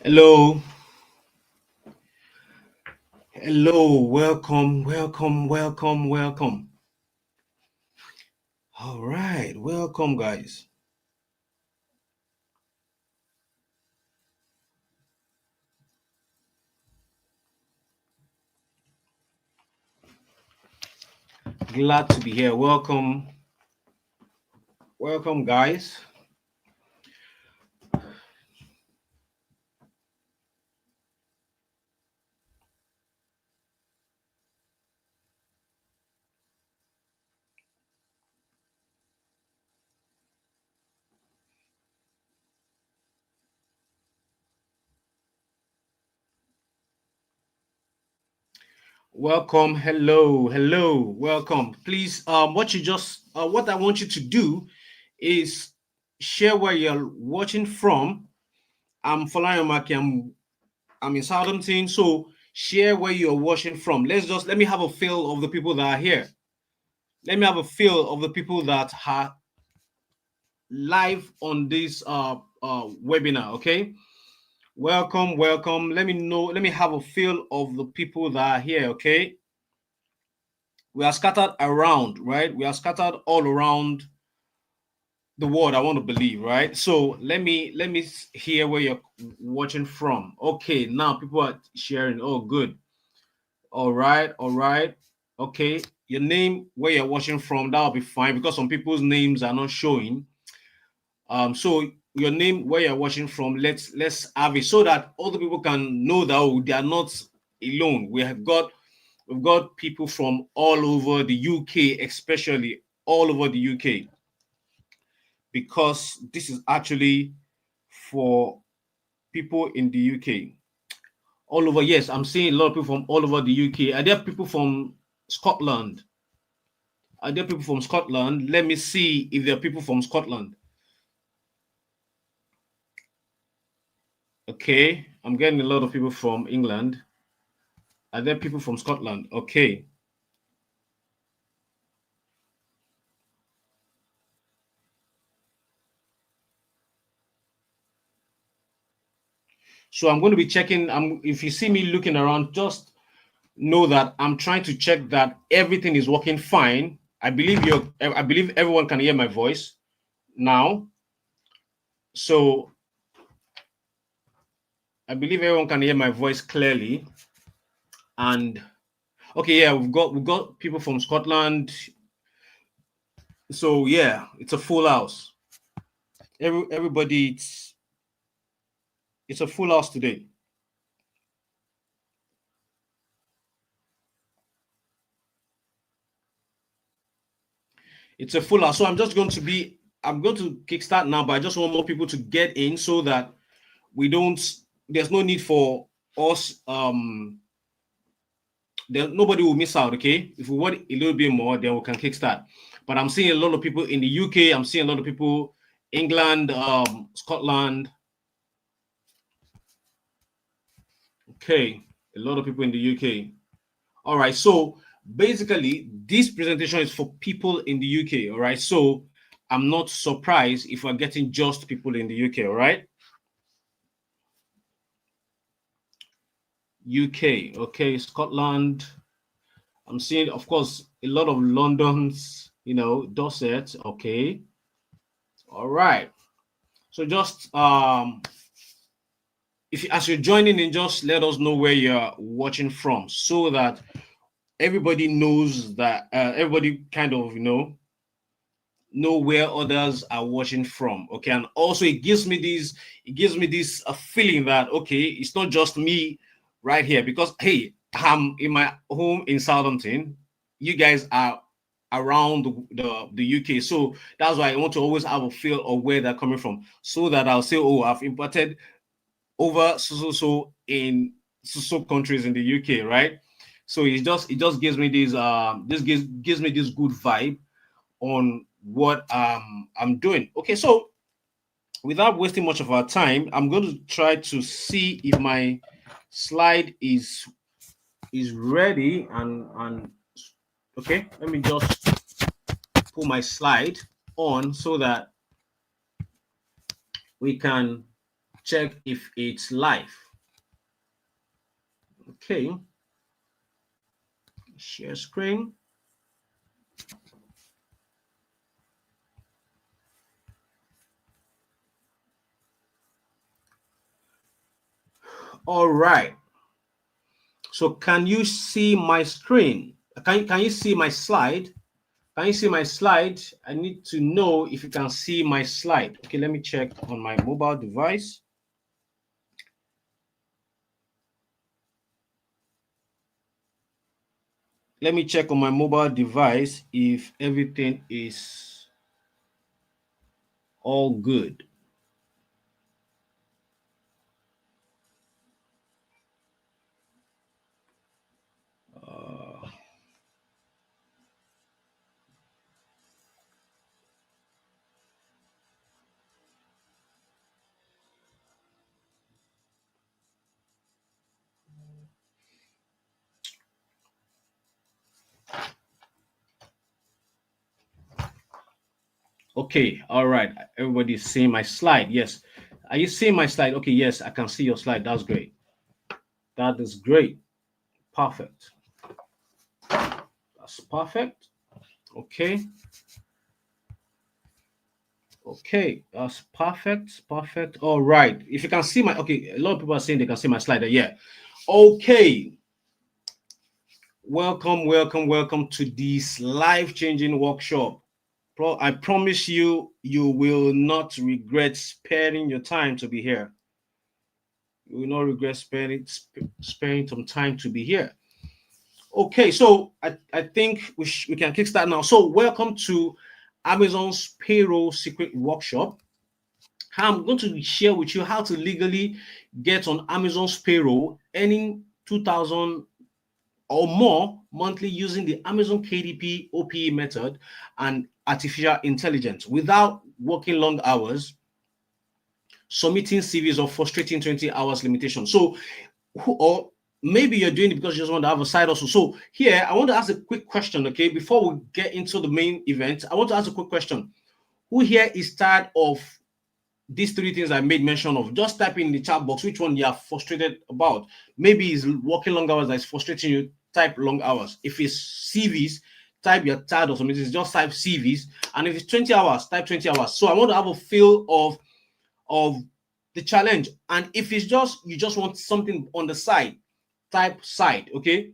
Hello, hello, welcome, welcome, welcome, welcome. All right, welcome, guys. Glad to be here. Welcome, welcome, guys. Welcome, hello, hello, welcome. Please, what I want you to do is share where you're watching from. I'm Folayomaki. I'm in Southampton, so share where you're watching from. Let me have a feel of the people that are here. Let me have a feel of the people that are live on this webinar. Okay, welcome, welcome. Let me know. Let me have a feel of the people that are here. Okay, we are scattered around, right? We are scattered all around the world. I want to believe, right? So let me hear where you're watching from. Okay, now people are sharing. Oh, good. All right, all right. Okay, your name, where you're watching from, that'll be fine because some people's names are not showing. So your name, where you're watching from, let's have it so that other people can know that they are not alone. We've got people from all over the UK, especially all over the UK, because this is actually for people in the UK. All over, yes, I'm seeing a lot of people from all over the UK. Are there people from Scotland? Are there people from Scotland? Let me see if there are people from Scotland. Okay, I'm getting a lot of people from England. Are there people from Scotland? Okay. So I'm going to be checking. If you see me looking around, just know that I'm trying to check that everything is working fine. I believe everyone can hear my voice now. So I believe everyone can hear my voice clearly. And okay, yeah, we've got people from Scotland. So yeah, it's a full house. Everybody, it's a full house today. It's a full house. So I'm going to kickstart now, but I just want more people to get in so that we don't, there's no need for us, nobody will miss out. Okay, if we want a little bit more, then we can kickstart. But I'm seeing a lot of people in the UK. I'm seeing a lot of people England, Scotland. Okay, a lot of people in the UK. All right, so basically this presentation is for people in the UK. All right, so I'm not surprised if we're getting just people in the UK. All right, UK. Okay, Scotland. I'm seeing, of course, a lot of London's, Dorset. Okay. All right. So just if as you're joining in, just let us know where you're watching from so that everybody knows that everybody kind of know where others are watching from. Okay. And also it gives me this feeling that okay, it's not just me right here because hey, I'm in my home in Southampton. You guys are around the UK. So that's why I want to always have a feel of where they're coming from. So that I'll say, oh, I've imported over so in so countries in the UK, right? So it just gives me this gives me this good vibe on what I'm doing. Okay, so without wasting much of our time, I'm going to try to see if my slide is ready and okay, let me just put my slide on so that we can check if it's live. Okay. Share screen. All right. So can you see my screen? Can you see my slide? Can you see my slide? I need to know if you can see my slide. Okay, let me check on my mobile device. Let me check on my mobile device if everything is all good. Okay, all right. Everybody's seeing my slide. Yes. Are you seeing my slide? Okay, yes, I can see your slide. That's great. That is great. Perfect. That's perfect. Okay. Okay, that's perfect. Perfect. All right. If you can see my, okay, a lot of people are saying they can see my slide. Yeah. Okay. Welcome, welcome, welcome to this life-changing workshop. I promise you, you will not regret sparing your time to be here. You will not regret sparing some time to be here. Okay, so I think we can kickstart now. So welcome to Amazon's Payroll Secret Workshop. I'm going to share with you how to legally get on Amazon's payroll, earning 2,000 or more monthly using the Amazon KDP OPE method and artificial intelligence without working long hours, submitting CVs, or frustrating 20 hours limitation. So, or maybe you're doing it because you just want to have a side hustle. So here, I want to ask a quick question, okay? Before we get into the main event, I want to ask a quick question. Who here is tired of these three things I made mention of? Just type in the chat box which one you are frustrated about. Maybe it's working long hours that is frustrating you. Type long hours. If it's CVs, type you're tired of something. Just type CVs. And if it's 20 hours, type 20 hours. So I want to have a feel of the challenge. And if it's just you just want something on the side, type side. Okay.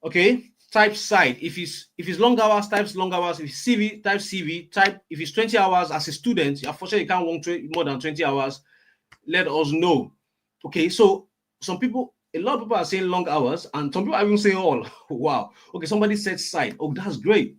Okay. Type side. If it's long hours, type long hours. If it's CV, type CV. Type if it's 20 hours as a student, unfortunately you can't work more than 20 hours. Let us know. Okay, so a lot of people are saying long hours, and some people are even saying all. Wow. Okay, somebody said side. Oh, that's great.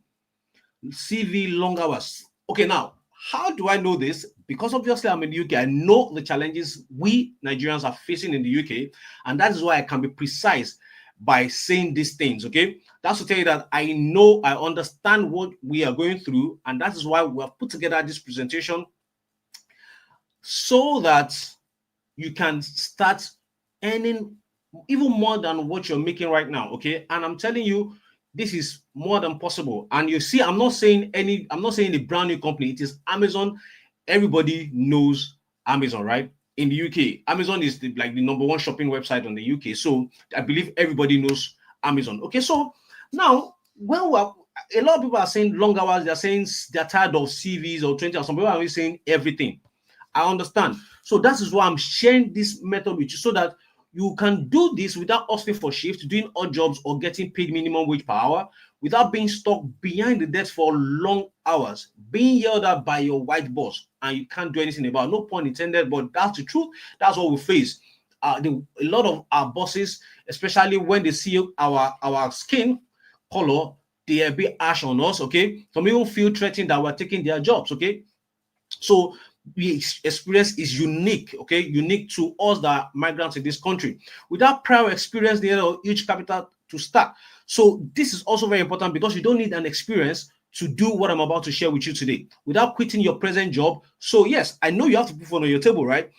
CV long hours. Okay, now how do I know this? Because obviously I'm in the UK. I know the challenges we Nigerians are facing in the UK, and that is why I can be precise by saying these things. Okay, that's to tell you that I know, I understand what we are going through, and that is why we have put together this presentation so that you can start earning even more than what you're making right now. Okay, and I'm telling you, this is more than possible. And you see, I'm not saying a brand new company. It is Amazon. Everybody knows Amazon, right? In the UK, Amazon is like the number one shopping website on the UK. So I believe everybody knows Amazon. Okay, so now a lot of people are saying long hours. They're saying they're tired of CVs or 20 hours. Some people are really saying everything. I understand. So that is why I'm sharing this method with you so that you can do this without asking for shift, doing odd jobs, or getting paid minimum wage per hour, without being stuck behind the desk for long hours, being yelled at by your white boss, and you can't do anything about it. No pun intended, but that's the truth. That's what we face. A lot of our bosses, especially when they see our skin color, they are a bit harsh on us. Okay, some even feel threatened that we're taking their jobs. Okay, so the experience is unique, okay, unique to us that are migrants in this country without prior experience near a huge capital to start. So this is also very important because you don't need an experience to do what I'm about to share with you today without quitting your present job. So yes, I know you have to put food on your table, right?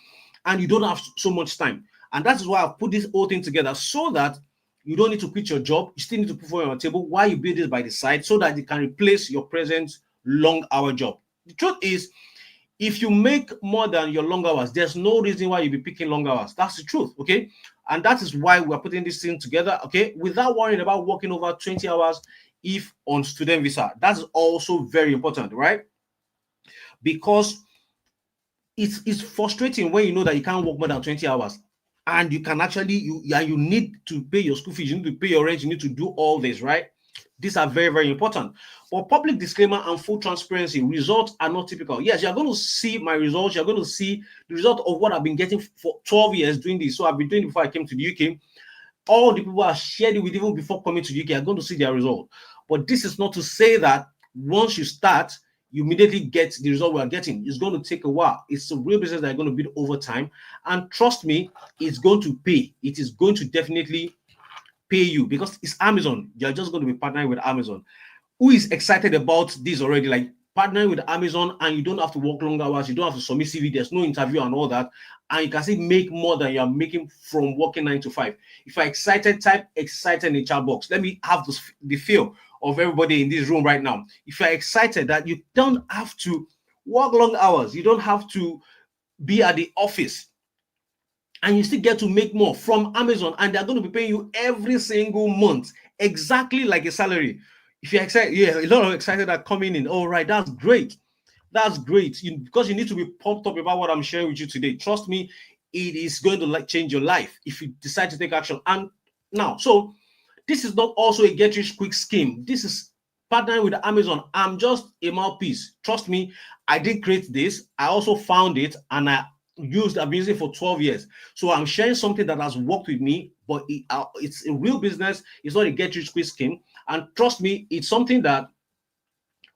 And you don't have so much time. And that is why I've put this whole thing together so that you don't need to quit your job. You still need to put food on your table while you build this by the side so that you can replace your present long hour job. The truth is, If you make more than your long hours, there's no reason why you'll be picking long hours. That's the truth, okay? And that is why we're putting this thing together, okay? Without worrying about working over 20 hours if on student visa. That's also very important, right? Because it's frustrating when you know that you can't work more than 20 hours and you can actually you need to pay your school fees, you need to pay your rent, you need to do all this, right? These are very, very important. For public disclaimer and full transparency, results are not typical. Yes, you're going to see my results. You're going to see the result of what I've been getting for 12 years doing this. So I've been doing it before I came to the UK. All the people I shared it with even before coming to the UK are going to see their result. But this is not to say that once you start, you immediately get the result we are getting. It's going to take a while. It's a real business that are going to build over time. And trust me, it's going to pay. It is going to definitely pay you because it's Amazon. You're just going to be partnering with Amazon. Who is excited about this already? Like partnering with Amazon and you don't have to work long hours, you don't have to submit CV, there's no interview and all that, and you can still make more than you're making from working 9 to 5. If you're excited, type excited in the chat box. Let me have the feel of everybody in this room right now. If you're excited that you don't have to work long hours, you don't have to be at the office, and you still get to make more from Amazon, and they're going to be paying you every single month, exactly like a salary. If you're excited, yeah, a lot of excited are coming in. All right, that's great. That's great. Because you need to be pumped up about what I'm sharing with you today. Trust me, it is going to change your life if you decide to take action. And now, so this is not also a get rich quick scheme. This is partnering with Amazon. I'm just a mouthpiece. Trust me, I did create this. I also found it and I've been using it for 12 years. So I'm sharing something that has worked with me, but it's a real business. It's not a get rich quick scheme. And trust me, it's something that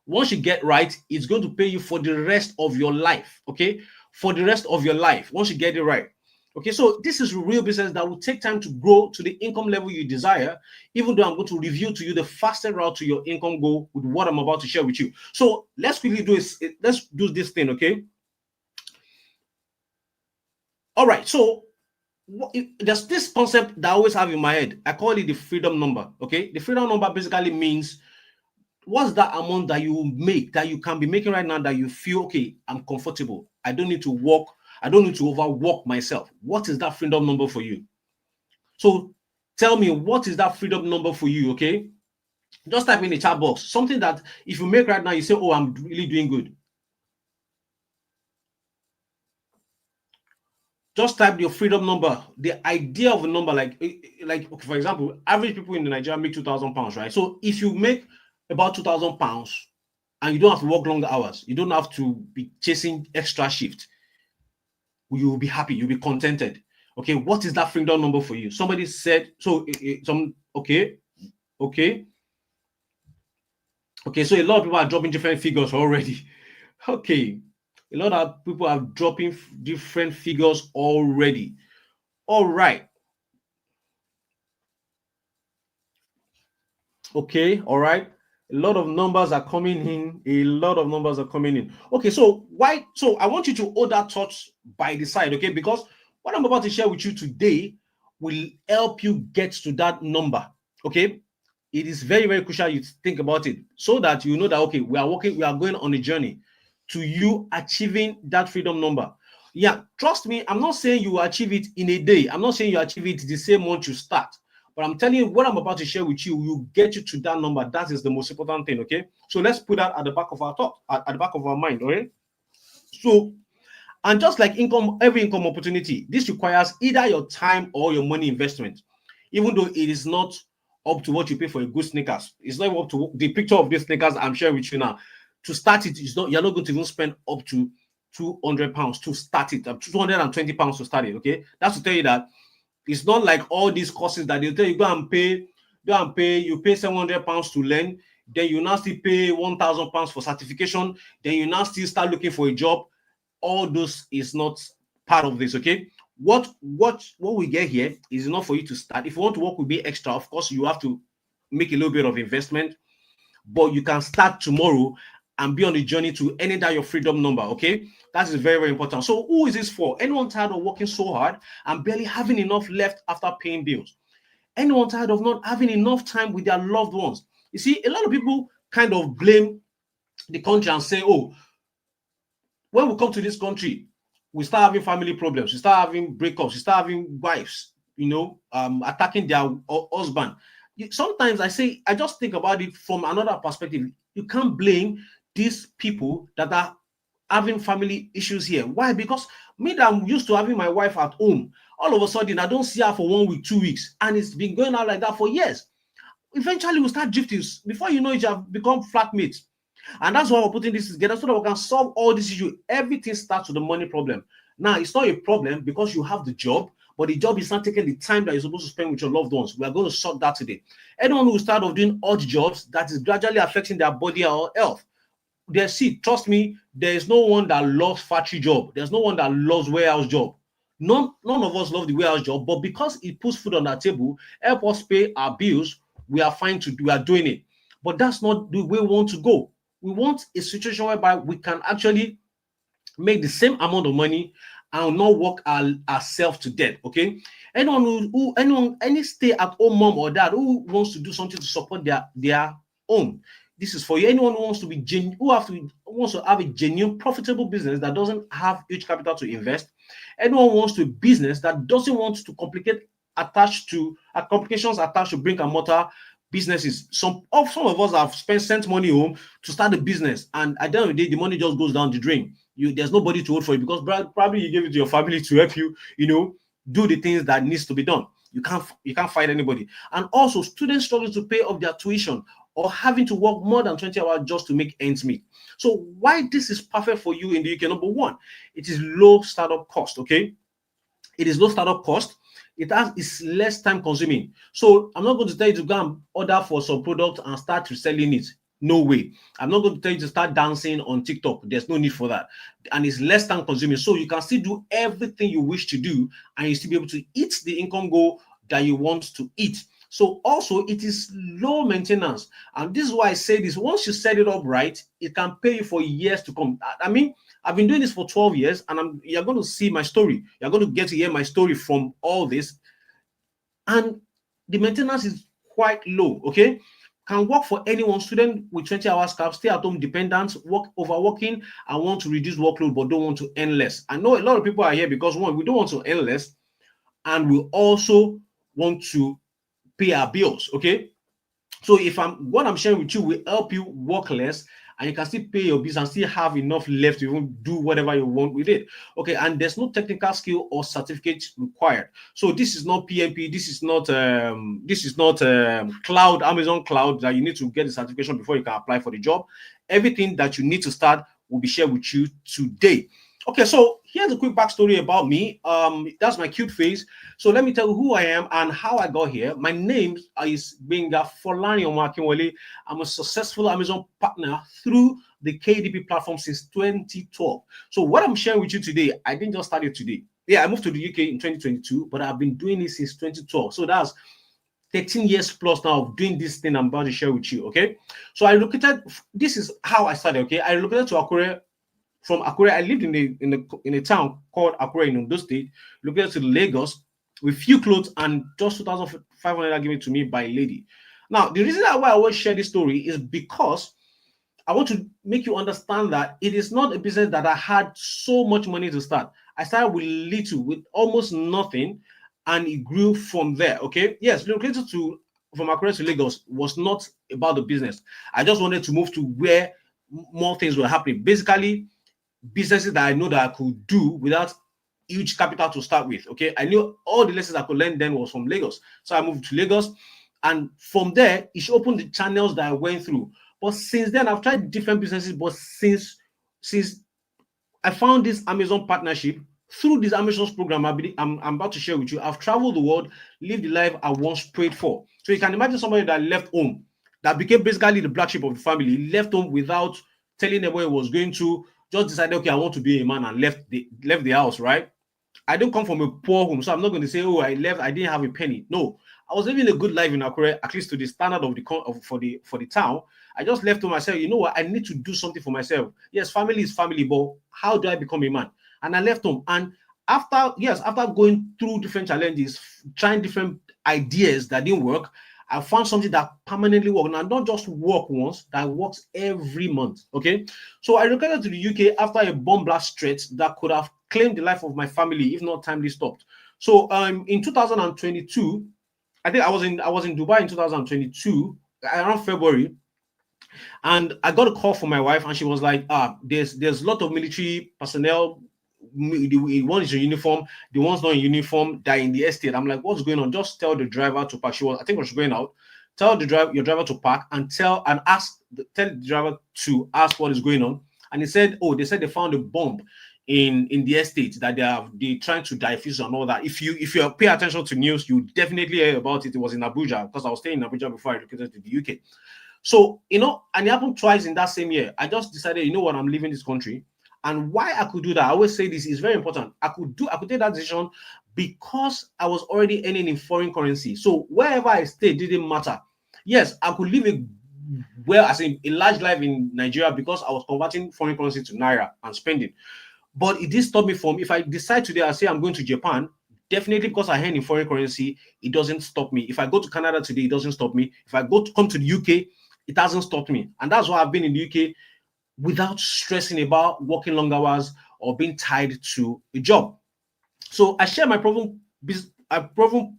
once you get right, it's going to pay you for the rest of your life. Okay, for the rest of your life, once you get it right. Okay, so this is a real business that will take time to grow to the income level you desire, even though I'm going to review to you the fastest route to your income goal with what I'm about to share with you. So let's quickly do this. Let's do this thing, okay? All right, so there's this concept that I always have in my head. I call it the freedom number, okay? The freedom number basically means what's that amount that you make, that you can be making right now, that you feel, okay, I'm comfortable. I don't need to work. I don't need to overwork myself. What is that freedom number for you? So tell me, what is that freedom number for you, okay? Just type in the chat box. Something that if you make right now, you say, oh, I'm really doing good. Just type your freedom number, the idea of a number, like okay, for example, average people in Nigeria make £2,000, right? So if you make about £2,000 and you don't have to work longer hours, you don't have to be chasing extra shift, you will be happy, you'll be contented. Okay, what is that freedom number for you? Somebody said so. Okay. So a lot of people are dropping different figures already. Okay, a lot of people are dropping different figures already. All right. Okay, all right. A lot of numbers are coming in. A lot of numbers are coming in. Okay, so why? So I want you to hold that thought by the side, okay? Because what I'm about to share with you today will help you get to that number, okay? It is very, very crucial you think about it so that you know that, okay, we are going on a journey to you achieving that freedom number. Yeah, trust me, I'm not saying you will achieve it in a day. I'm not saying you achieve it the same month you start. But I'm telling you, what I'm about to share with you will get you to that number. That is the most important thing, okay? So let's put that at the back of our thought, at the back of our mind, okay? So, and just like every income opportunity, this requires either your time or your money investment. Even though it is not up to what you pay for a good sneakers, it's not up to the picture of these sneakers I'm sharing with you now. To start it, you're not going to even spend up to £200 to start it, £220 to start it, okay? That's to tell you that it's not like all these courses that they tell you go and pay, you pay £700 to learn, then you now still pay £1,000 for certification, then you now still start looking for a job. All those is not part of this, okay? What we get here is enough for you to start. If you want to work with me extra, of course, you have to make a little bit of investment, but you can start tomorrow and be on the journey to any that your freedom number, okay? That is very, very important. So who is this for? Anyone tired of working so hard and barely having enough left after paying bills? Anyone tired of not having enough time with their loved ones? You see, a lot of people kind of blame the country and say, oh, When we come to this country, we start having family problems, we start having breakups, we start having wives, attacking their husband. Sometimes I say, I just think about it from another perspective. You can't blame these people that are having family issues here. Why? Because me that I'm used to having my wife at home, all of a sudden I don't see her for 1 week, 2 weeks, and it's been going on like that for years. Eventually, we start drifting. Before you know it, you have become flatmates. And that's why we're putting this together so that we can solve all these issues. Everything starts with the money problem. Now, it's not a problem because you have the job, but the job is not taking the time that you're supposed to spend with your loved ones. We are going to sort that today. Anyone who start off doing odd jobs that is gradually affecting their body or health, trust me, there is no one that loves factory job. There's no one that loves warehouse job. None of us love the warehouse job, but because it puts food on our table, help us pay our bills, we are fine to do, we are doing it. But that's not the way we want to go. We want a situation whereby we can actually make the same amount of money and not work ourselves to death. Okay. Any stay-at-home mom or dad who wants to do something to support their home, this is for you. Anyone who wants to be wants to have a genuine profitable business that doesn't have huge capital to invest. Anyone wants to a business that doesn't want to complications attached to brick and mortar businesses. Some of us have sent money home to start a business, and at the end of the day, the money just goes down the drain. There's nobody to hold for you because probably you gave it to your family to help you, do the things that needs to be done. You can't fight anybody. And also, students struggling to pay off their tuition or having to work more than 20 hours just to make ends meet. So why this is perfect for you in the UK? Number one, it is low startup cost. Okay, it is low startup cost. It's less time consuming. So I'm not going to tell you to go and order for some product and start reselling it. No way. I'm not going to tell you to start dancing on TikTok. There's no need for that. And it's less time consuming. So you can still do everything you wish to do and you still be able to eat the income goal that you want to eat. So also it is low maintenance. And this is why I say this. Once you set it up right, it can pay you for years to come. I mean, I've been doing this for 12 years and you're going to see my story. You're going to get to hear my story from all this. And the maintenance is quite low, okay? Can work for anyone, student with 20 hours cap, stay at home dependents, overworking and want to reduce workload but don't want to earn less. I know a lot of people are here because one, we don't want to earn less and we also want to pay our bills, okay? So what I'm sharing with you will help you work less and you can still pay your bills and still have enough left to even do whatever you want with it. Okay, and there's no technical skill or certificate required. So this is not PMP, this is not cloud, Amazon Cloud that you need to get the certification before you can apply for the job. Everything that you need to start will be shared with you today. Okay, so here's a quick backstory about me. That's my cute face. So let me tell you who I am and how I got here. My name is Benga Folani Omakinwale. I'm a successful Amazon partner through the KDP platform since 2012. So what I'm sharing with you today, I didn't just start it today. Yeah, I moved to the UK in 2022, but I've been doing it since 2012. So that's 13 years plus now of doing this thing I'm about to share with you, okay? So this is how I started, okay? I relocated to Akure. From Akure, I lived in a town called Akure in Ondo State, located to Lagos, with few clothes and just 2,500 given to me by a lady. Now, the reason why I always share this story is because I want to make you understand that it is not a business that I had so much money to start. I started with little, with almost nothing, and it grew from there. Okay, yes, relocated from Akure to Lagos was not about the business. I just wanted to move to where more things were happening. Basically, businesses that I know that I could do without huge capital to start with. Okay, I knew all the lessons I could learn then was from Lagos, so I moved to Lagos, and from there it opened the channels that I went through. But since then, I've tried different businesses. But since I found this Amazon partnership through this Amazon's program, I'm about to share with you. I've traveled the world, lived the life I once prayed for. So you can imagine somebody that left home, that became basically the black sheep of the family. He left home without telling them where he was going to. Just decided, okay, I want to be a man, and left the house, right? I don't come from a poor home, so I'm not going to say, oh, I left, I didn't have a penny. No, I was living a good life in Akure, at least to the standard of for the town. I just left to myself, you know what, I need to do something for myself. Yes, family is family, but how do I become a man? And I left home. And after going through different challenges, trying different ideas that didn't work, I found something that permanently works, and not just work once, that works every month. Okay, so I relocated to the UK after a bomb blast threat that could have claimed the life of my family if not timely stopped. So in 2022, I think I was in Dubai in 2022 around February, and I got a call from my wife, and she was like, there's a lot of military personnel. The one is in uniform, the one's not in uniform, that in the estate. I'm like, what's going on? Just tell the driver to park. I think, was going out. Tell your driver to park, and tell the driver to ask what is going on. And he said, oh, they said they found a bomb in the estate that they trying to diffuse and all that. If you pay attention to news, you definitely hear about it. It was in Abuja, because I was staying in Abuja before I relocated to the UK. So, and it happened twice in that same year. I just decided, you know what, I'm leaving this country. And why I could do that, I always say this is very important. I could take that decision because I was already earning in foreign currency. So wherever I stayed didn't matter. Yes, I could live as in a large life in Nigeria because I was converting foreign currency to naira and spending. But it did stop me from, if I decide today, I say I'm going to Japan, definitely because I earn in foreign currency, it doesn't stop me. If I go to Canada today, it doesn't stop me. If I come to the UK, it hasn't stopped me. And that's why I've been in the UK without stressing about working long hours or being tied to a job. So I share my proven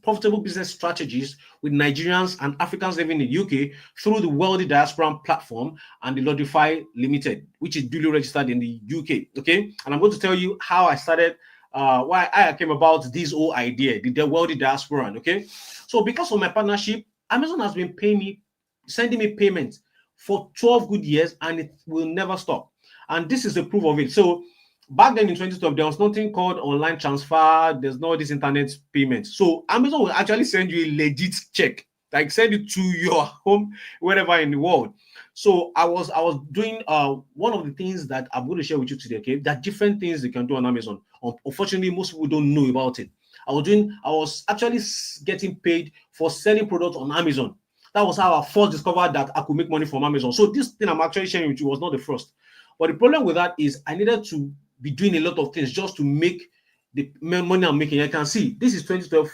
profitable business strategies with Nigerians and Africans living in the UK through the Wealthy Diaspora platform and the Lodify Limited, which is duly registered in the UK. Okay, and I'm going to tell you how I started, why I came about this whole idea, the Wealthy Diaspora. Okay, so because of my partnership, Amazon has been sending me payments for 12 good years, and it will never stop. And this is the proof of it. So back then in 2012, there was nothing called online transfer. There's no this internet payment. So Amazon will actually send you a legit check, like send it to your home, wherever in the world. So I was doing one of the things that I'm going to share with you today. Okay, there are different things you can do on Amazon. Unfortunately, most people don't know about it. I was actually getting paid for selling products on Amazon. That was how I first discovered that I could make money from Amazon. So this thing I'm actually sharing with you was not the first. But the problem with that is I needed to be doing a lot of things just to make the money I'm making. I can see this is 2012,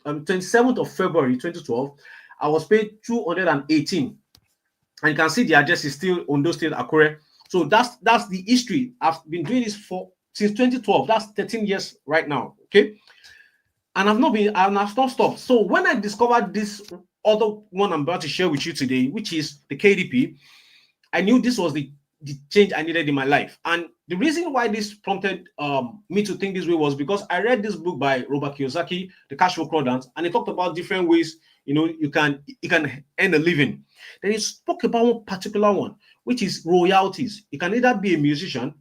27th of February 2012. I was paid 218. And you can see the address is still Ondo State, Akure. So that's the history. I've been doing this since 2012. That's 13 years right now. Okay. And I've not stopped. So when I discovered this other one I'm about to share with you today, which is the KDP, I knew this was the change I needed in my life. And the reason why this prompted me to think this way was because I read this book by Robert Kiyosaki, The Cash Flow Quadrant, and he talked about different ways you can earn a living. Then he spoke about one particular one, which is royalties. You can either be a musician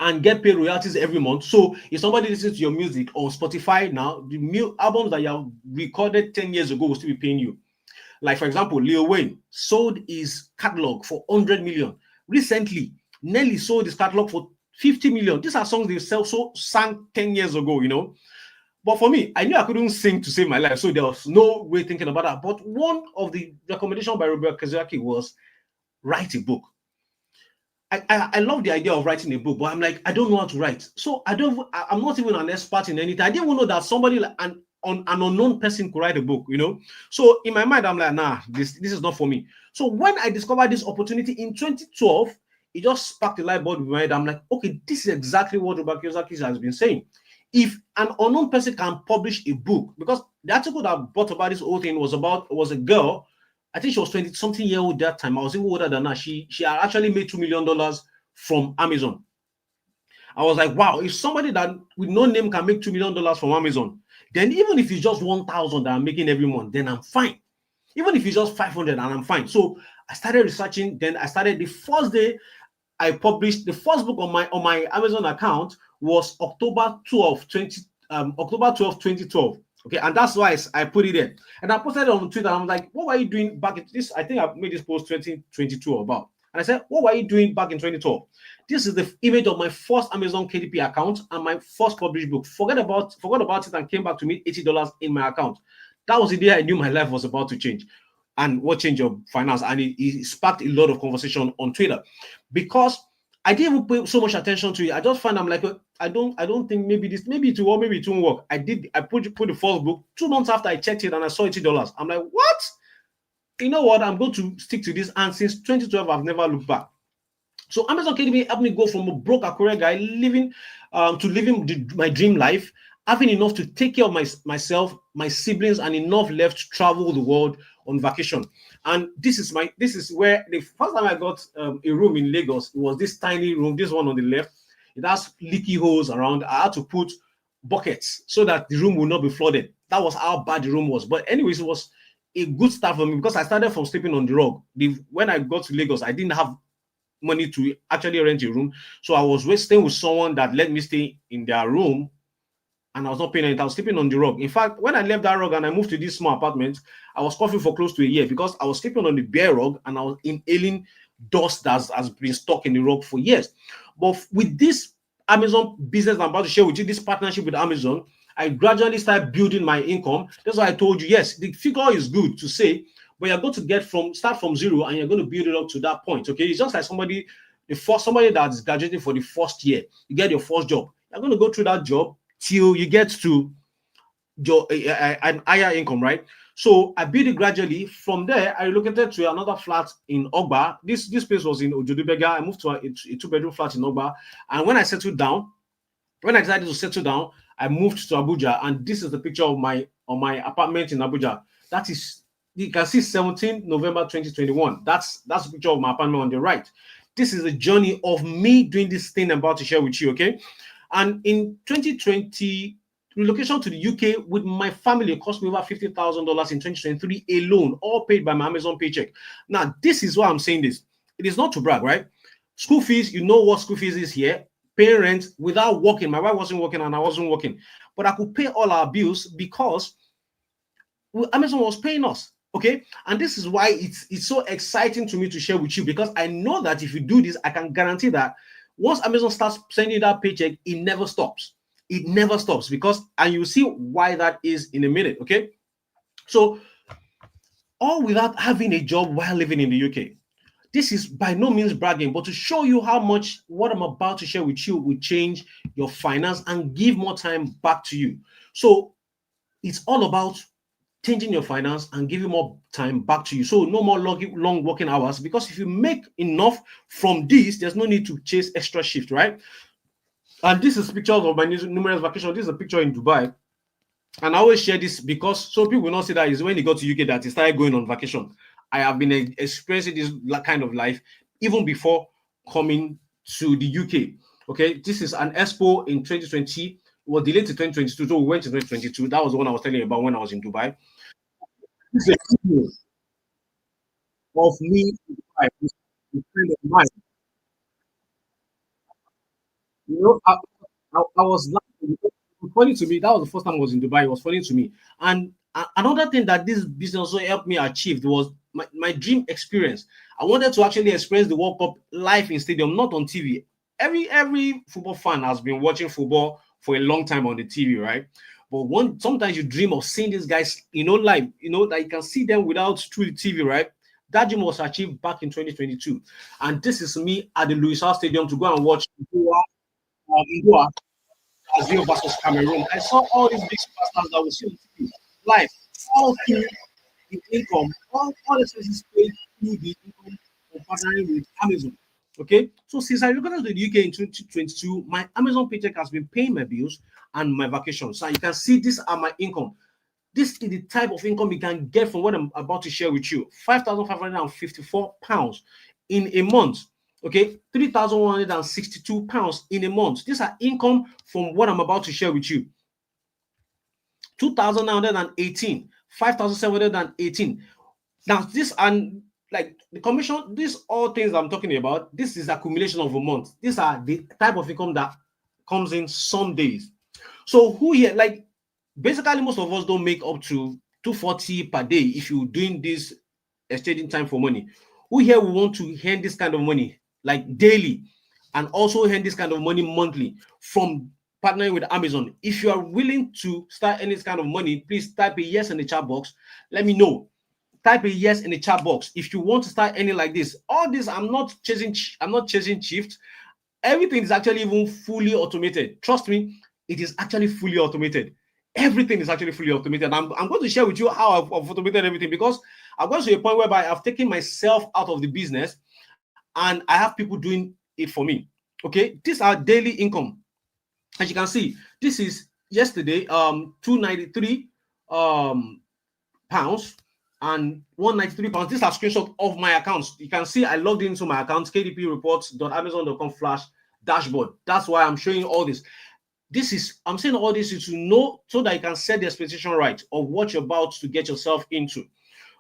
and get paid royalties every month. So if somebody listens to your music on Spotify now, the albums that you have recorded 10 years ago will still be paying you. Like, for example, Lil Wayne sold his catalog for 100 million. Recently, Nelly sold his catalog for 50 million. These are songs they sang 10 years ago. But for me, I knew I couldn't sing to save my life, so there was no way thinking about that. But one of the recommendations by Robert Kiyosaki was write a book. I love the idea of writing a book, but I'm like, I don't know how to write. So I'm not even an expert in anything. I didn't even know that somebody an unknown person could write a book, So in my mind, I'm like, nah, this is not for me. So when I discovered this opportunity in 2012, it just sparked a light bulb in my head. I'm like, okay, this is exactly what Robert Kiyosaki has been saying. If an unknown person can publish a book, because the article that brought about this whole thing was a girl. I think she was 20-something year old that time. I was even older than her. She had actually made $2 million from Amazon. I was like, wow, if somebody that with no name can make $2 million from Amazon, then even if it's just 1,000 that I'm making every month, then I'm fine. Even if it's just 500 and I'm fine. So I started researching. Then I started the first day I published the first book on my Amazon account was October 12, 2012. Okay, and that's why I put it there. And I posted it on Twitter. I'm like, what were you doing back in this? I think I made this post 2022 about. And I said, what were you doing back in 2012? This is the image of my first Amazon KDP account and my first published book. Forgot about it and came back to me $80 in my account. That was the day I knew my life was about to change. And what changed your finance? And it sparked a lot of conversation on Twitter. Because I didn't even pay so much attention to it. I just found I'm like, I don't think maybe this, maybe it will work, maybe it won't work. I put the first book 2 months after I checked it and I saw $80. I'm like, what? You know what? I'm going to stick to this. And since 2012, I've never looked back. So Amazon Academy helped me go from a broke Akure guy living to living my dream life, having enough to take care of myself, my siblings, and enough left to travel the world on vacation. And this is where the first time I got a room in Lagos, it was this tiny room, this one on the left. It has leaky holes around. I had to put buckets so that the room will not be flooded. That was how bad the room was. But anyways, it was a good start for me because I started from sleeping on the rug. When I got to Lagos, I didn't have money to actually rent a room. So I was staying with someone that let me stay in their room, and I was not paying it. I was sleeping on the rug. In fact, when I left that rug and I moved to this small apartment, I was coughing for close to a year because I was sleeping on the bare rug and I was inhaling dust that has been stuck in the rug for years. But with this Amazon business I'm about to share with you, this partnership with Amazon, I gradually started building my income. That's why I told you, yes, the figure is good to say, but you're going to start from zero and you're going to build it up to that point. Okay, it's just like somebody that is graduating for the first year. You get your first job. You're going to go through that job till you get to your an higher income, right? So I built it gradually. From there, I relocated to another flat in Ogba. This place was in Ojodubega. I moved to a 2-bedroom flat in Ogba, and when I decided to settle down, I moved to Abuja, and this is the picture of my apartment in Abuja. That is, you can see 17 November 2021. That's the picture of my apartment on the right. This is the journey of me doing this thing I'm about to share with you, okay? And in 2020, relocation to the UK with my family cost me over $50,000 in 2023 alone, all paid by my Amazon paycheck. Now, this is why I'm saying this. It is not to brag, right? School fees, you know what school fees is here. Paying rent without working. My wife wasn't working and I wasn't working. But I could pay all our bills because Amazon was paying us. Okay. And this is why it's so exciting to me to share with you, because I know that if you do this, I can guarantee that once Amazon starts sending that paycheck, it never stops. It never stops and you'll see why that is in a minute. Okay. So, all without having a job while living in the UK. This is by no means bragging, but to show you how much what I'm about to share with you will change your finance and give more time back to you. So it's all about changing your finance and giving more time back to you. So no more long working hours, because if you make enough from this, there's no need to chase extra shift, right? And this is pictures of my numerous vacations. This is a picture in Dubai. And I always share this because so people will not see that is when he got to UK that he started going on vacation. I have been experiencing this kind of life even before coming to the UK. Okay, this is an expo in 2020. It was delayed to 2022, so we went to 2022. That was the one I was telling you about when I was in Dubai. This is a video of me in Dubai. This is a friend of mine. You know, I was laughing. It was funny to me. That was the first time I was in Dubai. It was funny to me. And another thing that this business also helped me achieve was my dream experience. I wanted to actually experience the World Cup live in stadium, not on TV. Every football fan has been watching football for a long time on the TV, right? But sometimes you dream of seeing these guys, live, that you can see them without through the TV, right? That dream was achieved back in 2022. And this is me at the Louis Hart Stadium to go and watch Goa, Brazil versus Cameroon. I saw all these big superstars that was live, all through the income, all the expenses paid through the income of partnering with Amazon. Okay, so since I relocated to the UK in 2022, my Amazon paycheck has been paying my bills and my vacations. So you can see these are my income. This is the type of income you can get from what I'm about to share with you. £5,554 in a month. Okay, £3,162 in a month. These are income from what I'm about to share with you. 2,918, 5,718. Now, this and like the commission, these all things I'm talking about, this is accumulation of a month. These are the type of income that comes in some days. So who here, like basically most of us don't make up to 240 per day if you're doing this exchanging time for money. Who here will want to earn this kind of money like daily and also earn this kind of money monthly from partnering with Amazon? If you are willing to start earning this kind of money, please type a yes in the chat box. Let me know. Type a yes in the chat box if you want to start earning like this. All this, I'm not chasing shift. Everything is actually even fully automated. Trust me, it is actually fully automated. Everything is actually fully automated. I'm going to share with you how I've automated everything, because I've got to a point whereby I've taken myself out of the business and I have people doing it for me. Okay, these are daily income. As you can see, this is yesterday, 293 pounds and 193 pounds. These are screenshots of my accounts. You can see I logged into my account, kdpreports.amazon.com/dashboard. That's why I'm showing you all this. I'm saying all this is to know, so that you can set the expectation right of what you're about to get yourself into.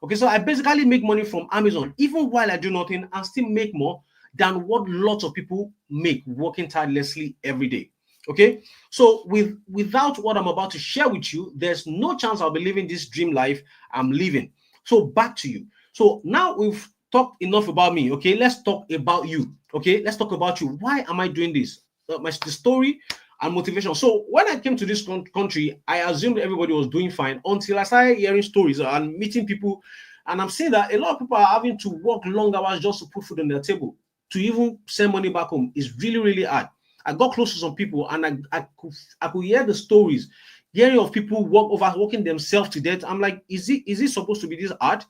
Okay, so I basically make money from Amazon even while I do nothing, and still make more than what lots of people make working tirelessly every day. Okay, so without what I'm about to share with you, there's no chance I'll be living this dream life I'm living. So back to you. So now we've talked enough about me. Okay, let's talk about you. Okay, let's talk about you. Why am I doing this? The story and motivation. So when I came to this country, I assumed everybody was doing fine until I started hearing stories and meeting people. And I'm seeing that a lot of people are having to work long hours just to put food on their table. To even send money back home is really, really hard. I got close to some people, and I could hear the stories, hearing of people overworking themselves to death. I'm like, is it supposed to be this hard?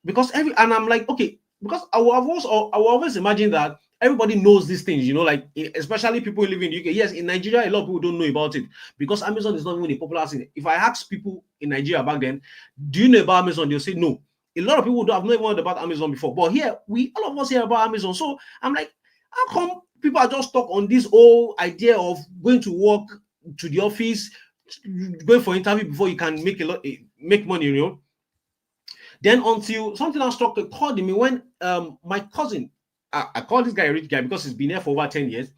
Because and I'm like, okay, because I will always imagine that everybody knows these things, like especially people who live in the UK. Yes, in Nigeria, a lot of people don't know about it because Amazon is not even a popular thing. If I ask people in Nigeria back then, do you know about Amazon? They'll say no. A lot of people have not even heard about Amazon before. But here, all of us hear about Amazon. So I'm like, how come people are just stuck on this whole idea of going to work to the office, going for interview before you can make money? Then until something else struck a chord in me when my cousin, I call this guy a rich guy because he's been here for over 10 years,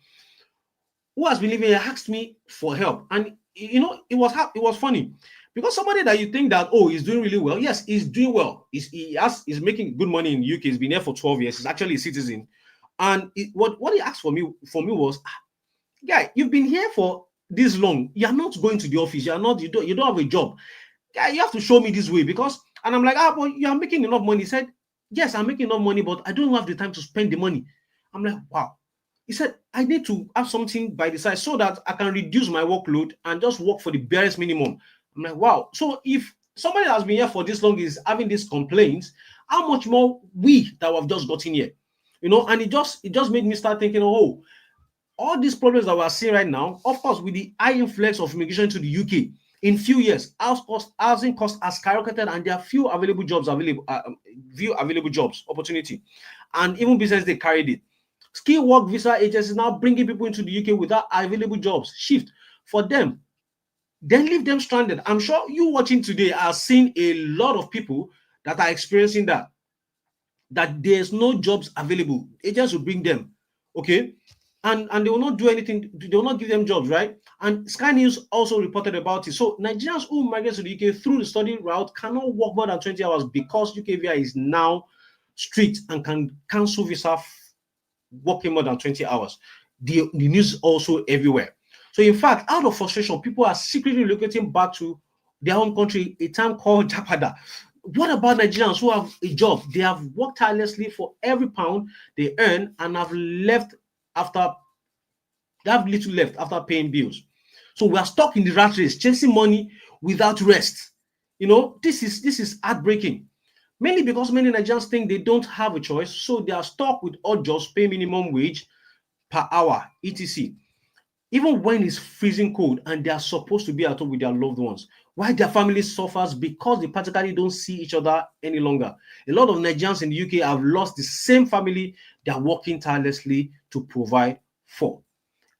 who has been living here, asked me for help. And it was funny because somebody that you think that, oh, he's doing really well. Yes, he's doing well. He's making good money in the UK. He's been here for 12 years. He's actually a citizen. And what he asked for me was, guy, you've been here for this long. You're not going to the office. You don't have a job. Guy, you have to show me this way because. And I'm like, but you are making enough money. He said, yes, I'm making enough money, but I don't have the time to spend the money. I'm like, wow. He said, I need to have something by the side so that I can reduce my workload and just work for the barest minimum. I'm like, wow. So if somebody that has been here for this long is having these complaints, how much more we that have just gotten here? And it just made me start thinking, oh, all these problems that we're seeing right now, of course, with the high influx of immigration to the UK, in few years, housing costs has skyrocketed, and there are few available jobs opportunity, and even business they carried it. Skill work visa agencies now bringing people into the UK without available jobs. Shift for them, then leave them stranded. I'm sure you watching today are seeing a lot of people that are experiencing that there's no jobs available. Agents will bring them, okay, and they will not do anything. They will not give them jobs, right? And Sky News also reported about it. So Nigerians who migrate to the UK through the study route cannot work more than 20 hours because UK visa is now strict and can cancel visa working more than 20 hours. The news also everywhere. So in fact, out of frustration, people are secretly relocating back to their home country, a town called Japada. What about Nigerians who have a job? They have worked tirelessly for every pound they earn and have little left after paying bills. So we are stuck in the rat race, chasing money without rest. This is heartbreaking. Mainly because many Nigerians think they don't have a choice, so they are stuck with odd jobs, pay minimum wage per hour, etc. Even when it's freezing cold and they are supposed to be at home with their loved ones, why their family suffers because they practically don't see each other any longer. A lot of Nigerians in the UK have lost the same family they are working tirelessly to provide for.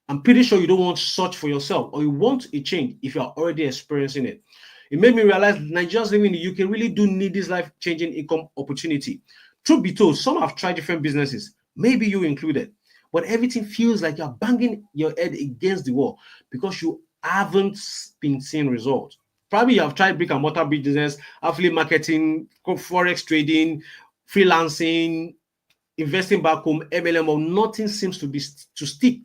I'm pretty sure you don't want such for yourself, or you want a change if you are already experiencing it. It made me realize Nigerians living in the UK really do need this life-changing income opportunity. Truth be told, some have tried different businesses, maybe you included, but everything feels like you're banging your head against the wall because you haven't been seeing results. Probably you have tried brick and mortar business, affiliate marketing, forex trading, freelancing, investing back home, MLM, or nothing seems to stick.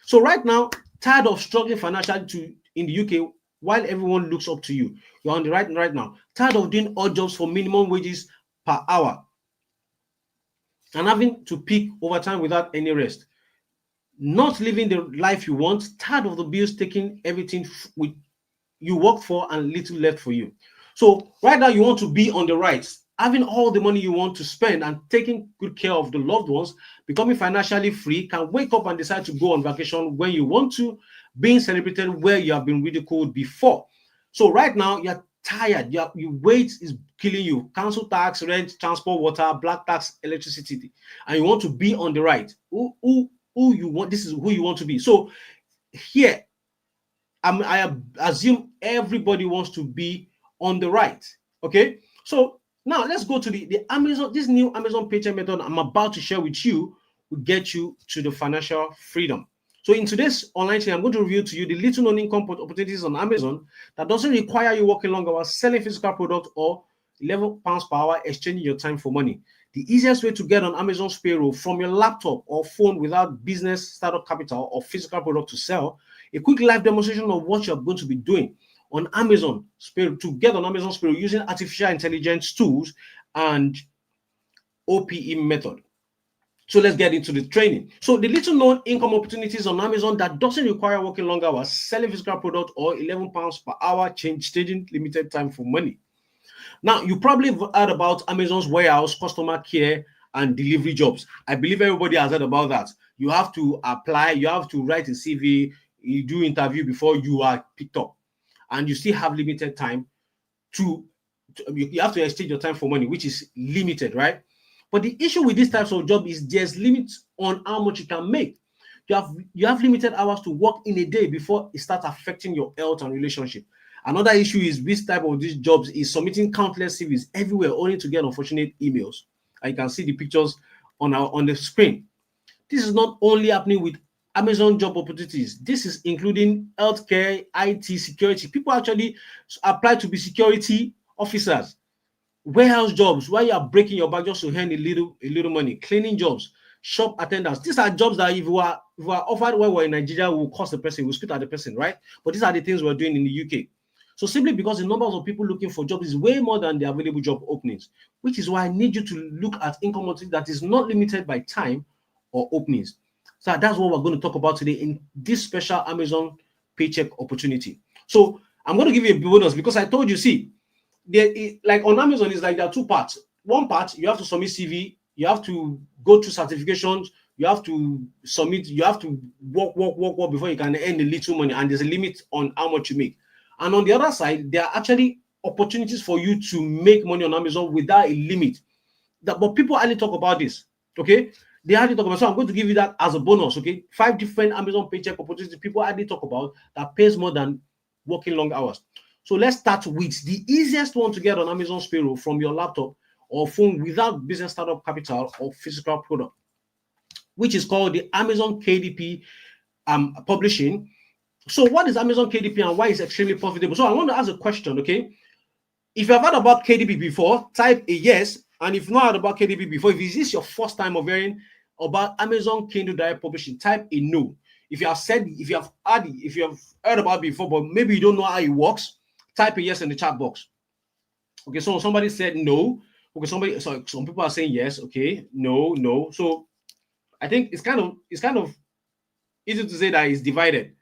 So right now, tired of struggling financially in the UK while everyone looks up to you. You're on the right now. Tired of doing odd jobs for minimum wages per hour and having to pick overtime without any rest. not living the life you want, tired of the bills taking everything with you worked for and little left for you. So right now you want to be on the right, having all the money you want to spend and taking good care of the loved ones, becoming financially free, can wake up and decide to go on vacation when you want to, being celebrated where you have been ridiculed before. So right now you're tired, your weight is killing you, council tax, rent, transport, water, black tax, electricity, and you want to be on the right. Who you want, this is who you want to be. So here I assume everybody wants to be on the right. Okay, so now let's go to the Amazon. This new Amazon paycheck method I'm about to share with you will get you to the financial freedom. So in today's online training, I'm going to reveal to you the little known income opportunities on Amazon that doesn't require you working long hours, selling physical product, or £11 per hour, exchanging your time for money. The easiest way to get on Amazon's payroll from your laptop or phone without business startup capital or physical product to sell. A quick live demonstration of what you're going to be doing on Amazon to get on Amazon's payroll using artificial intelligence tools and OPE method. So let's get into the training. So the little known income opportunities on Amazon that doesn't require working long hours, selling physical product, or £11 per hour, changing limited time for money. Now, you probably have heard about Amazon's warehouse, customer care, and delivery jobs. I believe everybody has heard about that. You have to apply, you have to write a CV, you do interview before you are picked up, and you still have limited time you have to exchange your time for money, which is limited, right? But the issue with these types of job is there's limits on how much you can make. You have limited hours to work in a day before it starts affecting your health and relationship. Another issue is this type of these jobs is submitting countless CVs everywhere only to get unfortunate emails. And you can see the pictures on the screen. This is not only happening with Amazon job opportunities. This is including healthcare, IT, security. People actually apply to be security officers, warehouse jobs where you are breaking your back just to earn a little money, cleaning jobs, shop attendants. These are jobs that if we are offered while we're in Nigeria, we'll cost the person, we'll spit at the person, right? But these are the things we're doing in the UK. So simply because the numbers of people looking for jobs is way more than the available job openings, which is why I need you to look at income opportunity that is not limited by time or openings. So that's what we're going to talk about today in this special Amazon paycheck opportunity. So I'm going to give you a bonus because I told you, see, like on Amazon, it's like there are two parts. One part, you have to submit CV, you have to go through certifications, you have to submit, you have to work before you can earn a little money, and there's a limit on how much you make. And on the other side, there are actually opportunities for you to make money on Amazon without a limit. But people hardly talk about this, okay? They hardly talk about. So I'm going to give you that as a bonus, okay? 5 different Amazon paycheck opportunities people hardly talk about that pays more than working long hours. So let's start with the easiest one to get on Amazon's payroll from your laptop or phone without business startup capital or physical product, which is called the Amazon KDP publishing. So what is Amazon KDP and why is it extremely profitable? So I want to ask a question, okay? If you've heard about KDP before, type a yes. And if you've not heard about KDP before, if this is your first time of hearing about Amazon Kindle Direct Publishing, type a no. If you have heard about it before, but maybe you don't know how it works, type a yes in the chat box. Okay, so somebody said no. Okay, some people are saying yes. Okay, no. So I think it's kind of easy to say that it's divided.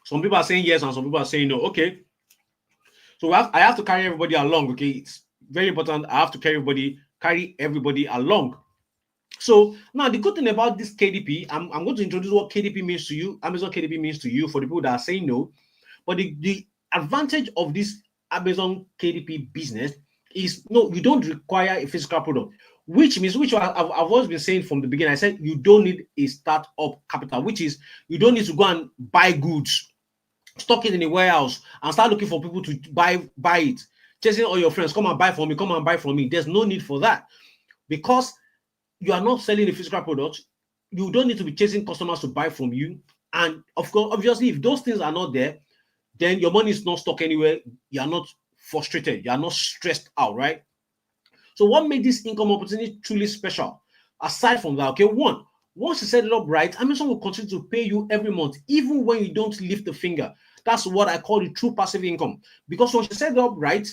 Some people are saying yes and some people are saying no. Okay. So I have to carry everybody along. Okay. It's very important. I have to carry everybody along. So now the good thing about this KDP, I'm going to introduce what KDP means to you, Amazon KDP means to you for the people that are saying no. But the advantage of this Amazon KDP business is no, you don't require a physical product, which means, I've always been saying from the beginning, I said you don't need a startup capital, which is you don't need to go and buy goods, stock it in a warehouse, and start looking for people to buy it, chasing all your friends, come and buy from me. There's no need for that because you are not selling a physical product. You don't need to be chasing customers to buy from you. And of course, obviously, if those things are not there, then your money is not stuck anywhere. You are not frustrated. You are not stressed out, right? So what made this income opportunity truly special? Aside from that, okay, once you set it up right, Amazon will continue to pay you every month, even when you don't lift a finger. That's what I call the true passive income. Because once you set it up right,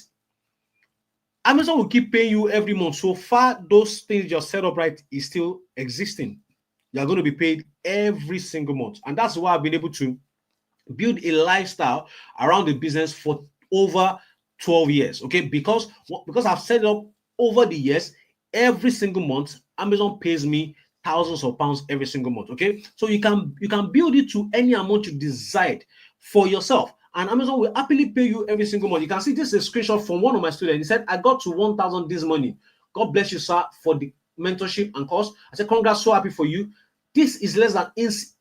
Amazon will keep paying you every month. So far, those things you're set up right is still existing. You're going to be paid every single month. And that's why I've been able to build a lifestyle around the business for over 12 years. Okay, because I've set it up over the years. Every single month Amazon pays me thousands of pounds every single month. Okay, so you can build it to any amount you decide for yourself, and Amazon will happily pay you every single month. You can see this is a screenshot from one of my students. He said, I got to 1,000 this morning. God bless you, sir, for the mentorship and course. I said, congrats, so happy for you. This is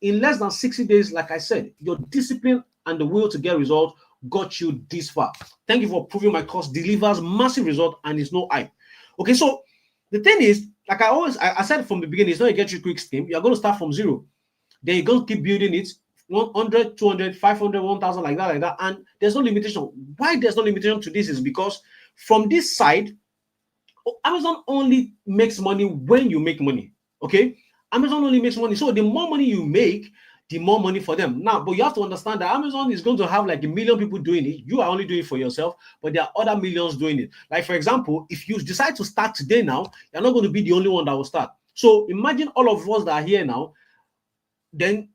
in less than 60 days. Like I said, your discipline and the will to get results got you this far. Thank you for proving my course delivers massive result and it's no hype. Okay, so the thing is, like I said from the beginning, it's not a get you quick scheme. You're going to start from zero. Then you're going to keep building it 100, 200, 500, 1,000, like that. And there's no limitation. Why there's no limitation to this is because from this side, Amazon only makes money when you make money. Okay, Amazon only makes money. So the more money you make, the more money for them. Now, but you have to understand that Amazon is going to have like 1,000,000 people doing it. You are only doing it for yourself, but there are other millions doing it. Like, for example, if you decide to start today now, you're not going to be the only one that will start. So imagine all of us that are here now, then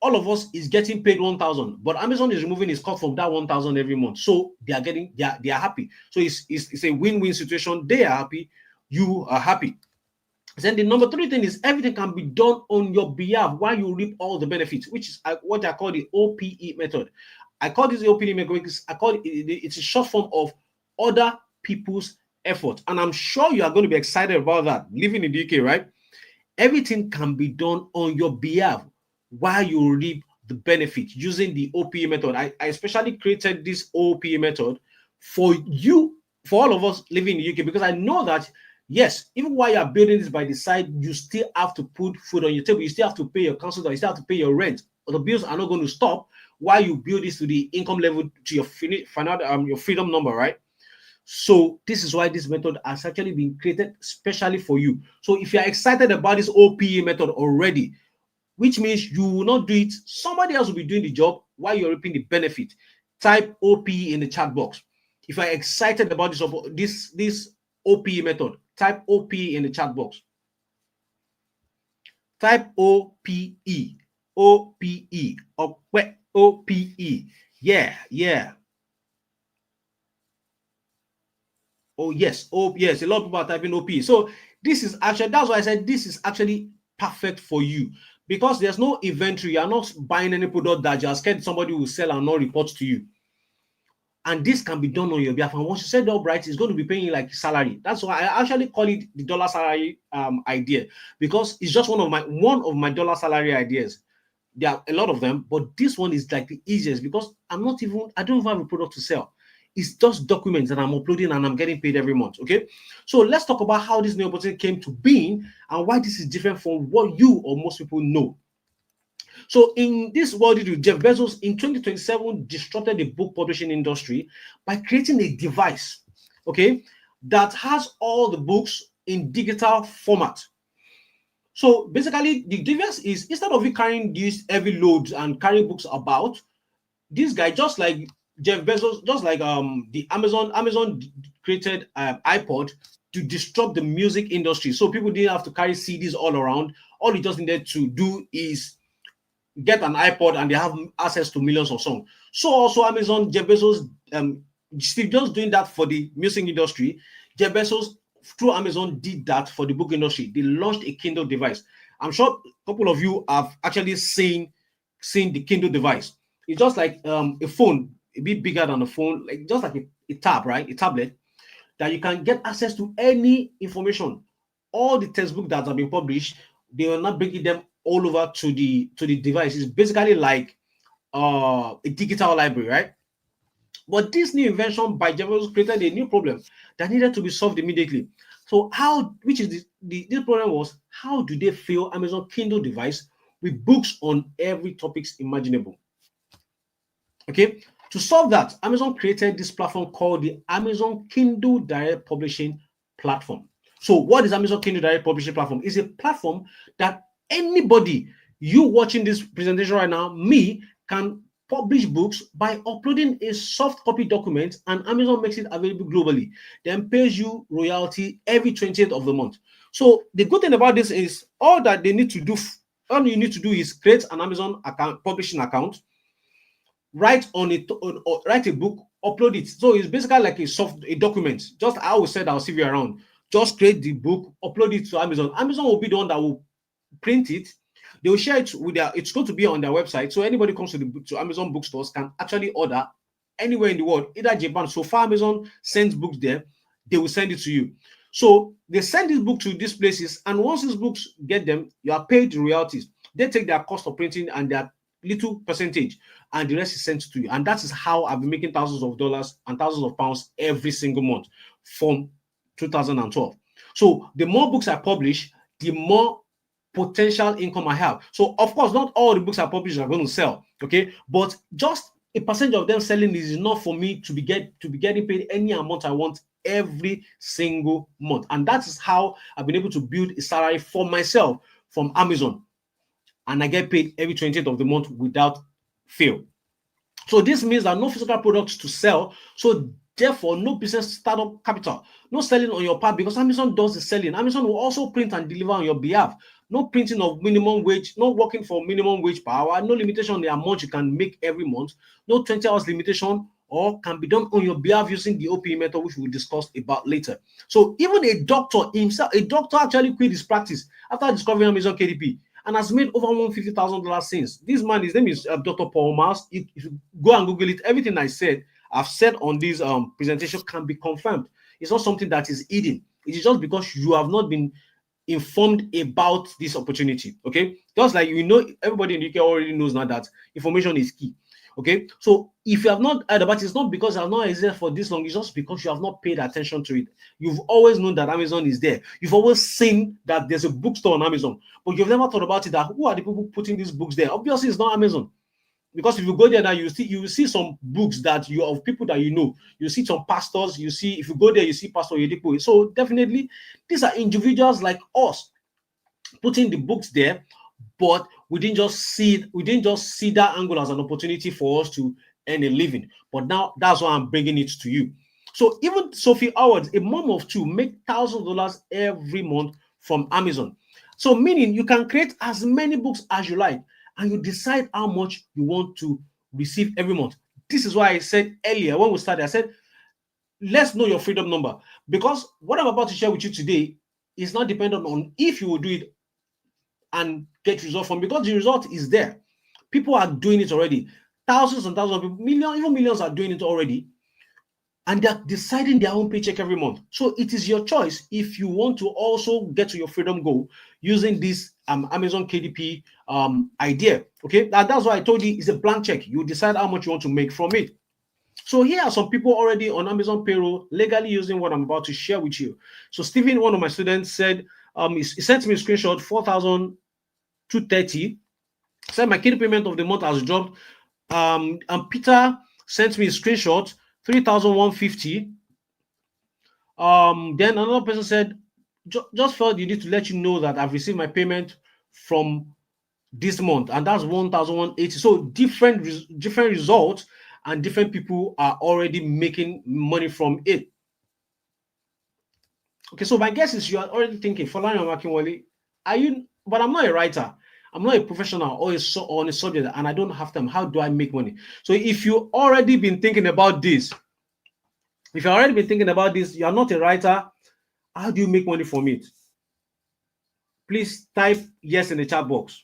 all of us is getting paid 1,000, but Amazon is removing its cut from that 1,000 every month. So they are happy. So it's a win-win situation. They are happy, you are happy. Then the number 3 thing is everything can be done on your behalf while you reap all the benefits, which is what I call the OPE method. I call this the OPE method because it's a short form of other people's effort. And I'm sure you are going to be excited about that. Living in the UK, right? Everything can be done on your behalf while you reap the benefit using the OPE method. I especially created this OPE method for you, for all of us living in the UK, because I know that yes, even while you're building this by the side, you still have to put food on your table. You still have to pay your council, you still have to pay your rent. The bills are not going to stop while you build this to the income level to your your freedom number, right? So this is why this method has actually been created specially for you. So if you're excited about this OPE method already, which means you will not do it, somebody else will be doing the job while you're reaping the benefit, type OPE in the chat box. If you're excited about this OPE method, type OPE in the chat box. Type OPE. OPE. OPE. Yeah. Oh, yes. Oh, yes. A lot of people are typing OP. So this is actually, that's why I said this is actually perfect for you, because there's no inventory. You're not buying any product that you're scared somebody will sell and not report to you. And this can be done on your behalf. And once you set it up right, it's going to be paying you like salary. That's why I actually call it the dollar salary idea, because it's just one of my dollar salary ideas. There are a lot of them, but this one is like the easiest because I don't even have a product to sell. It's just documents that I'm uploading and I'm getting paid every month. Okay, so let's talk about how this new opportunity came to being and why this is different from what you or most people know. So in this world, Jeff Bezos in 2027 disrupted the book publishing industry by creating a device, okay, that has all the books in digital format. So basically, the device is, instead of you carrying these heavy loads and carrying books about, this guy, just like Jeff Bezos, just like the Amazon created iPod to disrupt the music industry. So people didn't have to carry CDs all around. All you just needed to do is get an iPod and they have access to millions of songs. So also Amazon, Jeff Bezos, Steve Jobs doing that for the music industry. Jeff Bezos through Amazon did that for the book industry. They launched a Kindle device. I'm sure a couple of you have actually seen the Kindle device. It's just like a phone, a bit bigger than a phone, like just like a tab, right? A tablet that you can get access to any information. All the textbooks that have been published, they are not bringing them all over to the device. It's basically like a digital library, right? But this new invention by Jeff Bezos created a new problem that needed to be solved immediately. So this problem was, how do they fill Amazon Kindle device with books on every topics imaginable? Okay, to solve that, Amazon created this platform called the Amazon Kindle Direct Publishing Platform. So what is Amazon Kindle Direct Publishing Platform? It's a platform that anybody, you watching this presentation right now, me, can publish books by uploading a soft copy document, and Amazon makes it available globally, then pays you royalty every 20th of the month. So the good thing about this is all that they need to do, all you need to do is create an Amazon account, publishing account, write on it, write a book, upload it. So it's basically like a document. Just I will send our CV around. Just create the book, upload it to Amazon. Amazon will be the one that will print it. They will share it with their. It's going to be on their website, so anybody comes to Amazon bookstores can actually order anywhere in the world, either Japan. So far, Amazon sends books there, they will send it to you. So they send this book to these places, and once these books get them, you are paid royalties. They take their cost of printing and their little percentage, and the rest is sent to you. And that is how I've been making thousands of dollars and thousands of pounds every single month from 2012. So the more books I publish, the more potential income I have. So of course, not all the books I publish are going to sell, okay, but just a percentage of them selling is enough for me to be getting paid any amount I want every single month. And that is how I've been able to build a salary for myself from Amazon, and I get paid every 20th of the month without fail. So this means that no physical products to sell, so therefore no business startup capital, no selling on your part, because Amazon does the selling. Amazon will also print and deliver on your behalf. No printing of minimum wage, no working for minimum wage per hour, no limitation on the amount you can make every month, no 20 hours limitation, or can be done on your behalf using the OPE method, which we'll discuss about later. So even a doctor himself, a doctor actually quit his practice after discovering Amazon KDP and has made over $150,000 since. This man, his name is Dr. Paul Miles. If you go and Google it, everything I've said on this presentation can be confirmed. It's not something that is hidden. It is just because you have not been informed about this opportunity. Okay, just like everybody in the UK already knows now that information is key. Okay, so if you have not heard about it, it's not because it has not existed for this long, it's just because you have not paid attention to it. You've always known that Amazon is there. You've always seen that there's a bookstore on Amazon, but you've never thought about it, that who are the people putting these books there? Obviously, it's not Amazon. Because if you go there now, you will see some books that you of people that you know. You see some pastors. You see, if you go there, you see Pastor Yedipo. So definitely, these are individuals like us putting the books there, but we didn't just see that angle as an opportunity for us to earn a living. But now that's why I'm bringing it to you. So even Sophie Howard, a mom of two, make $1,000 every month from Amazon. So meaning you can create as many books as you like, and you decide how much you want to receive every month. This is why I said earlier when we started, I said, let's know your freedom number, because what I'm about to share with you today is not dependent on if you will do it and get result from, because the result is there. People are doing it already. Thousands and thousands of people, millions, even millions are doing it already. And they're deciding their own paycheck every month. So it is your choice if you want to also get to your freedom goal using this Amazon KDP idea. Okay, that's why I told you it's a blank check. You decide how much you want to make from it. So here are some people already on Amazon Payroll legally using what I'm about to share with you. So Stephen, one of my students, said he sent me a screenshot, 4,230. Said my KDP payment of the month has dropped. And Peter sent me a screenshot, 3,150. Then another person said, just felt you need to let you know that I've received my payment from this month, and that's 1,180. So different results, and different people are already making money from it. Okay, so my guess is you are already thinking, Falani Amakinwale, are you? But I'm not a writer. I'm not a professional or on a subject, and I don't have time. How do I make money? So if you already been thinking about this, you are not a writer, how do you make money from it? Please type yes in the chat box.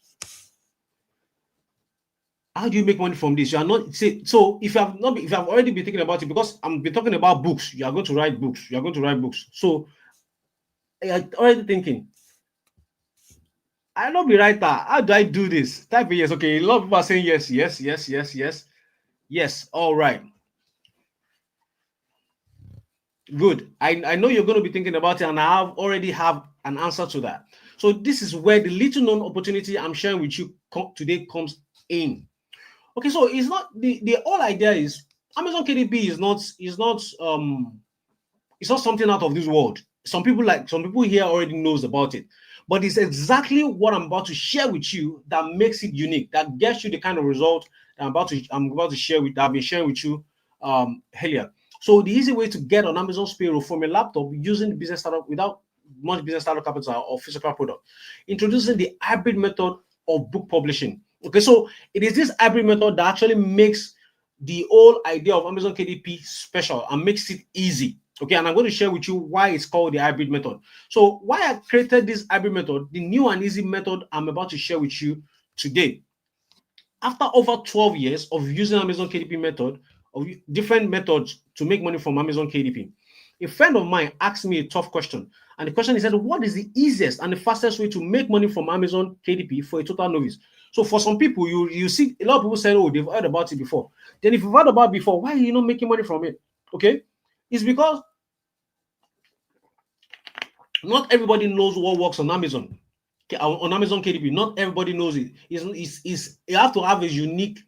How do you make money from this? You are not so if you have already been thinking about it, because I'm been talking about books, you are going to write books. So you're already thinking, I don't be writer. How do I do this? Type yes. Okay, a lot of people are saying yes. Yes. All right. Good. I know you're going to be thinking about it, and I already have an answer to that. So this is where the little known opportunity I'm sharing with you today comes in. Okay, so it's not the whole idea is Amazon KDP is not something out of this world. Some people here already knows about it, but it's exactly what I'm about to share with you that makes it unique, that gets you the kind of result I'm about to share with I've been sharing with you earlier. So the easy way to get on Amazon's payroll from a laptop using business startup without much business startup capital or physical product. Introducing the hybrid method of book publishing. Okay, so it is this hybrid method that actually makes the whole idea of Amazon KDP special and makes it easy. Okay, and I'm going to share with you why it's called the hybrid method. So why I created this hybrid method, the new and easy method I'm about to share with you today. After over 12 years of using Amazon KDP method, of different methods to make money from Amazon KDP, a friend of mine asked me a tough question. And the question, he said, what is the easiest and the fastest way to make money from Amazon KDP for a total novice? So for some people, you see a lot of people say, oh, they've heard about it before. Then if you've heard about it before, why are you not making money from it? Okay, it's because not everybody knows what works on Amazon. On Amazon KDP, not everybody knows it. You have to have a unique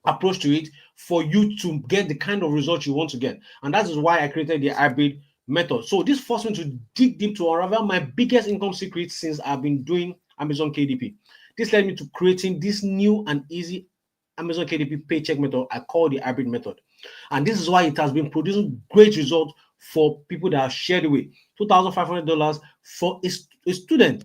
approach to it for you to get the kind of results you want to get. And that is why I created the hybrid method. So this forced me to dig deep to unravel my biggest income secret since I've been doing Amazon KDP. This led me to creating this new and easy Amazon KDP paycheck method I call the hybrid method. And this is why it has been producing great results for people that have shared away $2,500 for a student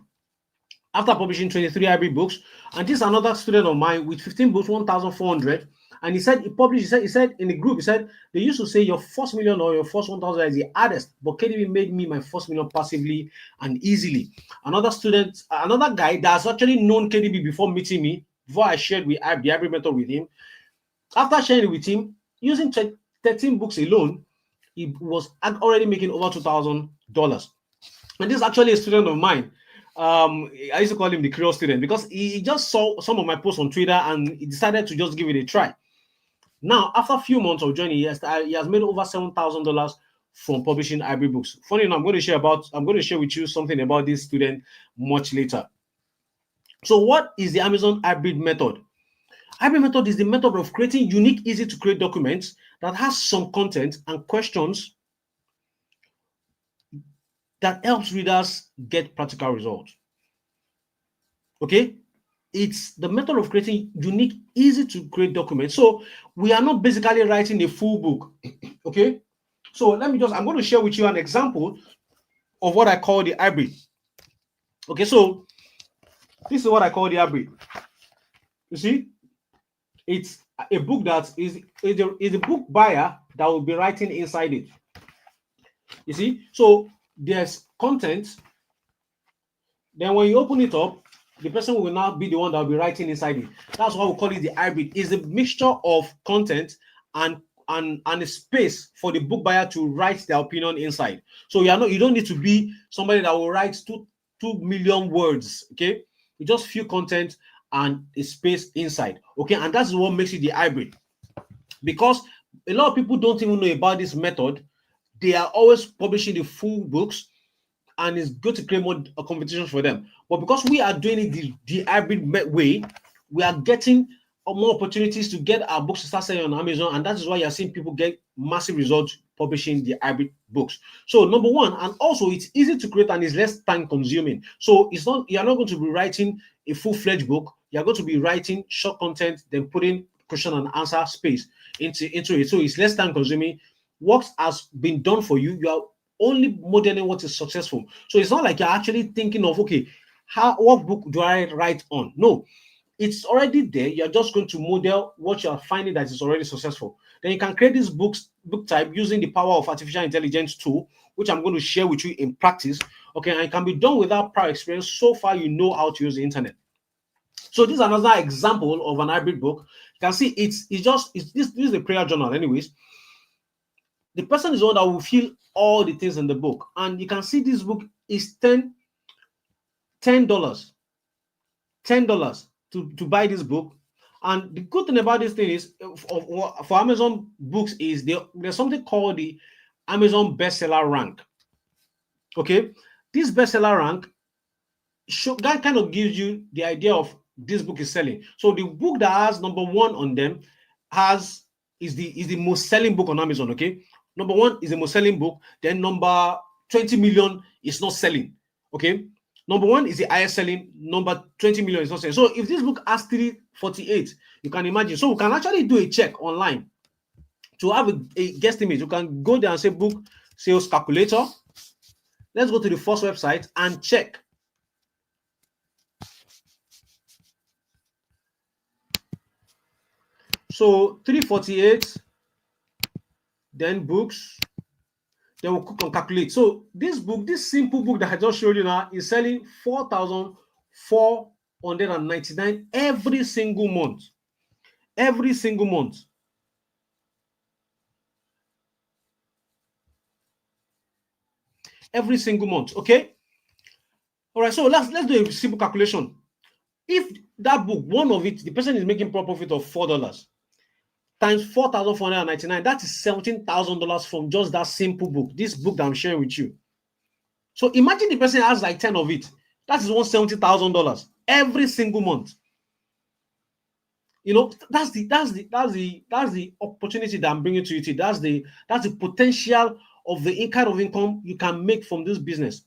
after publishing 23 hybrid books. And this is another student of mine with 15 books, 1,400. And he said he published, he said in the group, he said they used to say your first million or your first 1,000 is the hardest, but KDP made me my first million passively and easily. Another student, another guy that's actually known KDP before meeting me, before I shared the hybrid method with him, after sharing it with him, using 13 books alone, he was already making over $2,000. And this is actually a student of mine. I used to call him the curious student because he just saw some of my posts on Twitter and he decided to just give it a try. Now, after a few months of joining, he has made over $7,000 from publishing hybrid books. Funny enough, I'm going to share with you something about this student much later. So, what is the Amazon hybrid method? Hybrid method is the method of creating unique, easy to create documents that has some content and questions that helps readers get practical results. Okay, it's the method of creating unique, easy to create documents. So we are not basically writing a full book. Okay, so I'm going to share with you an example of what I call the hybrid. Okay, so this is what I call the hybrid. You see, it's a book that is a book buyer that will be writing inside it. You see, so there's content. Then when you open it up, the person will now be the one that will be writing inside it. That's why we call it the hybrid. It's a mixture of content and a space for the book buyer to write their opinion inside. So you don't need to be somebody that will write 2 million words. Okay, you just few content and a space inside. Okay, and that's what makes it the hybrid. Because a lot of people don't even know about this method. They are always publishing the full books, and it's good to create more competitions for them. But because we are doing it the hybrid way, we are getting more opportunities to get our books to start selling on Amazon, and that is why you're seeing people get massive results publishing the hybrid books. So number one, and also it's easy to create and it's less time consuming. So you're not going to be writing a full-fledged book. You're going to be writing short content, then putting question and answer space into it. So it's less time consuming. What has been done for you, you are only modeling what is successful. So it's not like you're actually thinking of, okay, what book do I write on? No, it's already there. You're just going to model what you're finding that is already successful. Then you can create this book type using the power of artificial intelligence tool, which I'm going to share with you in practice. Okay, and it can be done without prior experience. So far, you know how to use the internet. So this is another example of an hybrid book. You can see this is a prayer journal, anyways. The person is the one that will feel all the things in the book, and you can see this book is $10 to buy this book. And the good thing about this thing is for Amazon books is there's something called the Amazon bestseller rank. Okay, this bestseller rank that kind of gives you the idea of this book is selling. So the book that has number one on them is the most selling book on Amazon. Okay, number one is the most selling book. Then number 20 million is not selling. Okay, Number one is the highest selling. Number 20 million is not selling. So if this book has 348, you can imagine. So we can actually do a check online to have a guesstimate. You can go there and say book sales calculator. Let's go to the first website and check. So 348, then books, then we'll click on calculate. So this book, this simple book that I just showed you now, is selling 4,499 every single month. Every single month. Every single month. Okay. All right. So let's do a simple calculation. If that book, one of it, the person is making profit of $4 times 4,499, that is $17,000 from just that simple book. This book that I'm sharing with you. So imagine the person has like 10 of it. That is $170,000 every single month. You know, that's the opportunity that I'm bringing to you. That's the potential of the kind of income you can make from this business.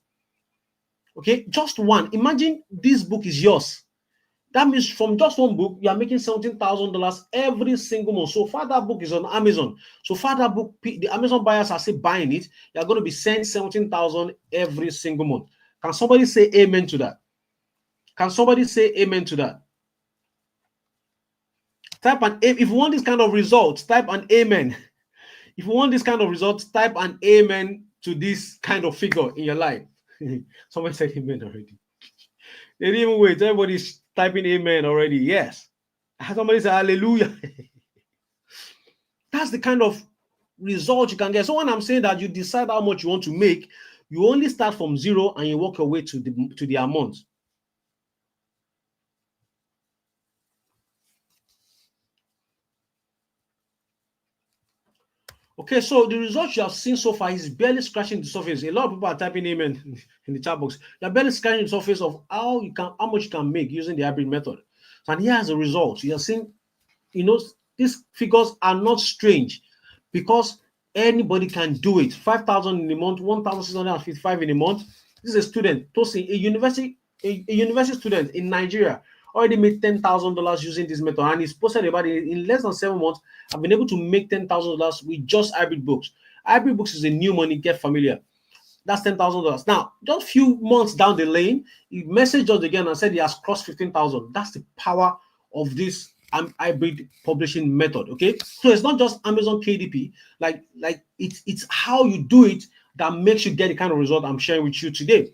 Okay, just one. Imagine this book is yours. That means from just one book, you are making $17,000 every single month. So far, that book is on Amazon. So far, that book, the Amazon buyers are still buying it. You are going to be sending $17,000 every single month. Can somebody say amen to that? Can somebody say amen to that? Type an if you want this kind of results, type an amen. If you want this kind of results, type an amen to this kind of figure in your life. Somebody said amen already. They didn't even wait. Everybody's typing amen already. Yes. Somebody said hallelujah. That's the kind of result you can get. So when I'm saying that you decide how much you want to make, you only start from zero and you work your way to the amount. Okay, so the results you have seen so far is barely scratching the surface. A lot of people are typing amen in the chat box. You're barely scratching the surface of how much you can make using the hybrid method. And here's the results. You're seeing, you know, these figures are not strange because anybody can do it. 5,000 in a month, 1,655 in a month. This is a student, Tosin, a university student in Nigeria, already made $10,000 using this method, and he's posted about it in less than 7 months. I've been able to make $10,000 with just hybrid books. Hybrid books is a new money. Get familiar. That's $10,000. Now, just a few months down the lane, he messaged us again and said he has crossed 15,000. That's the power of this hybrid publishing method. Okay, so it's not just Amazon KDP. Like it's how you do it that makes you get the kind of result I'm sharing with you today.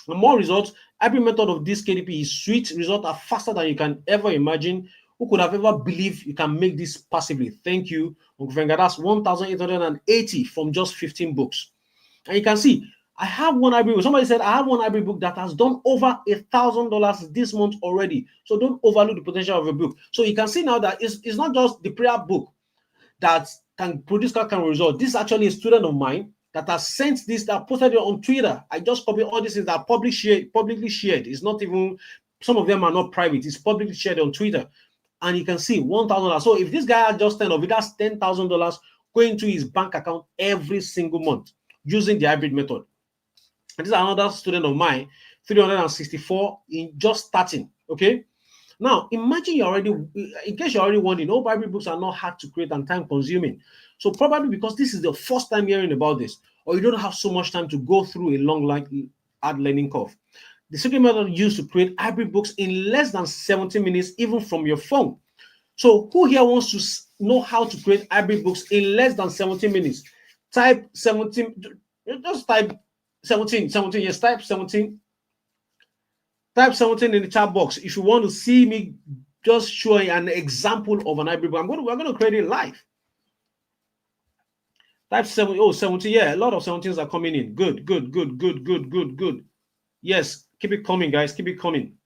And more results. Every method of this KDP is sweet. Results are faster than you can ever imagine. Who could have ever believed you can make this passively? Thank you, Uncle Venga. That's 1,880 from just 15 books. And you can see, I have one hybrid book. Somebody said, I have one hybrid book that has done over $1,000 this month already. So don't overlook the potential of a book. So you can see now that it's not just the prayer book that can produce that kind of result. This is actually a student of mine that has sent this, that posted it on Twitter. I just copied all these things that are publicly shared. It's not even, some of them are not private. It's publicly shared on Twitter. And you can see $1,000. So if this guy has just 10 of it, that's $10,000 going to his bank account every single month using the hybrid method. And this is another student of mine, 364 in just starting. Okay. Now, imagine you already, in case you're already wondering, all hybrid books are not hard to create and time consuming. So probably because this is the first time hearing about this, or you don't have so much time to go through a long, hard learning curve. The secret method used to create hybrid books in less than 70 minutes, even from your phone. So who here wants to know how to create hybrid books in less than 70 minutes? Type 17, just type 17, yes, type 17. Type 17 in the chat box if you want to see me just showing an example of an hybrid book. We're going to create it live. Type 17, yeah, a lot of 17s are coming in. Good. Yes, keep it coming, guys. Keep it coming.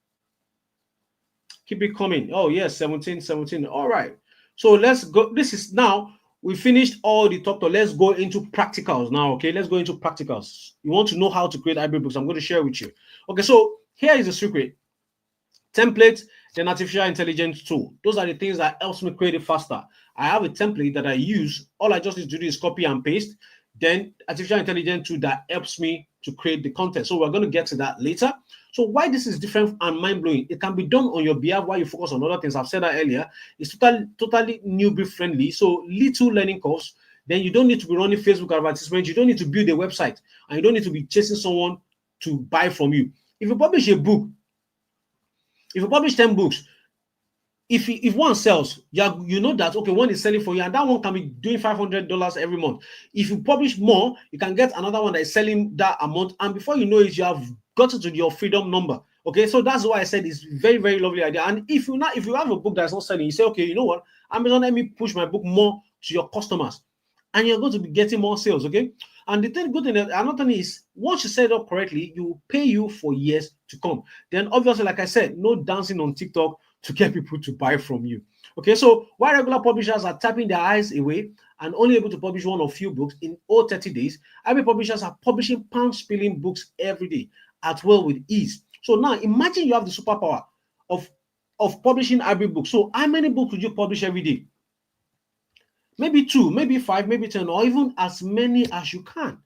Oh, yes, 17. All right. So let's go. This is now, we finished all the top. Let's go into practicals now, okay? Let's go into practicals. You want to know how to create hybrid books. I'm going to share with you. Okay, so here is the secret. Template, then artificial intelligence tool. Those are the things that helps me create it faster. I have a template that I use. All I just need to do is copy and paste. Then artificial intelligence tool that helps me to create the content. So we're going to get to that later. So why this is different and mind-blowing, it can be done on your behalf while you focus on other things. I've said that earlier. It's totally newbie friendly. So little learning curves. Then you don't need to be running Facebook advertisements. You don't need to build a website, and you don't need to be chasing someone to buy from you. If you publish a book, if you publish 10 books, if one sells, you know that, okay, one is selling for you, and that one can be doing $500 every month. If you publish more, you can get another one that is selling that amount, and before you know it, you have gotten to your freedom number. Okay, so that's why I said it's very, very lovely idea. And if you have a book that's not selling, you say, okay, you know what, Amazon, let me push my book more to your customers, and you're going to be getting more sales. Okay, and the good thing, another thing is, once you set it up correctly, you will pay you for years to come. Then obviously, like I said, no dancing on TikTok to get people to buy from you. Okay, so while regular publishers are tapping their eyes away and only able to publish one or few books in all 30 days, IB publishers are publishing pound-spilling books every day at will with ease. So now imagine you have the superpower of publishing IB books. So how many books would you publish every day? Maybe 2, maybe 5, maybe 10, or even as many as you can.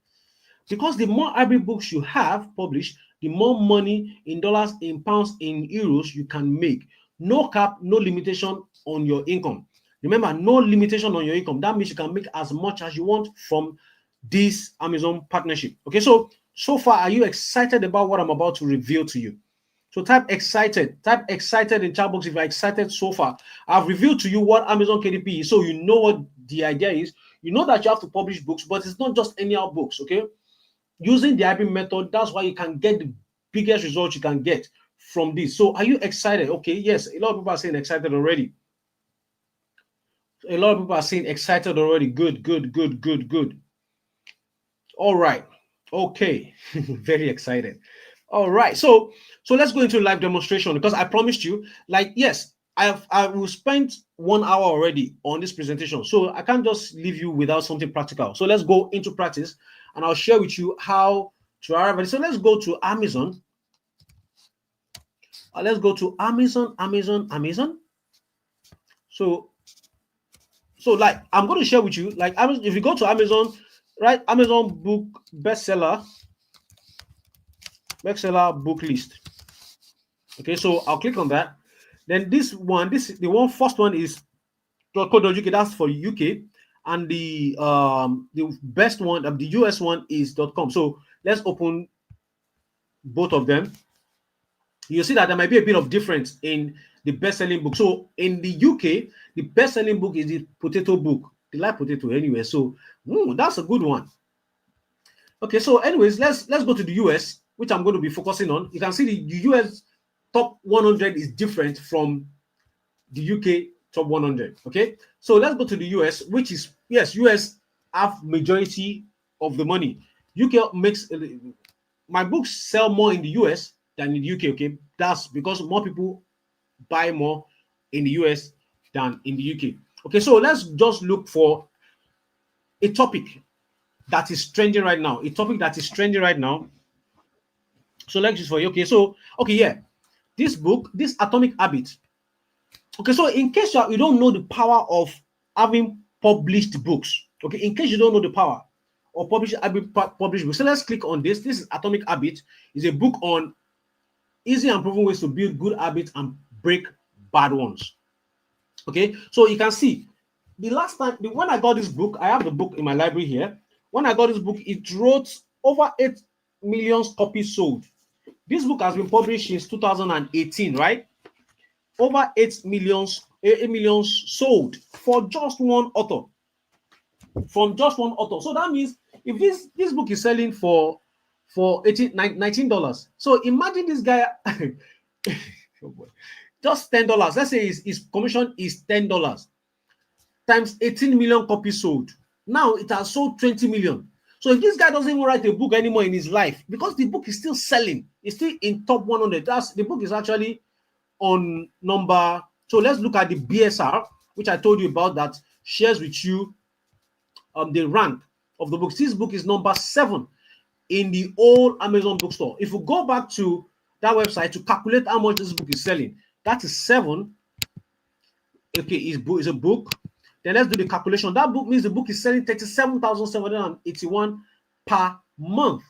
Because the more IB books you have published, the more money in dollars, in pounds, in euros you can make. No cap, no limitation on your income. Remember, no limitation on your income. That means you can make as much as you want from this Amazon partnership. Okay, so far, are you excited about what I'm about to reveal to you? So type excited in chat box if you're excited so far. I've revealed to you what Amazon KDP is, so you know what the idea is. You know that you have to publish books, but it's not just any other books, okay? Using the IB method, that's why you can get the biggest results you can get from this. So are you excited? Okay, yes, a lot of people are saying excited already. A lot of people are saying excited already. Good. All right. Okay. Very excited. All right. So let's go into live demonstration, because I promised you, like, yes, I will spend 1 hour already on this presentation. So I can't just leave you without something practical. So let's go into practice, and I'll share with you how to arrive at it. So let's go to Amazon. Let's go to Amazon. So like, I'm going to share with you, like, if you go to Amazon, right? Amazon book bestseller book list. Okay, so I'll click on that. Then the first one is .co.uk. That's for UK, and the best one, the US one, is .com. So let's open both of them. You see that there might be a bit of difference in the best-selling book. So in the UK, the best-selling book is the potato book. They like potato anyway, so that's a good one. Okay, so anyways, let's go to the US, which I'm going to be focusing on. You can see the US top 100 is different from the UK top 100. Okay, so let's go to the US, which is, yes, US have majority of the money. UK makes my books sell more in the US than in the UK. Okay, that's because more people buy more in the US than in the UK. Okay, so let's just look for a topic that is trending right now. So let's just for you. Okay, so yeah, this book, this Atomic Habit. Okay, so in case you don't know the power of having published books, okay, in case you don't know the power of published books, so let's click on this. This is Atomic Habit. It's a book on easy and proven ways to build good habits and break bad ones. Okay, so you can see the last time when I got this book, I have the book in my library here. When I got this book, it wrote over 8 million copies sold. This book has been published since 2018, right? Over 8 million sold for just one author. From just one author. So that means if this book is selling for $19, so imagine this guy oh boy, just $10. Let's say his commission is $10 times 18 million copies sold. Now it has sold 20 million. So if this guy doesn't even write a book anymore in his life, because the book is still selling, it's still in top 100. The book is actually on number. So let's look at the BSR, which I told you about, that shares with you the rank of the books. This book is number 7 in the whole Amazon bookstore. If you go back to that website to calculate how much this book is selling, that is 7. Okay, is a book. Then let's do the calculation. That book means the book is selling 37,781 per month.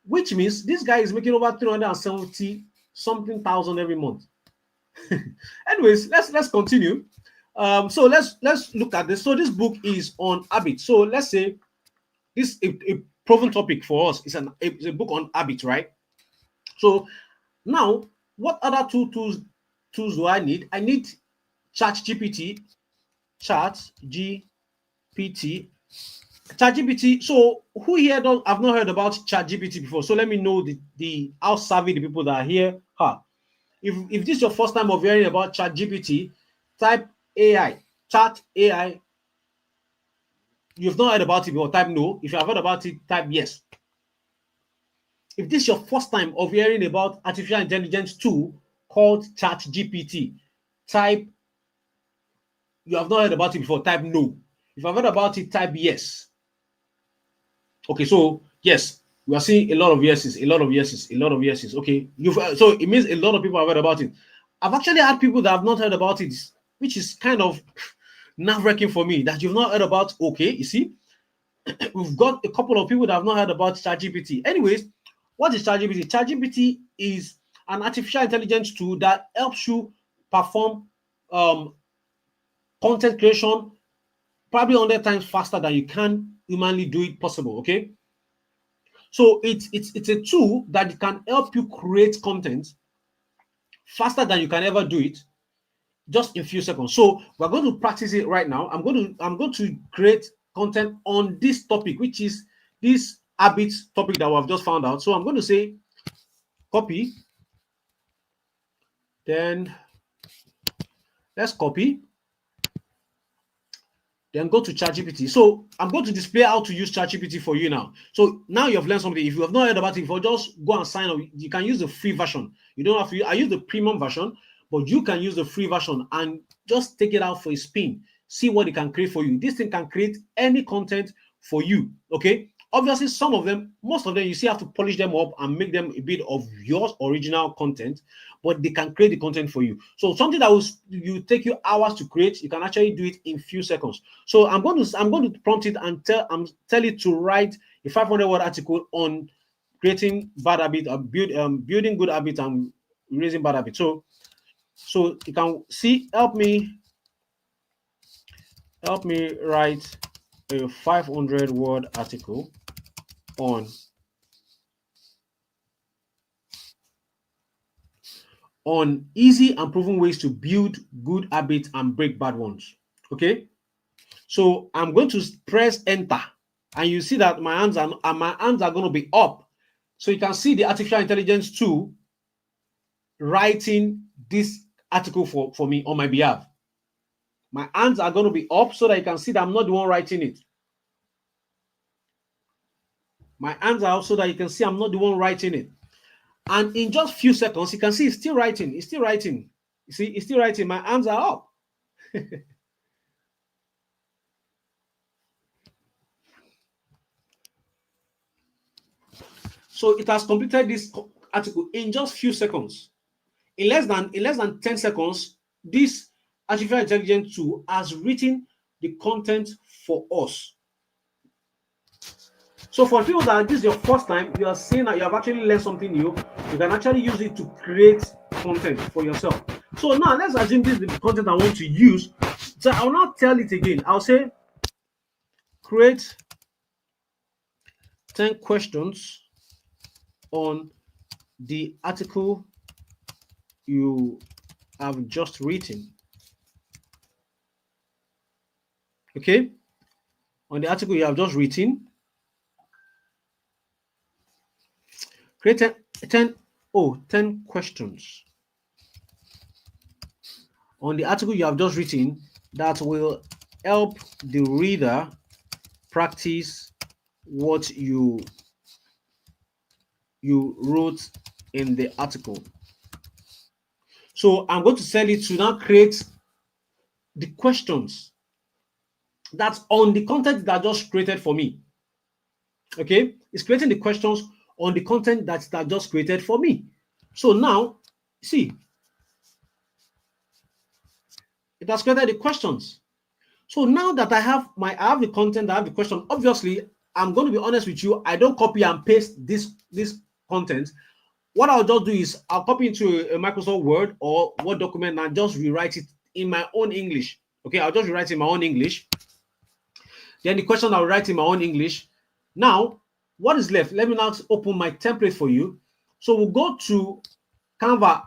which means this guy is making over 370 something thousand every month. Anyways, let's continue. So let's look at this. So this book is on habit. So let's say this a proven topic for us is it's a book on habit, right? So now, what other two tools do I need? I need Chat GPT, Chat GPT, Chat GPT. So who here don't I've not heard about Chat GPT before? So let me know the how savvy the people that are here are. If this is your first time of hearing about Chat GPT, type AI, Chat AI. You've not heard about it before, type no. If you have heard about it, type yes. If this is your first time of hearing about artificial intelligence tool called Chat GPT, type you have not heard about it before, type no. If I've heard about it, type yes. Okay, so yes, we are seeing a lot of yeses, a lot of yeses, a lot of yeses. Okay, so it means a lot of people have heard about it. I've actually had people that have not heard about it, which is kind of nerve-wracking for me that you've not heard about. Okay, you see, we've got a couple of people that have not heard about ChatGPT. Anyways, what is ChatGPT? ChatGPT is an artificial intelligence tool that helps you perform content creation probably 100 times faster than you can humanly do it possible. Okay, so it's a tool that can help you create content faster than you can ever do it, just in a few seconds. So we're going to practice it right now. I'm going to create content on this topic, which is this habit topic that we've just found out. So I'm going to say copy, then let's copy, then go to ChatGPT. So I'm going to display how to use ChatGPT for you now. So now you've learned something. If you have not heard about it before, just go and sign up. You can use the free version. You don't have to. I use the premium version, but you can use the free version and just take it out for a spin. See what it can create for you. This thing can create any content for you. Okay. Obviously, some of them, most of them, you still have to polish them up and make them a bit of your original content, but they can create the content for you. So something that will take you hours to create, you can actually do it in few seconds. So I'm going to prompt it and tell it to write a 500-word article on creating bad habit, building good habits and raising bad habits. So you can see, help me write a 500-word article on easy and proven ways to build good habits and break bad ones. Okay, so I'm going to press enter, and you see that my hands are going to be up. So you can see the artificial intelligence tool writing this article for me on my behalf. My hands are going to be up so that you can see that I'm not the one writing it. My hands are up so that you can see I'm not the one writing it. And in just few seconds, you can see it's still writing. It's still writing. You see, it's still writing. My hands are up. So it has completed this article in just few seconds. In less than 10 seconds, this artificial intelligence tool has written the content for us. So for people that this is your first time, you are saying that you have actually learned something new, you can actually use it to create content for yourself. So now let's assume this is the content I want to use. So I'll not tell it again. I'll say create 10 questions on the article you have just written. Okay, on the article you have just written, create 10 questions on the article you have just written that will help the reader practice what you wrote in the article. So I'm going to tell it to now create the questions that's on the content that just created for me. Okay, it's creating the questions on the content that just created for me. So now, see, it has created the questions. So now that I have the content, I have the question. Obviously, I'm going to be honest with you, I don't copy and paste this content. What I'll just do is I'll copy into a Microsoft Word or Word document and just rewrite it in my own English. Okay, I'll just rewrite in my own English. Then the question I'll write in my own English. Now, what is left? Let me now open my template for you. So we'll go to Canva.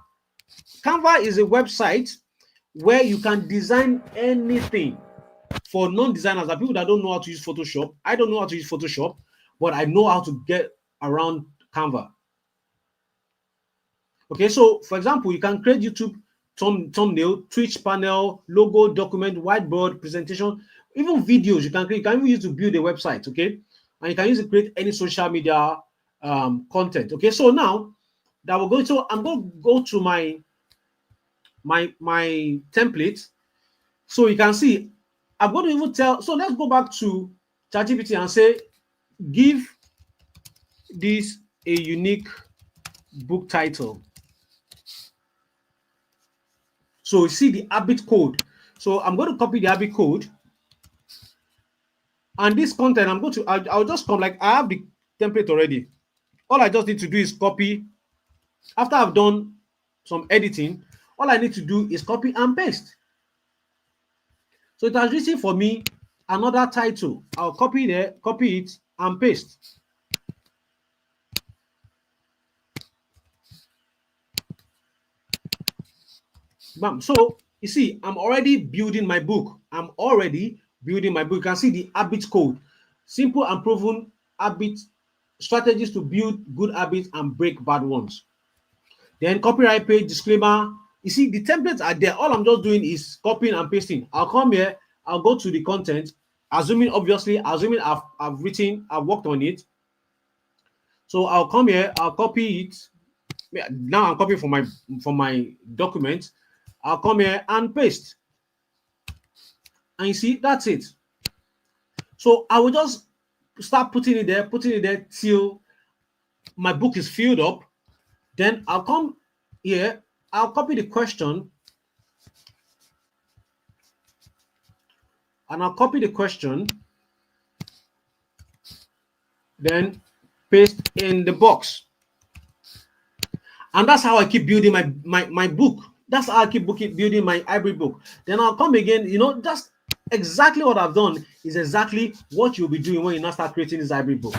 Canva is a website where you can design anything. For non-designers, are people that don't know how to use Photoshop. I don't know how to use Photoshop, but I know how to get around Canva. Okay, so for example, you can create YouTube thumbnail, Twitch panel, logo, document, whiteboard, presentation, even videos. You can create. You can even use to build a website. Okay, and you can use to create any social media content. Okay, so now that we're going to, I'm going to go to my template, so you can see I'm going to even tell. So let's go back to ChatGPT and say, give this a unique book title. So you see the habit code. So I'm going to copy the habit code. And this content, I'm going to, I'll just come, like I have the template already. All I just need to do is copy. After I've done some editing, all I need to do is copy and paste. So it has written for me another title. I'll copy it and paste. Bam. So you see, I'm already building my book. You can see the habit code. Simple and proven habit strategies to build good habits and break bad ones. Then copyright page, disclaimer. You see, the templates are there. All I'm just doing is copying and pasting. I'll come here, I'll go to the content, assuming I've worked on it. So I'll come here, I'll copy it. Now I'm copying from my document. I'll come here and paste. And you see, that's it. So I will just start putting it there till my book is filled up. Then I'll come here, I'll copy the question, and I'll copy the question, then paste in the box. And that's how I keep building my book. That's how I keep building my hybrid book. Then I'll come again, just exactly what I've done is exactly what you'll be doing when you now start creating this hybrid book.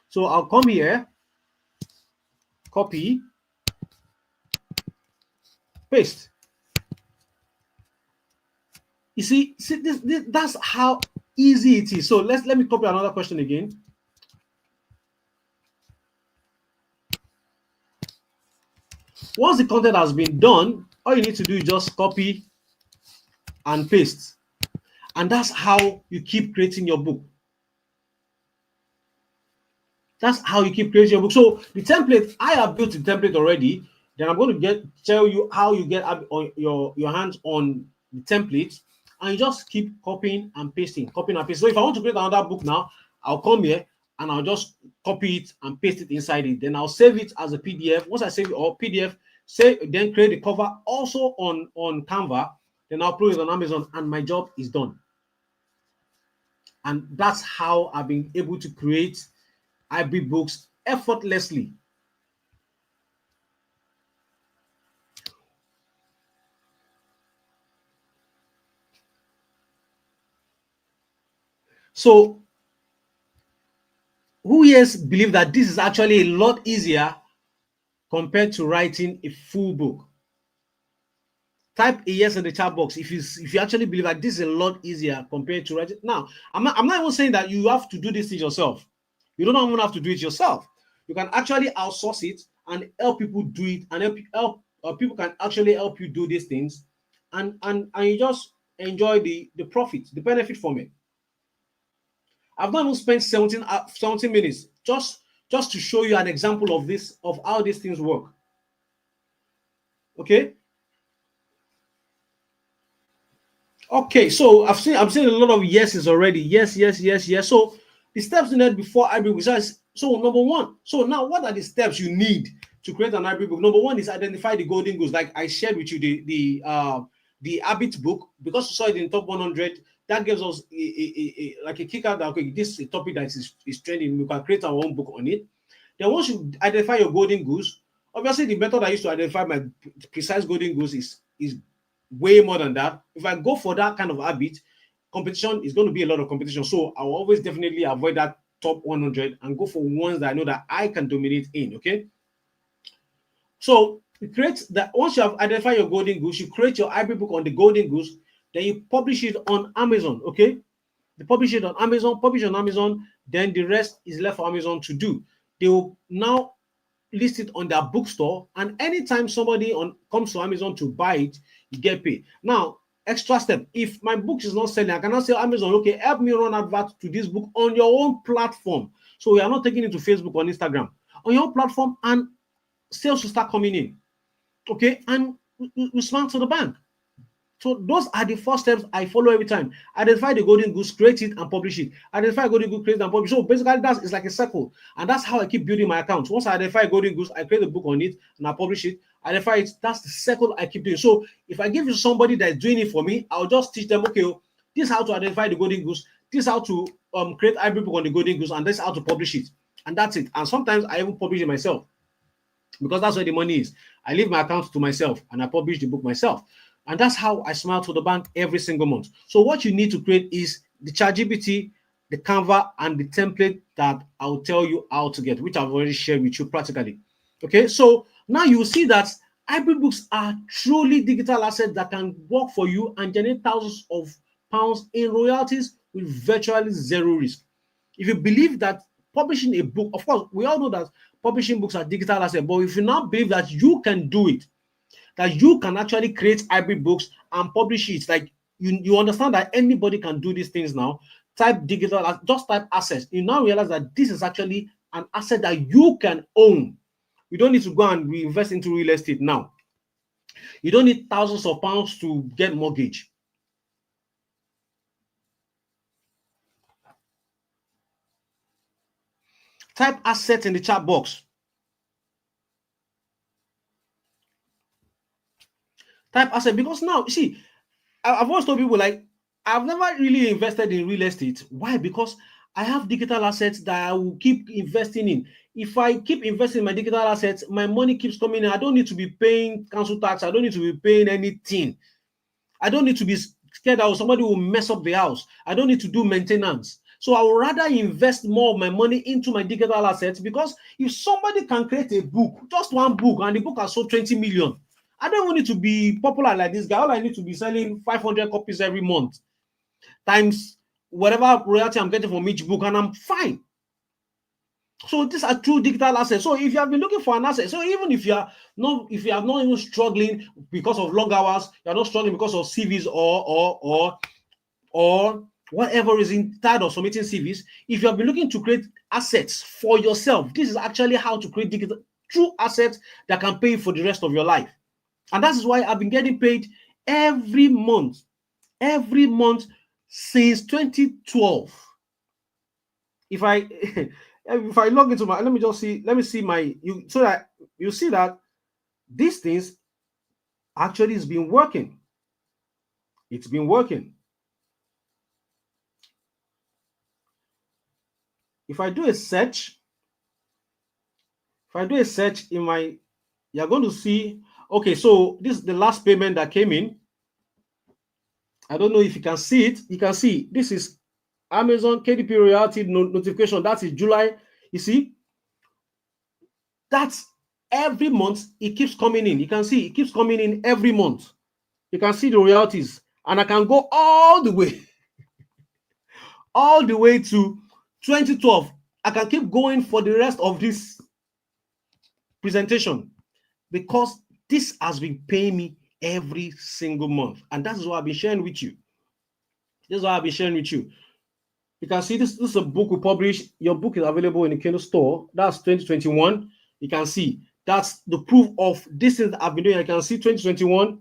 So I'll come here, copy, paste. You see this, that's how easy it is. So let me copy another question again. Once the content has been done, all you need to do is just copy and paste. And that's how you keep creating your book. That's how you keep creating your book. So the template, I have built the template already. Then I'm going to tell you how you get on your hands on the template, and you just keep copying and pasting. So if I want to create another book now, I'll come here and I'll just copy it and paste it inside it. Then I'll save it as a PDF. Once I save it or PDF, then create the cover also on Canva. Then I'll upload it on Amazon, and my job is done. And that's how I've been able to create hybrid books effortlessly. So who yes believe that this is actually a lot easier compared to writing a full book? Type a yes in the chat box if you actually believe that this is a lot easier compared to writing. Now, I'm not even saying that you have to do this thing yourself. You don't even have to do it yourself. You can actually outsource it and help people do it, and people can actually help you do these things, and you just enjoy the profit, the benefit from it. I've not even spent 17 minutes just to show you an example of how these things work. Okay, so I'm seeing a lot of yeses already. Yes. So the steps needed before hybrid book. So number one. So now, what are the steps you need to create an hybrid book? Number one is identify the golden goals. Like I shared with you the habit book, because you saw it in top 100. that gives us like a kick out that, okay, this is a topic that is trending. We can create our own book on it. Then once you identify your golden goose, obviously the method I used to identify my precise golden goose is way more than that. If I go for that kind of habit, competition is going to be a lot of competition. So I will always definitely avoid that top 100 and go for ones that I know that I can dominate in. Okay. So you create that. Once you have identified your golden goose, you create your hybrid book on the golden goose, then you publish it on Amazon. Okay. You publish it on Amazon, then the rest is left for Amazon to do. They will now list it on their bookstore, and anytime somebody comes to Amazon to buy it, you get paid. Now, extra step, if my book is not selling, I cannot say Amazon, okay, help me run advert to this book on your own platform. So we are not taking it to Facebook or Instagram. On your own platform, and sales will start coming in. Okay, and we smile to the bank. So those are the first steps I follow every time. Identify the golden goose, create it, and publish it. Identify golden goose, create it, and publish. So basically, it's like a circle, and that's how I keep building my account. Once I identify golden goose, I create a book on it and I publish it. Identify it. That's the circle I keep doing. So if I give you somebody that's doing it for me, I'll just teach them. Okay, this is how to identify the golden goose. This is how to create hybrid book on the golden goose, and this is how to publish it. And that's it. And sometimes I even publish it myself because that's where the money is. I leave my account to myself and I publish the book myself. And that's how I smile to the bank every single month. So what you need to create is the ChatGPT, the Canva, and the template that I'll tell you how to get, which I've already shared with you practically. Okay, so now you will see that hybrid books are truly digital assets that can work for you and generate thousands of pounds in royalties with virtually zero risk. If you believe that publishing a book, of course, we all know that publishing books are digital assets, but if you now believe that you can do it, that you can actually create hybrid books and publish it, like you understand that anybody can do these things now. Type digital, just type assets. You now realize that this is actually an asset that you can own. You don't need to go and reinvest into real estate now. You don't need thousands of pounds to get mortgage. Type assets in the chat box. Type asset, because now, you see, I've always told people, like, I've never really invested in real estate. Why? Because I have digital assets that I will keep investing in. If I keep investing in my digital assets, my money keeps coming in. I don't need to be paying council tax. I don't need to be paying anything. I don't need to be scared that somebody will mess up the house. I don't need to do maintenance. So I would rather invest more of my money into my digital assets, because if somebody can create a book, just one book, and the book has sold 20 million, I don't want it to be popular like this guy. All I need to be selling 500 copies every month times whatever royalty I'm getting from each book, and I'm fine. So these are true digital assets. So if you have been looking for an asset, so even if you are not even struggling because of long hours, you're not struggling because of CVs or whatever reason, tired of submitting CVs, if you have been looking to create assets for yourself, this is actually how to create digital true assets that can pay you for the rest of your life. And that is why I've been getting paid every month since 2012. If I log into my, let me see my, so that you see that these things actually has been working. It's been working. If I do a search, in my, you're going to see, okay, so this is the last payment that came in. I don't know if you can see it. You can see this is Amazon KDP royalty notification. That is July. You see, that's every month it keeps coming in. You can see it keeps coming in every month. You can see the royalties, and I can go all the way to 2012. I can keep going for the rest of this presentation, because this has been paying me every single month, and that is what I've been sharing with you. You can see this is a book we published. Your book is available in the Kindle store. That's 2021. You can see that's the proof of this thing that I've been doing. I can see 2021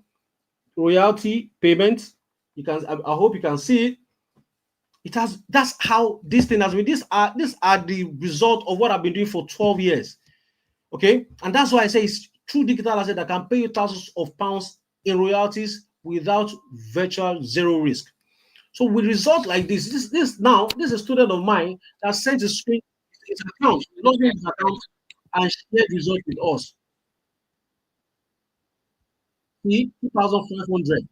royalty payment. You can, I hope you can see it. It has, that's how this thing has been. These are the result of what I've been doing for 12 years. Okay, and that's why I say it's true digital asset that can pay you thousands of pounds in royalties without virtual zero risk. So with result like this is a student of mine that sent his account, logged in his account and shared the result with us. See, 2,500.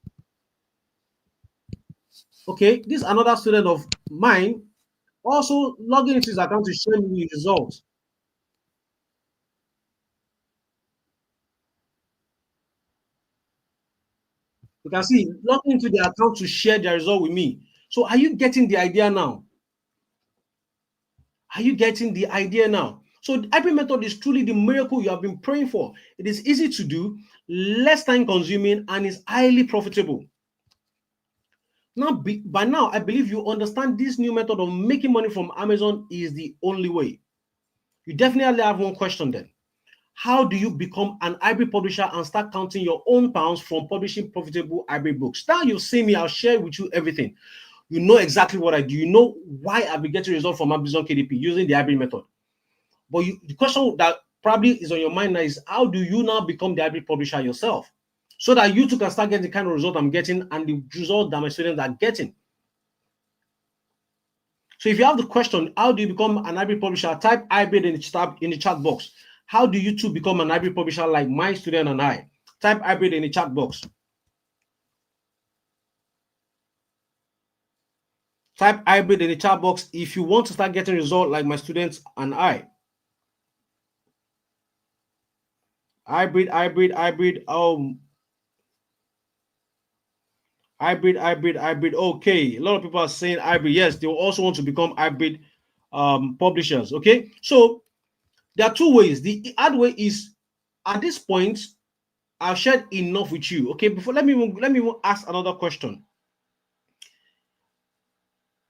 Okay, this another student of mine also logging into his account to share me the results. You can see logging into the account to share the result with me. So are you getting the idea now? Are you getting the idea now? So the hybrid method is truly the miracle you have been praying for. It is easy to do, less time consuming, and is highly profitable. By now, I believe you understand this new method of making money from Amazon is the only way. You definitely have one question then. How do you become an hybrid publisher and start counting your own pounds from publishing profitable hybrid books? Now you've seen me, I'll share with you everything. You know exactly what I do. You know why I've been getting results from Amazon KDP using the hybrid method. But the question that probably is on your mind now is how do you now become the hybrid publisher yourself? So that you too can start getting the kind of result I'm getting and the result that my students are getting. So if you have the question, how do you become an hybrid publisher? Type hybrid in the chat box. How do you too become an hybrid publisher like my student and I? Type hybrid in the chat box. Type hybrid in the chat box if you want to start getting results like my students and I. Hybrid. Hybrid. Okay, a lot of people are saying hybrid. Yes, they will also want to become hybrid publishers. Okay, so there are two ways. The hard way is at this point, I've shared enough with you. Okay, before let me ask another question.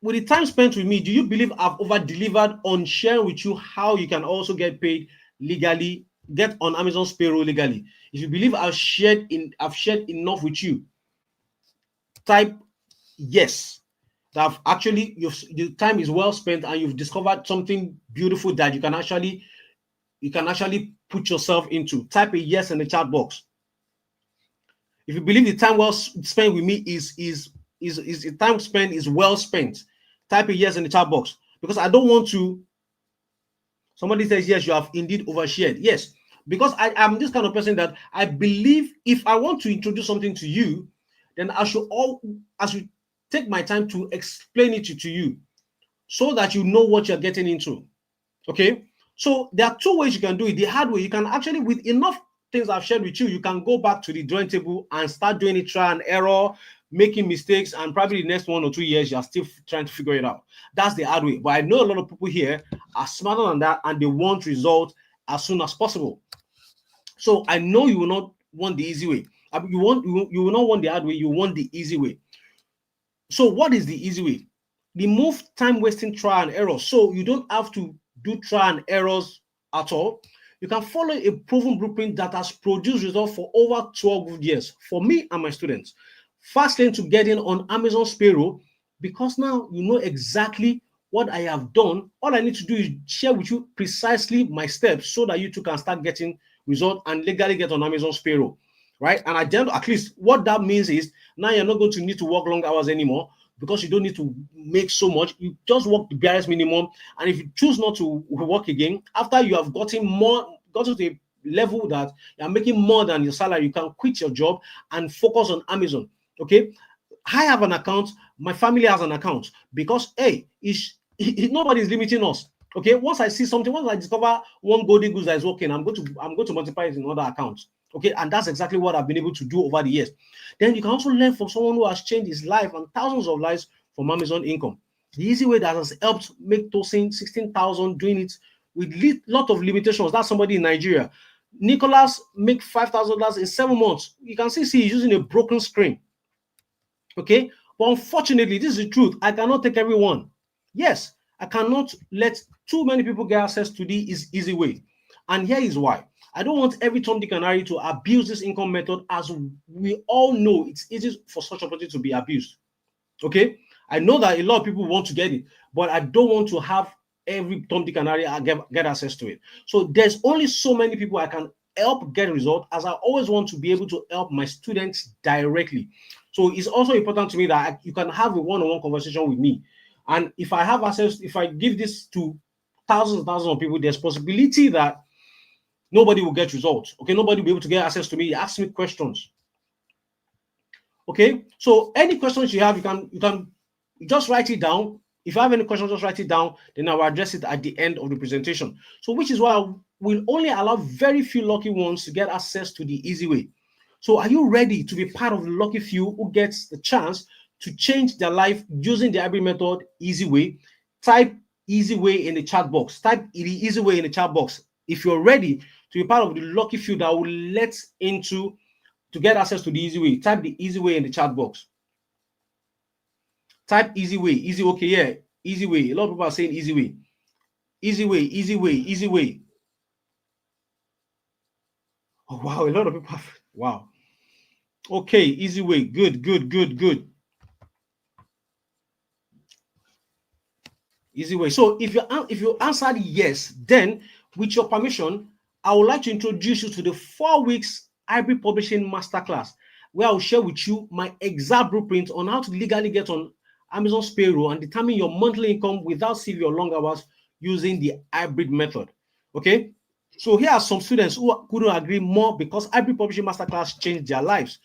With the time spent with me, do you believe I've over-delivered on sharing with you how you can also get paid legally, get on Amazon's payroll legally? If you believe I've shared enough with you, type yes. That actually the time is well spent and you've discovered something beautiful that you can actually put yourself into. Type a yes in the chat box. If you believe the time well spent with me is the time spent is well spent, type a yes in the chat box, because I don't want to. Somebody says yes, you have indeed overshared. Yes, because I am this kind of person that I believe if I want to introduce something to you, then I should take my time to explain it to you so that you know what you're getting into. Okay, so there are two ways you can do it. The hard way, you can actually, with enough things I've shared with you, you can go back to the drawing table and start doing it, trial and error, making mistakes, and probably the next 1 or 2 years you're still trying to figure it out. That's the hard way. But I know a lot of people here are smarter than that and they want results as soon as possible. So I know you will not want the easy way. You will not want the hard way, you want the easy way. So what is the easy way? Remove time wasting trial and error. So you don't have to do trial and errors at all. You can follow a proven blueprint that has produced results for over 12 years for me and my students. Fast lane to get in on Amazon's payroll, because now you know exactly what I have done. All I need to do is share with you precisely my steps so that you too can start getting results and legally get on Amazon's payroll, right? And at least what that means is now you're not going to need to work long hours anymore, because you don't need to make so much. You just work the barest minimum. And if you choose not to work again, after you have gotten to the level that you're making more than your salary, you can quit your job and focus on Amazon. Okay. I have an account. My family has an account, because hey, nobody is limiting us. Okay. Once I see something, once I discover one golden goose that is working, I'm going to multiply it in other accounts. Okay, and that's exactly what I've been able to do over the years. Then you can also learn from someone who has changed his life and thousands of lives from Amazon income. The easy way that has helped make Tosin 16,000 doing it with lot of limitations. That's somebody in Nigeria. Nicholas make $5,000 in 7 months. You can see he's using a broken screen. Okay, but unfortunately, this is the truth. I cannot take everyone. Yes, I cannot let too many people get access to the easy way. And here is why. I don't want every Tom, Dick, and Harry to abuse this income method, as we all know it's easy for such opportunity to be abused. Okay, I know that a lot of people want to get it, but I don't want to have every Tom, Dick, and Harry get access to it. So there's only so many people I can help get a result, as I always want to be able to help my students directly. So it's also important to me that you can have a one-on-one conversation with me. And if I have access, if I give this to thousands and thousands of people, there's possibility that nobody will get results. Okay, nobody will be able to get access to me. Ask me questions. Okay, so any questions you have, you can just write it down. If you have any questions, just write it down. Then I will address it at the end of the presentation. So, which is why we'll only allow very few lucky ones to get access to the easy way. So, are you ready to be part of the lucky few who gets the chance to change their life using the hybrid method, easy way? Type easy way in the chat box. Type the easy way in the chat box. If you're ready to be part of the lucky few that will let into to get access to the easy way, type the easy way in the chat box. Type easy way, easy, okay, yeah, easy way. A lot of people are saying easy way. Easy way, easy way, easy way. Oh, wow, a lot of people have, wow. Okay, easy way, good, good, good, good. Easy way. So if you answered yes, then with your permission, I would like to introduce you to the 4 weeks hybrid publishing masterclass, where I'll share with you my exact blueprint on how to legally get on Amazon's payroll and determine your monthly income without CV or long hours using the hybrid method. Okay. So here are some students who couldn't agree more because hybrid publishing masterclass changed their lives.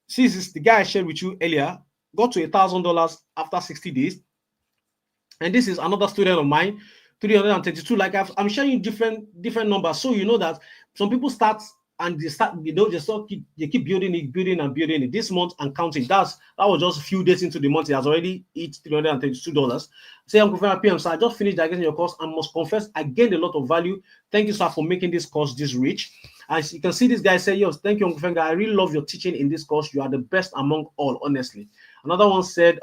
See, this is the guy I shared with you earlier, got to $1,000 after 60 days. And this is another student of mine, 332. Like I'm showing you different numbers, so you know that some people start and they start, they keep building it this month and counting. That was just a few days into the month. He has already hit $332. Say, Uncle Fema PM, sir, I just finished digesting your course and must confess I gained a lot of value. Thank you, sir, for making this course this rich. As you can see, this guy say, yes, thank you, Uncle Fenga. I really love your teaching in this course. You are the best among all, honestly. Another one said,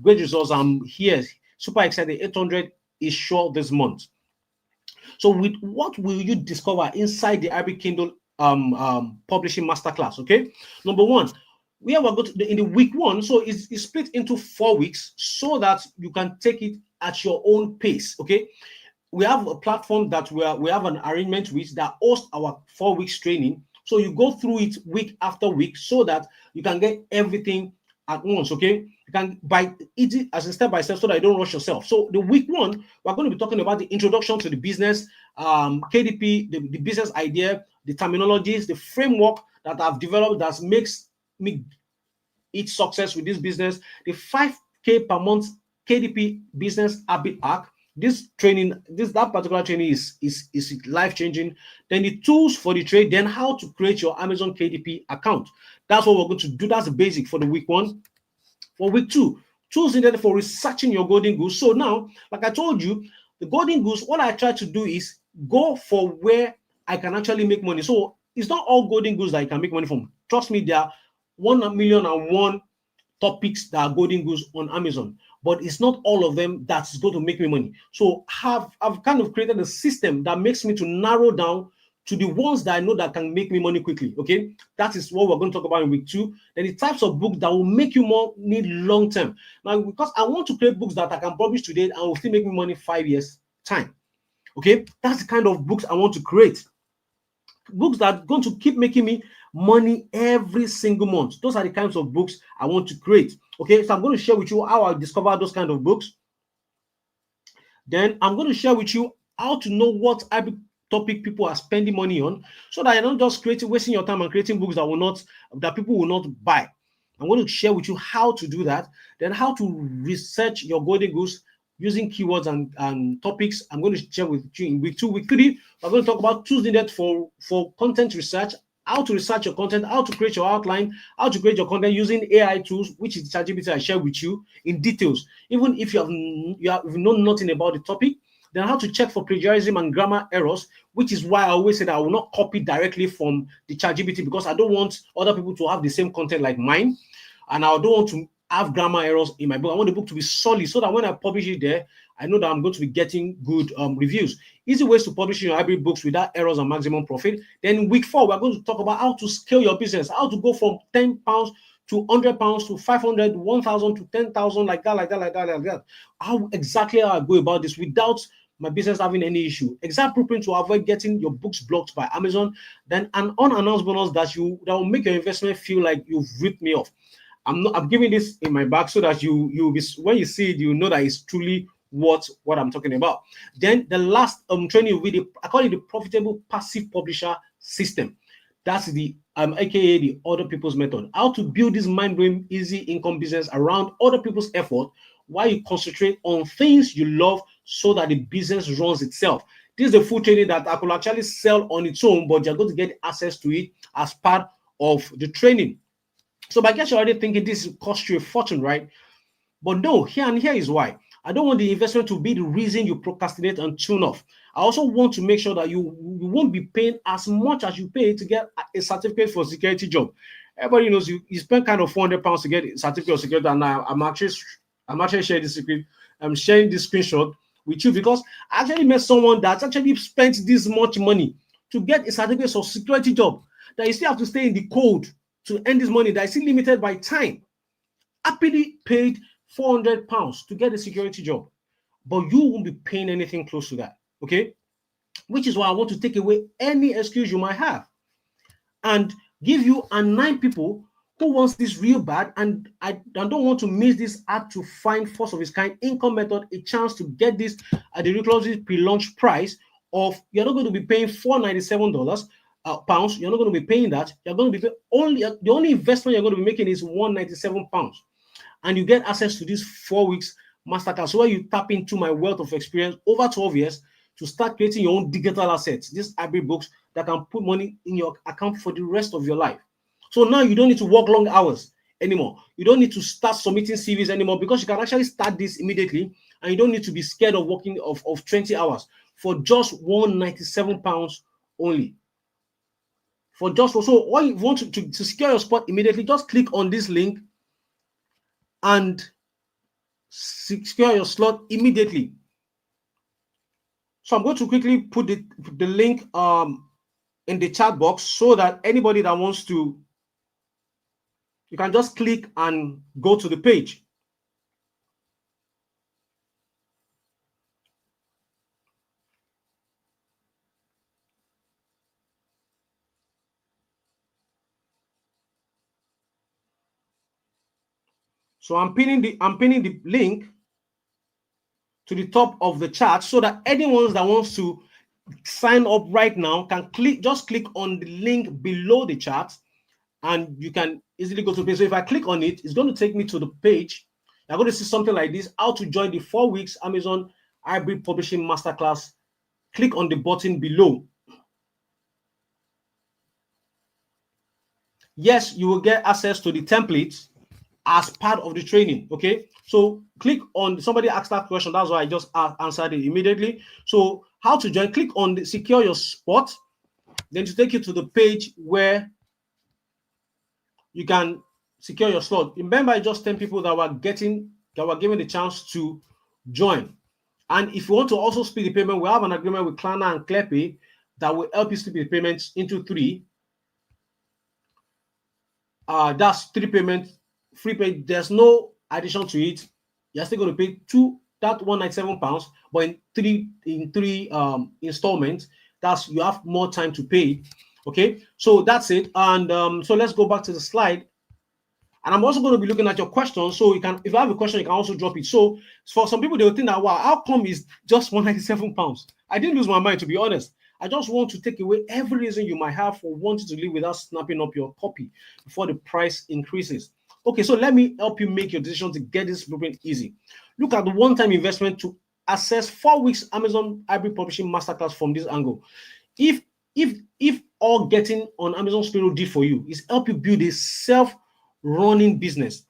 great results. I'm here. Super excited. 800 is sure this month. So, with what will you discover inside the Arabic Kindle publishing masterclass? Okay, number one, we are going to in the week one. So it's split into 4 weeks so that you can take it at your own pace. Okay, we have a platform that we have an arrangement with that hosts our 4 weeks training. So you go through it week after week so that you can get everything at once. Okay, you can by it as a step by step so that you don't rush yourself. So the week one, we're going to be talking about the introduction to the business, KDP, the business idea, the terminologies, the framework that I've developed that makes me each success with this business, the 5K per month KDP business habit arc. This training, that particular training is life-changing. Then the tools for the trade, then how to create your Amazon KDP account. That's what we're going to do. That's the basic for the week one. For week two, tools needed for researching your golden goose. So now, like I told you, the golden goose, what I try to do is go for where I can actually make money. So it's not all golden goose that you can make money from. Trust me, there are 1,000,001 topics that are golden goose on Amazon, but it's not all of them that's going to make me money. So I've kind of created a system that makes me to narrow down to the ones that I know that can make me money quickly. Okay, that is what we're going to talk about in week two. Then the types of books that will make you more need long term. Now, because I want to create books that I can publish today and will still make me money 5 years time. Okay, that's the kind of books I want to create. Books that are going to keep making me money every single month. Those are the kinds of books I want to create. Okay, so I'm going to share with you how I discover those kind of books. Then I'm going to share with you how to know what topic people are spending money on, so that you're not just wasting your time and creating books that people will not buy. I'm going to share with you how to do that, then how to research your golden goose using keywords and topics. I'm going to share with you in week two. Week three, we're going to talk about tools needed for content research, how to research your content, how to create your outline, how to create your content using AI tools, which is ChatGPT I share with you in details. Even if you have known nothing about the topic, then how to check for plagiarism and grammar errors, which is why I always say that I will not copy directly from the ChatGPT, because I don't want other people to have the same content like mine, and I don't want to have grammar errors in my book. I want the book to be solid so that when I publish it there, I know that I'm going to be getting good reviews. Easy ways to publish your hybrid books without errors and maximum profit. Then in week four, we're going to talk about how to scale your business, how to go from £10 to £100 to 500, 1,000 to 10,000, like that. How exactly I go about this without my business having any issue. Exact blueprint to avoid getting your books blocked by Amazon. Then an unannounced bonus that will make your investment feel like you've ripped me off. I'm giving this in my bag so that you be, when you see it, you know that it's truly what I'm talking about. Then the last training will be I call it the profitable passive publisher system. That's the aka the other people's method. How to build this mind-blowing easy income business around other people's effort while you concentrate on things you love so that the business runs itself. This is the full training that I could actually sell on its own, but you're going to get access to it as part of the training. So I guess you're already thinking this cost you a fortune, right? But no, here is why. I don't want the investment to be the reason you procrastinate and tune off. I also want to make sure that you won't be paying as much as you pay to get a certificate for a security job. Everybody knows you spend kind of £400 to get a certificate of security, and now I'm actually sharing this secret. I'm sharing this screenshot with you because I actually met someone that's actually spent this much money to get a certificate of security job that you still have to stay in the cold to earn this money that is still limited by time. Happily paid £400 to get a security job, but you won't be paying anything close to that. Okay, which is why I want to take away any excuse you might have and give you a 9 people who wants this real bad, and I don't want to miss this hard to find first of its kind income method a chance to get this at the ridiculously pre-launch price of you're not going to be paying $497 pounds. You're not going to be paying that. You're going to be only the only investment you're going to be making is £197, and you get access to this 4 weeks masterclass where you tap into my wealth of experience over 12 years to start creating your own digital assets, these hybrid books that can put money in your account for the rest of your life. So now you don't need to work long hours anymore. You don't need to start submitting CVs anymore because you can actually start this immediately, and you don't need to be scared of working of 20 hours for just £197 only. For just so all you want to secure your spot immediately, just click on this link and secure your slot immediately. So I'm going to quickly put the link in the chat box so that anybody that wants to, you can just click and go to the page. So I'm pinning the link to the top of the chat so that anyone that wants to sign up right now can just click on the link below the chat, and you can easily go to the page. So if I click on it, it's going to take me to the page. You're going to see something like this: how to join the 4 weeks Amazon Hybrid Publishing Masterclass. Click on the button below. Yes, you will get access to the templates as part of the training. Okay, so click on, somebody asked that question, that's why I just answered it immediately. So how to join? Click on the secure your spot, then to take you to the page where you can secure your slot. Remember, just 10 people that were given the chance to join. And if you want to also split the payment, we have an agreement with Klarna and ClearPay that will help you split the payments into 3. That's 3 payments, free pay. There's no addition to it. You're still going to pay that £197, but in three installments. That's, you have more time to pay. Okay, so that's it. And so let's go back to the slide. And I'm also going to be looking at your questions. So you can, if you have a question, you can also drop it. So for some people, they will think that, wow, how come is just £197? I didn't lose my mind, to be honest. I just want to take away every reason you might have for wanting to live without snapping up your copy before the price increases. Okay, so let me help you make your decision to get this blueprint easy. Look at the one-time investment to access 4 weeks Amazon Hybrid Publishing Masterclass from this angle. If all getting on Amazon's payroll did for you is help you build a self-running business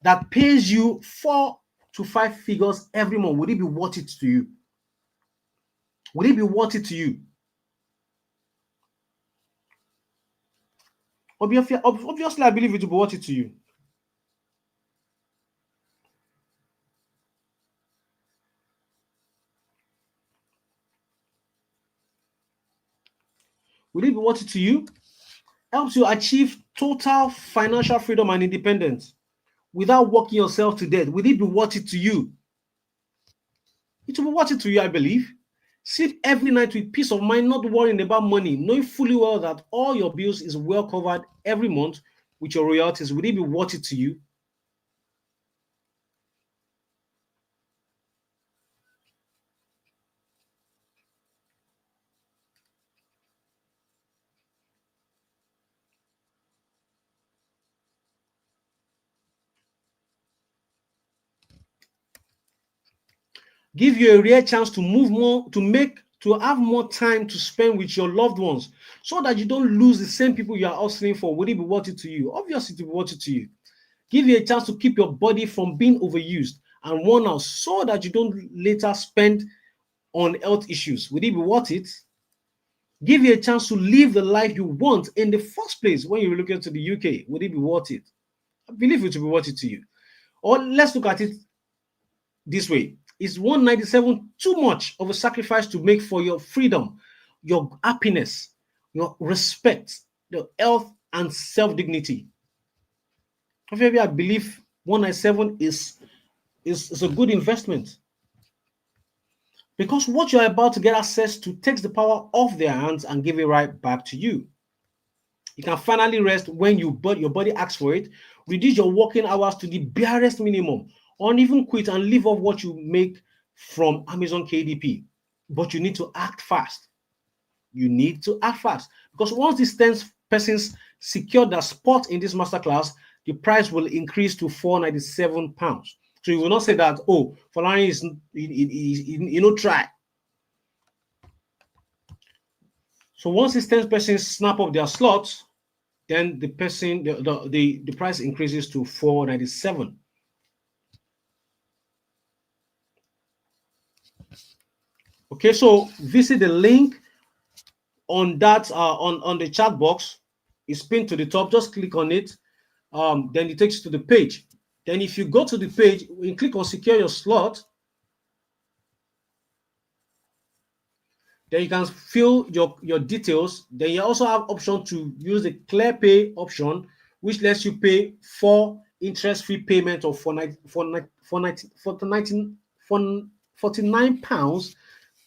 that pays you 4 to 5 figures every month, would it be worth it to you? Would it be worth it to you? Obviously, I believe it will be worth it to you. Will it be worth it to you? Helps you achieve total financial freedom and independence without working yourself to death. Will it be worth it to you? It will be worth it to you, I believe. Sleep every night with peace of mind, not worrying about money, knowing fully well that all your bills is well covered every month with your royalties, would it be worth it to you? Give you a rare chance to move more, to have more time to spend with your loved ones, so that you don't lose the same people you are hustling for. Would it be worth it to you? Obviously, it will be worth it to you. Give you a chance to keep your body from being overused and worn out, so that you don't later spend on health issues. Would it be worth it? Give you a chance to live the life you want in the first place when you relocate to the UK. Would it be worth it? I believe it will be worth it to you. Or let's look at it this way. Is 197 too much of a sacrifice to make for your freedom, your happiness, your respect, your health, and self dignity? I believe 197 is a good investment, because what you're about to get access to takes the power off their hands and give it right back to you. You can finally rest when your body asks for it, reduce your working hours to the barest minimum, or even quit and live off what you make from Amazon KDP. But you need to act fast. You need to act fast, because once these 10 persons secure their spot in this masterclass, the price will increase to £497. So you will not say that, oh, Falani is try. So once these 10 persons snap up their slots, then the price increases to 497. Okay, so visit the link on that on the chat box. It's pinned to the top. Just click on it. Then it takes you to the page. Then if you go to the page, you click on secure your slot. Then you can fill your details. Then you also have option to use the clear pay option, which lets you pay 4 interest-free payment of 49 pounds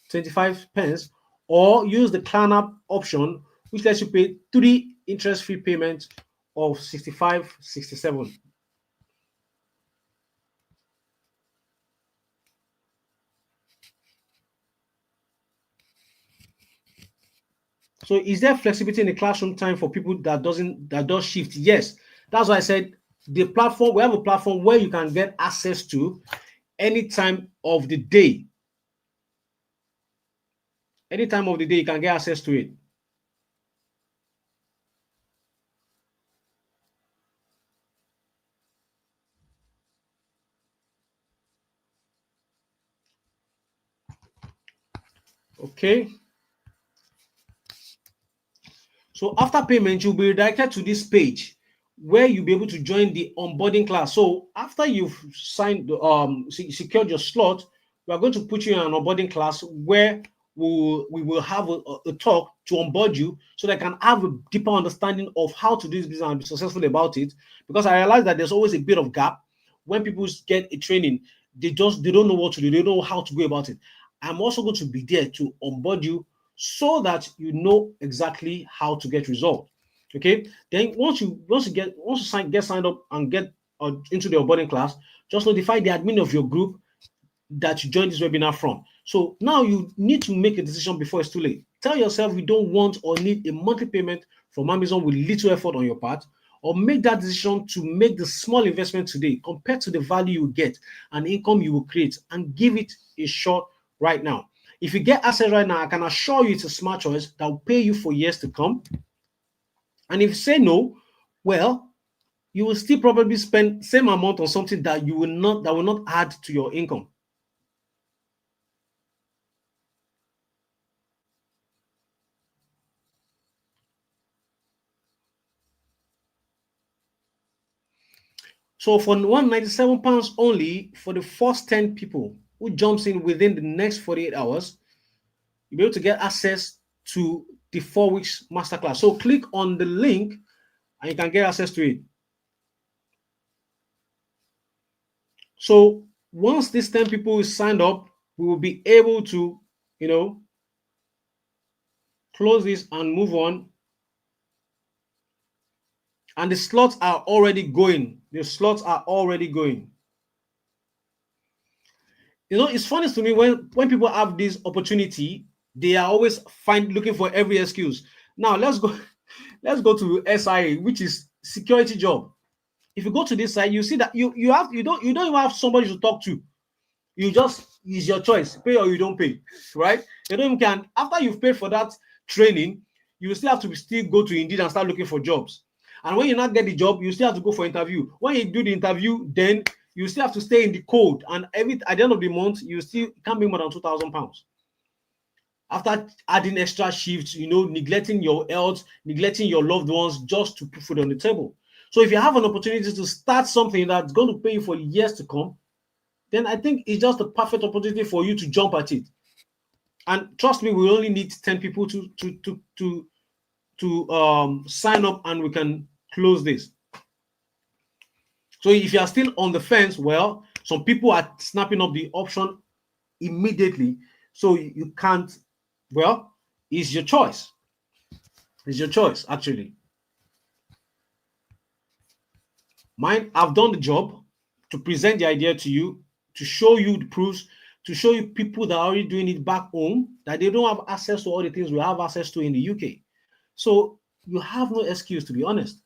25 pence, or use the Klarna option, which lets you pay 3 interest-free payments of 65.67. So is there flexibility in the classroom time for people that does shift? Yes. That's why I said we have a platform where you can get access to any time of the day. Any time of the day, you can get access to it. Okay. So after payment, you'll be redirected to this page where you'll be able to join the onboarding class. So after you've secured your slot, we are going to put you in an onboarding class where we will have a talk to onboard you, so they can have a deeper understanding of how to do this business and be successful about it. Because I realize that there's always a bit of gap when people get a training, they don't know what to do, they don't know how to go about it. I'm also going to be there to onboard you so that you know exactly how to get results. Okay. Then once you get signed up and get into the onboarding class, just notify the admin of your group that you joined this webinar from. So now you need to make a decision before it's too late. Tell yourself you don't want or need a monthly payment from Amazon with little effort on your part, or make that decision to make the small investment today compared to the value you get and income you will create, and give it a shot right now. If you get access right now, I can assure you it's a smart choice that will pay you for years to come. And if you say no, well, you will still probably spend same amount on something that will not add to your income. So for £197 only for the first 10 people who jumps in within the next 48 hours, you'll be able to get access to the 4 weeks masterclass. So click on the link and you can get access to it. So once these 10 people is signed up, we will be able to, close this and move on. And the slots are already going. The slots are already going. You know, it's funny to me when people have this opportunity, they are always looking for every excuse. Now let's go let's go to SIA, which is security job. If you go to this side, you see that you don't even have somebody to talk to. You just, it's your choice, pay or you don't pay, right? You don't even can, after you've paid for that training, you still have to still go to Indeed and start looking for jobs. And when you not get the job, you still have to go for interview. When you do the interview, then you still have to stay in the code, and at the end of the month you still can't be more than £2,000 after adding extra shifts, neglecting your health, neglecting your loved ones just to put food on the table. So if you have an opportunity to start something that's going to pay you for years to come, then I think it's just a perfect opportunity for you to jump at it. And trust me, we only need 10 people to sign up, and we can close this. So if you are still on the fence, well, some people are snapping up the option immediately. So you can't, well, it's your choice. It's your choice, actually. Mine, I've done the job to present the idea to you, to show you the proofs, to show you people that are already doing it back home, that they don't have access to all the things we have access to in the UK. So you have no excuse, to be honest.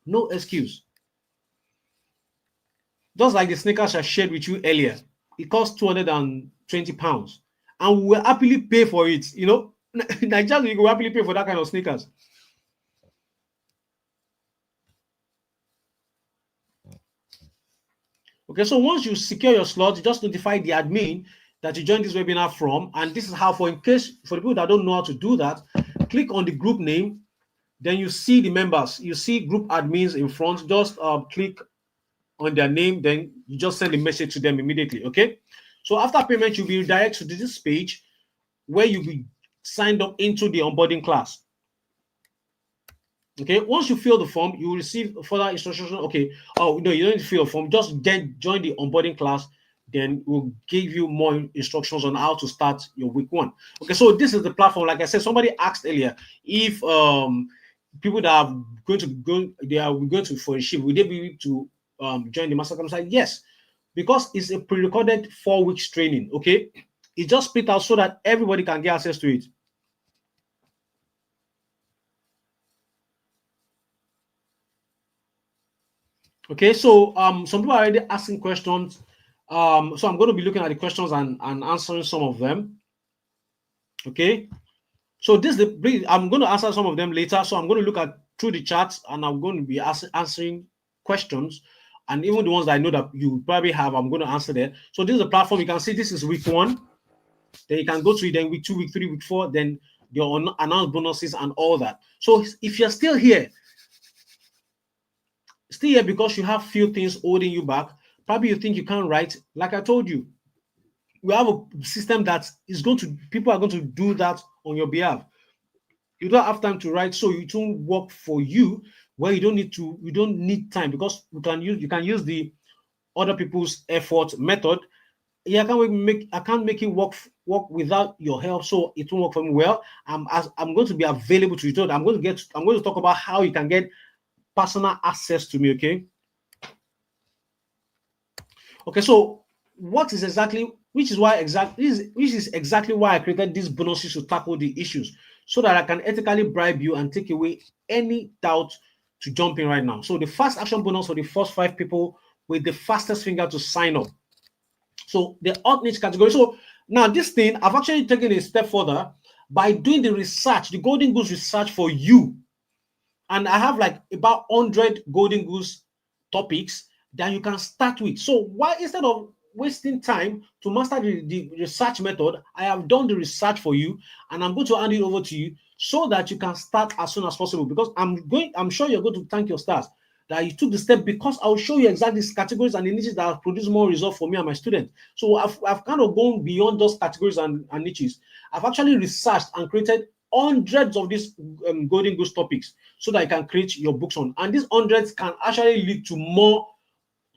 No excuse. Just like the sneakers I shared with you earlier, it cost £220, and we will happily pay for it. Nigerians, you will happily pay for that kind of sneakers. Okay, so once you secure your slot, you just notify the admin that you joined this webinar from, and this is how, for the people that don't know how to do that, click on the group name, then you see the members, you see group admins in front, just click on their name, then you just send a message to them immediately. Okay, so after payment, you'll be redirected to this page where you'll be signed up into the onboarding class. Okay, once you fill the form, you will receive further instructions. Okay, oh no, you don't need to fill a form, just join the onboarding class, then we'll give you more instructions on how to start your week 1. Okay, so this is the platform. Like I said, somebody asked earlier if people that are going to for a shift, will they be able to join the master camp? Yes, because it's a pre-recorded 4 weeks training. Okay, it's just split out so that everybody can get access to it. Okay, so some people are already asking questions. So I'm going to be looking at the questions and answering some of them. Okay, so I'm going to answer some of them later. So I'm going to look at through the chats, and I'm going to be answering questions, and even the ones that I know that you probably have, I'm going to answer there. So this is the platform. You can see this is week 1. Then you can go to it. Then week 2, week 3, week 4. Then your announced bonuses and all that. So if you're still here because you have few things holding you back, probably you think you can't write. Like I told you, we have a system that is people are going to do that on your behalf. You don't have time to write, so it won't work for you where you don't need time, because you can use the other people's effort method. Yeah, I can't make it work without your help, so it won't work for me. Well, I'm going to be available to you. I'm going to talk about how you can get personal access to me. Okay, so which is exactly why I created these bonuses to tackle the issues, so that I can ethically bribe you and take away any doubt to jump in right now. So the fast action bonus for the first 5 people with the fastest finger to sign up. So the hot niche category. So now this thing, I've actually taken a step further by doing the research, the Golden Goose research for you. And I have like about 100 Golden Goose topics that you can start with. So why, instead of wasting time to master the research method, I have done the research for you, and I'm going to hand it over to you so that you can start as soon as possible. Because I'm sure you're going to thank your stars that you took the step, because I'll show you exactly these categories and the niches that have produced more results for me and my students. So I've kind of gone beyond those categories and niches. I've actually researched and created hundreds of these Golden Goose topics so that you can create your books on. And these hundreds can actually lead to more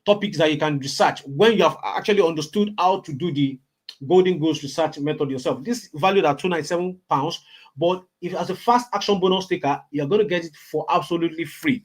topics that you can research when you have actually understood how to do the Golden Goose research method yourself. This is valued at £297, but if as a fast action bonus taker, you're going to get it for absolutely free.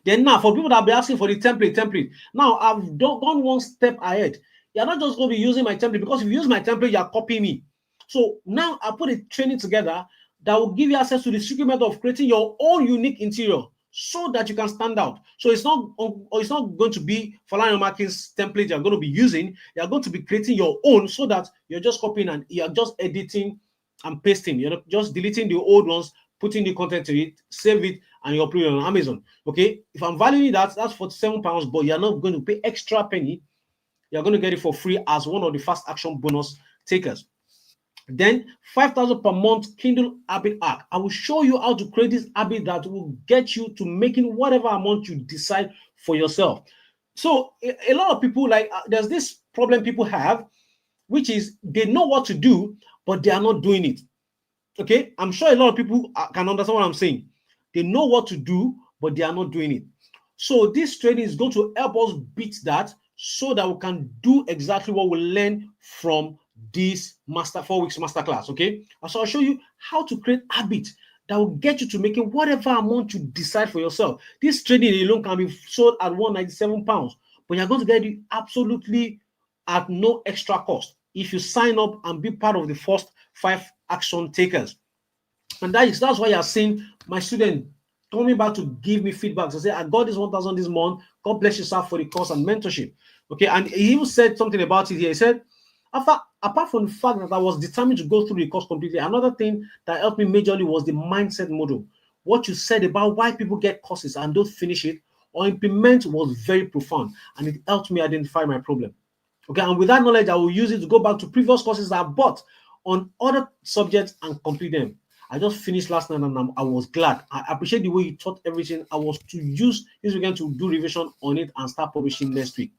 Then now, for people that be asking for the template. Now I've gone one step ahead. You're not just going to be using my template, because if you use my template, you're copying me. So now I put a training together that will give you access to the secret method of creating your own unique interior, so that you can stand out. So it's not going to be Falana Markins template you're going to be using. You're going to be creating your own, so that you're just copying and you're just editing and pasting. You're just deleting the old ones, putting the content to it, save it, and you upload it on Amazon. Okay, if I'm valuing that, that's £47, but you're not going to pay extra penny. You're going to get it for free as one of the fast action bonus takers. Then 5,000 per month Kindle habit hack. I will show you how to create this habit that will get you to making whatever amount you decide for yourself. So a lot of people, like, there's this problem people have, which is they know what to do, but they are not doing it. Okay, I'm sure a lot of people can understand what I'm saying. They know what to do, but they are not doing it. So this training is going to help us beat that, so that we can do exactly what we learn from this 4 weeks masterclass. Okay, so I'll show you how to create habits that will get you to making whatever amount you decide for yourself. This training alone can be sold at £197, but you're going to get it absolutely at no extra cost if you sign up and be part of the first 5 action takers. And that's why you're seeing my student coming back to give me feedback to say, I got this 1,000 this month. God bless you, sir, for the course and mentorship. Okay, and he even said something about it here. He said, apart from the fact that I was determined to go through the course completely, another thing that helped me majorly was the mindset model. What you said about why people get courses and don't finish it or implement was very profound, and it helped me identify my problem. Okay, and with that knowledge, I will use it to go back to previous courses that I bought on other subjects and complete them. I just finished last night and I was glad. I appreciate the way you taught everything. I was to use this weekend to do revision on it and start publishing next week.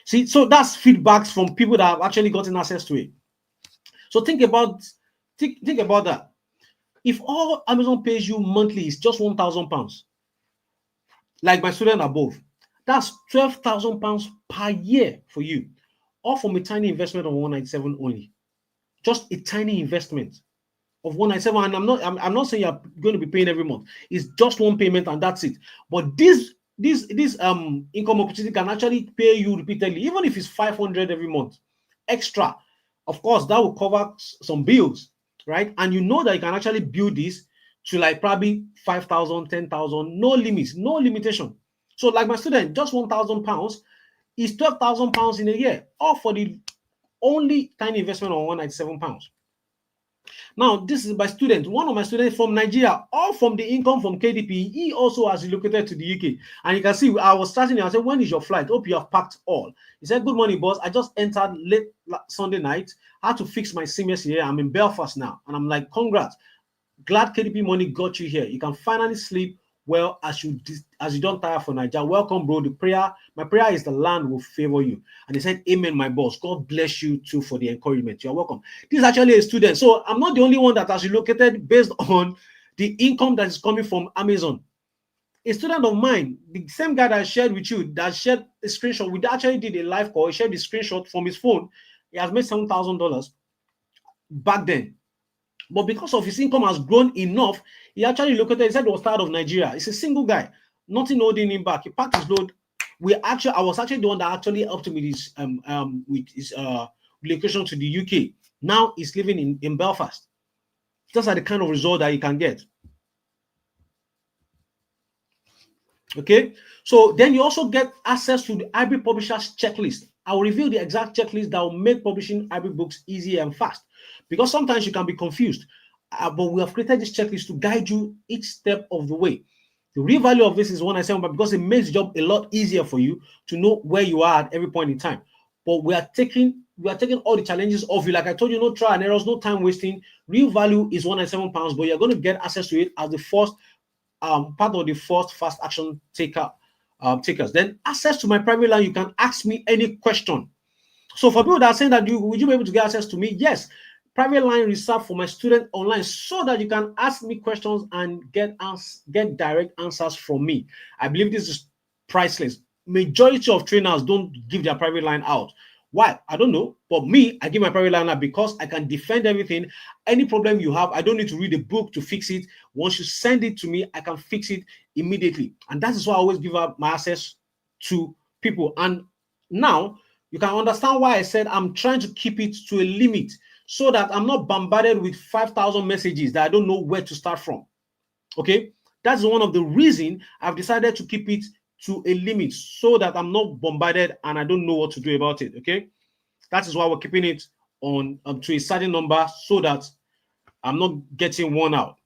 See, so that's feedbacks from people that have actually gotten access to it. So think about that. If all Amazon pays you monthly is just £1,000, like my student above, that's £12,000 per year for you, all from a tiny investment of 197 only. Just a tiny investment of 197, and I'm not saying you're going to be paying every month. It's just one payment and that's it. But this income opportunity can actually pay you repeatedly, even if it's 500 every month extra. Of course, that will cover some bills, right? And you know that you can actually build this to like probably 5,000, 10,000, no limits, no limitation. So like my student, just £1,000 is £12,000 in a year, all for the only tiny investment of £197. Now, this is my student, one of my students from Nigeria, all from the income from KDP. He also has relocated to the UK. And you can see, I was starting, I said, when is your flight? Hope you have packed all. He said, good morning, boss. I just entered late Sunday night. I had to fix my CMS here. I'm in Belfast now. And I'm like, congrats. Glad KDP money got you here. You can finally sleep well as you don't tire for Nigeria. Welcome, bro. My prayer is the land will favor you. And he said, amen, my boss. God bless you too for the encouragement. You're welcome. This is actually a student. So I'm not the only one that has relocated based on the income that is coming from Amazon. A student of mine, the same guy that I shared with you, that shared a screenshot, we actually did a live call. He shared the screenshot from his phone. He has made $7,000 back then. But because of his income has grown enough, he actually located, he said he was tired of Nigeria. He's a single guy, nothing holding him back. He packed his load. I was actually the one that actually helped him with his relocation to the UK. Now he's living in Belfast. Those are the kind of result that you can get. Okay, so then you also get access to the hybrid publishers checklist. I will reveal the exact checklist that will make publishing hybrid books easy and fast, because sometimes you can be confused. But we have created this checklist to guide you each step of the way. The real value of this is 197, but because it makes the job a lot easier for you to know where you are at every point in time. But we are taking all the challenges off you. Like I told you, no trial and errors, no time wasting. Real value is £197, but you're going to get access to it as the first part of the first fast action takers. Then access to my private line, you can ask me any question. So for people that are saying that would you be able to get access to me? Yes, private line reserved for my student online, so that you can ask me questions and get direct answers from me. I believe this is priceless. Majority of trainers don't give their private line out. Why? I don't know. But me, I give my private line now because I can defend everything. Any problem you have, I don't need to read a book to fix it. Once you send it to me, I can fix it immediately. And that is why I always give up my access to people. And now you can understand why I said I'm trying to keep it to a limit so that I'm not bombarded with 5,000 messages that I don't know where to start from. Okay, that's one of the reason I've decided to keep it to a limit so that I'm not bombarded and I don't know what to do about it. Okay, that is why we're keeping it on to a certain number so that I'm not getting worn out.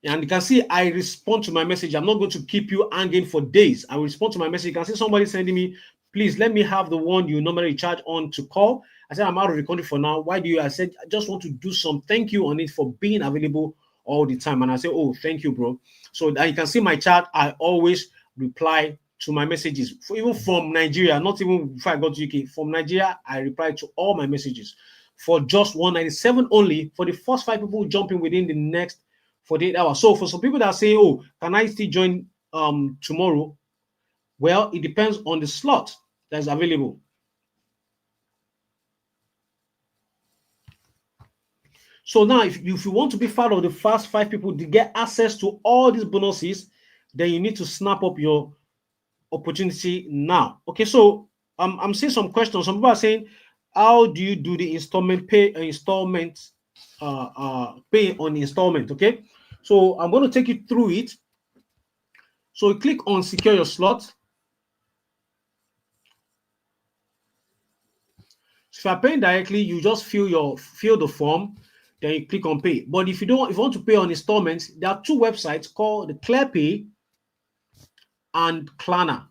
And you can see I respond to my message. I'm not going to keep you hanging for days. I will respond to my message. You can see somebody sending me, please let me have the one you normally charge on to call. I said, I'm out of the country for now. Why do you? I said, I just want to do some thank you on it for being available all the time. And I say, oh, thank you, bro. So that you can see my chat. I always reply to my messages, even from Nigeria, not even before I got to UK. From Nigeria, I reply to all my messages for just 197 only for the first 5 people jumping within the next 48 hours. So for some people that say, oh, can I still join tomorrow? Well, it depends on the slot that's available. So now, if you want to be part of the first 5 people to get access to all these bonuses, then you need to snap up your opportunity now. Okay, so I'm seeing some questions. Some people are saying, how do you do the installment pay on installment? Okay, so I'm going to take you through it. So you click on secure your slot. So if you're paying directly, you just fill the form, then you click on pay. But if you want to pay on installments, there are 2 websites called the ClearPay and Klarna.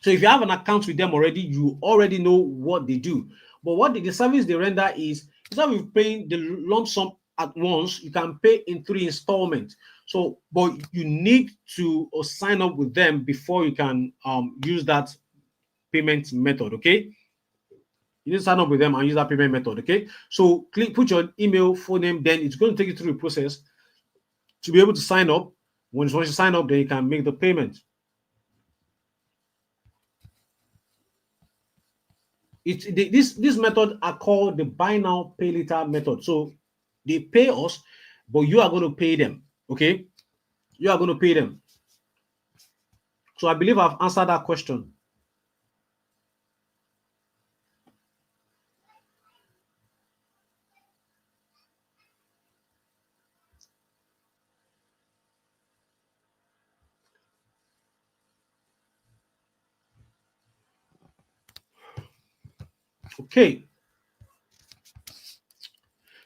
So if you have an account with them already, you already know what they do. But what the service they render is, instead of paying the lump sum at once, you can pay in 3 installments. So, but you need to sign up with them before you can use that payment method. Okay, you need to sign up with them and use that payment method. Okay, so put your email, phone name, then it's going to take you through the process to be able to sign up. Once you sign up, then you can make the payment. This method are called the buy now pay later method. So they pay us, but you are going to pay them. Okay, you are going to pay them. So I believe I've answered that question. Okay.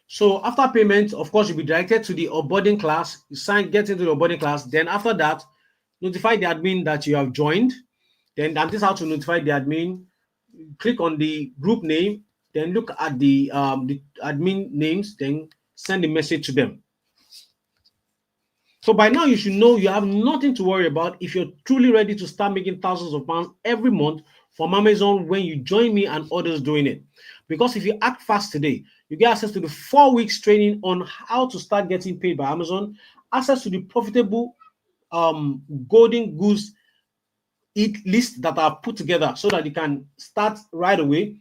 So after payment, of course, you'll be directed to the onboarding class. You get into the onboarding class. Then after that, notify the admin that you have joined. Then that is how to notify the admin. Click on the group name. Then look at the admin names. Then send a message to them. So by now, you should know you have nothing to worry about if you're truly ready to start making thousands of pounds every month from Amazon when you join me and others doing it. Because if you act fast today, you get access to the 4 weeks training on how to start getting paid by Amazon, access to the profitable golden goose list that are put together so that you can start right away.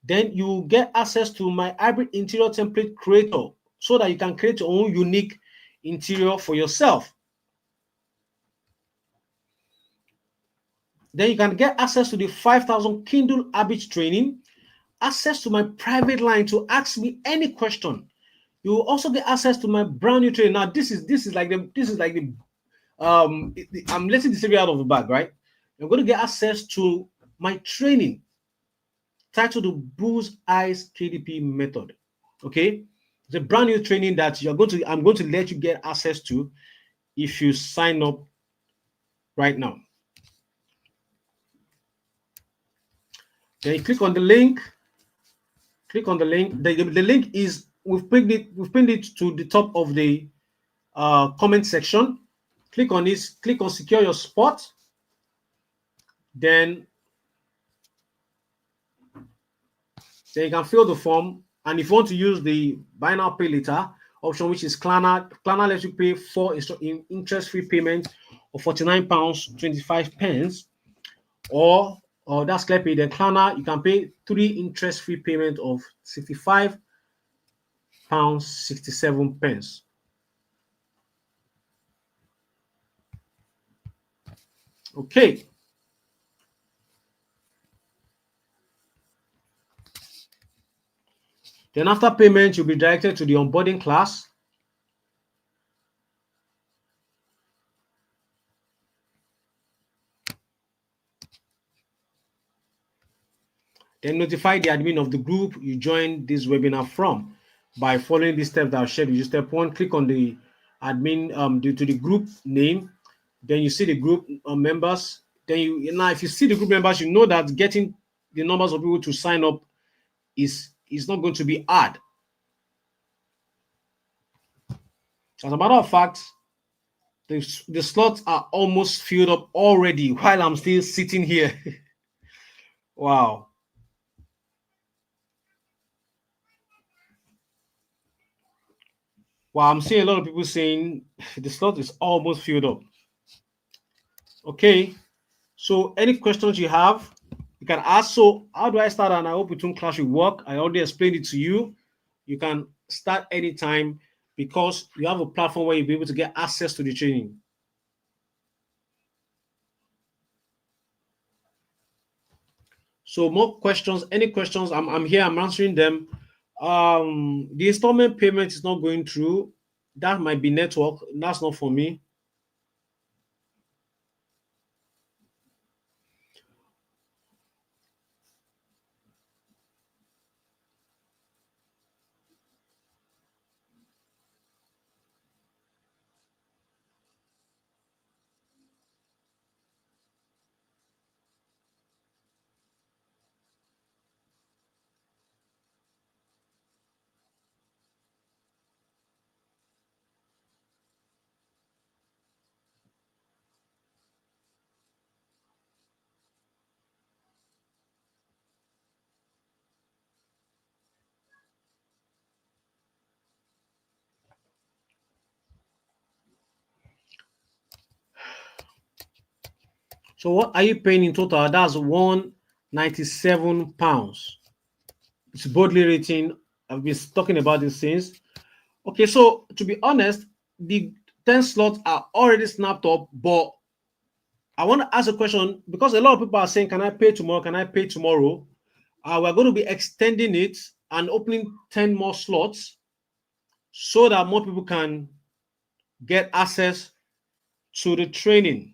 Then you get access to my hybrid interior template creator so that you can create your own unique interior for yourself. Then you can get access to the 5,000 Kindle habits training, access to my private line to ask me any question. You will also get access to my brand new training. Now, this is like the I'm letting the secret out of the bag, right? You're going to get access to my training titled the Bull's Eyes KDP method. Okay, it's a brand new training that I'm going to let you get access to if you sign up right now. Then you click on the link. Click on the link. The link is we've pinned it to the top of the comment section. Click on this. Click on secure your spot. Then you can fill the form. And if you want to use the buy now pay later option, which is Klarna lets you pay for interest-free payment of £49.25, or or that's clear pay. Then Klarna, you can pay 3 interest-free payment of £65 67 pence. Okay. Then after payment, you'll be directed to the onboarding class. Then notify the admin of the group you joined this webinar from by following these steps that I've shared with you. Step one, click on the admin due to the group name. Then you see the group members. Then now if you see the group members, you know that getting the numbers of people to sign up is not going to be hard. As a matter of fact, the slots are almost filled up already while I'm still sitting here. Wow. Well, I'm seeing a lot of people saying the slot is almost filled up. Okay. So any questions you have, you can ask. So how do I start? And I hope it won't clash with work. I already explained it to you. You can start anytime because you have a platform where you'll be able to get access to the training. So more questions, any questions, I'm here, I'm answering them. The installment payment is not going through. That might be network. That's not for me. So what are you paying in total? That's £197. It's boldly written. I've been talking about these things. Okay, so to be honest, the 10 slots are already snapped up, but I want to ask a question because a lot of people are saying, can I pay tomorrow? Can I pay tomorrow? We're going to be extending it and opening 10 more slots so that more people can get access to the training.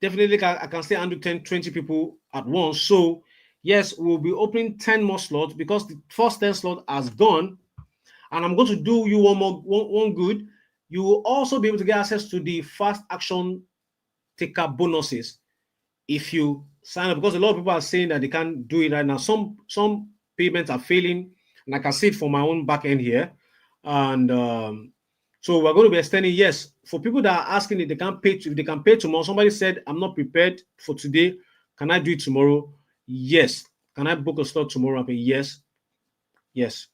Definitely, I can still handle 10, 20 people at once. So, yes, we'll be opening 10 more slots because the first 10 slot has gone. And I'm going to do you one good. You will also be able to get access to the fast action taker bonuses if you sign up, because a lot of people are saying that they can't do it right now. Some payments are failing, and I can see it for my own back end here. And so we're going to be extending. Yes, for people that are asking if they can pay, if they can pay tomorrow. Somebody said, "I'm not prepared for today. Can I do it tomorrow?" Yes. Can I book a slot tomorrow? I pay yes, yes.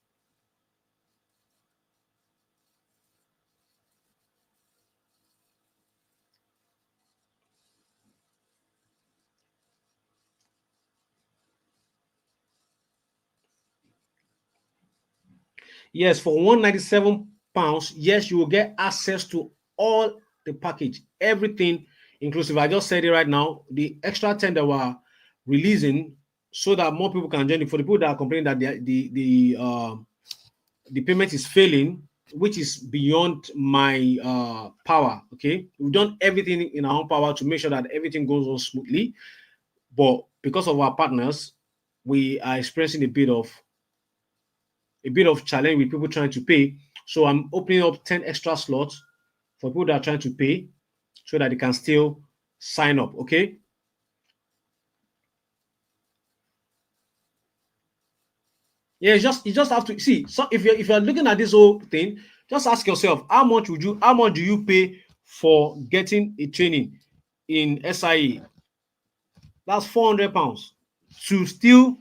Yes, for £197, yes, you will get access to all the package, everything inclusive. I just said it right now. The extra 10 that we're releasing so that more people can join it. For the people that are complaining that the payment is failing, which is beyond my power. Okay, we've done everything in our own power to make sure that everything goes on smoothly. But because of our partners, we are experiencing a bit of challenge with people trying to pay. So I'm opening up 10 extra slots for people that are trying to pay so that they can still sign up. Okay. Yeah, you just have to see. So if you're looking at this whole thing, just ask yourself how much do you pay for getting a training in SIE? That's £400 to still,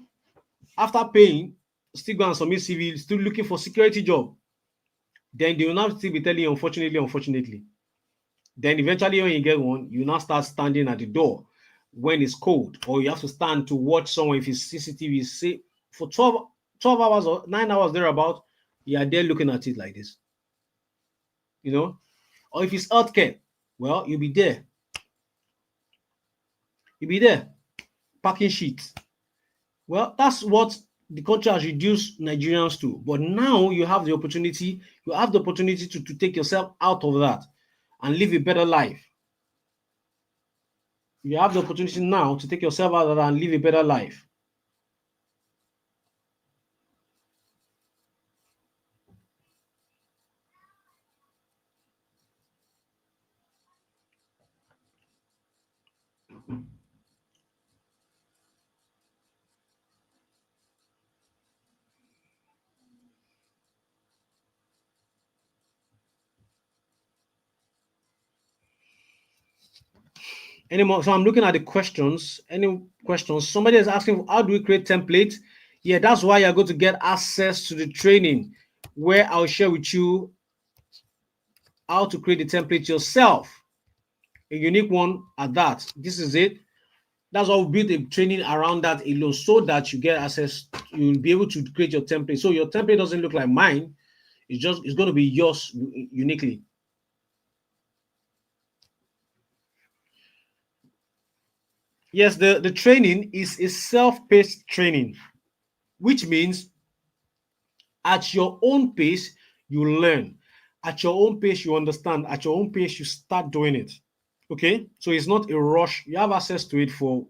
after paying, still go and submit CV, still looking for security job. Then they will not still be telling you, unfortunately. Then eventually when you get one, you now start standing at the door. when it's cold, or you have to stand to watch someone if it's CCTV, say for 12 hours or 9 hours thereabout, you are there looking at it like this, you know. Or if it's healthcare, well, you'll be there packing sheets. Well, that's what the country has reduced Nigerians to. But now you have the opportunity to take yourself out of that and live a better life. You have the opportunity now to take yourself out of that and live a better life. Anymore? So I'm looking at the questions. Any questions? Somebody is asking, how do we create templates? Yeah, that's why you're going to get access to the training where I'll share with you how to create the template yourself, a unique one at that. This is it. That's why we build a training around that alone, so that you get access. You'll be able to create your template. So your template doesn't look like mine. It's going to be yours uniquely. Yes, the training is a self-paced training, which means at your own pace, you learn. At your own pace, you understand. At your own pace, you start doing it. Okay? So it's not a rush. You have access to it for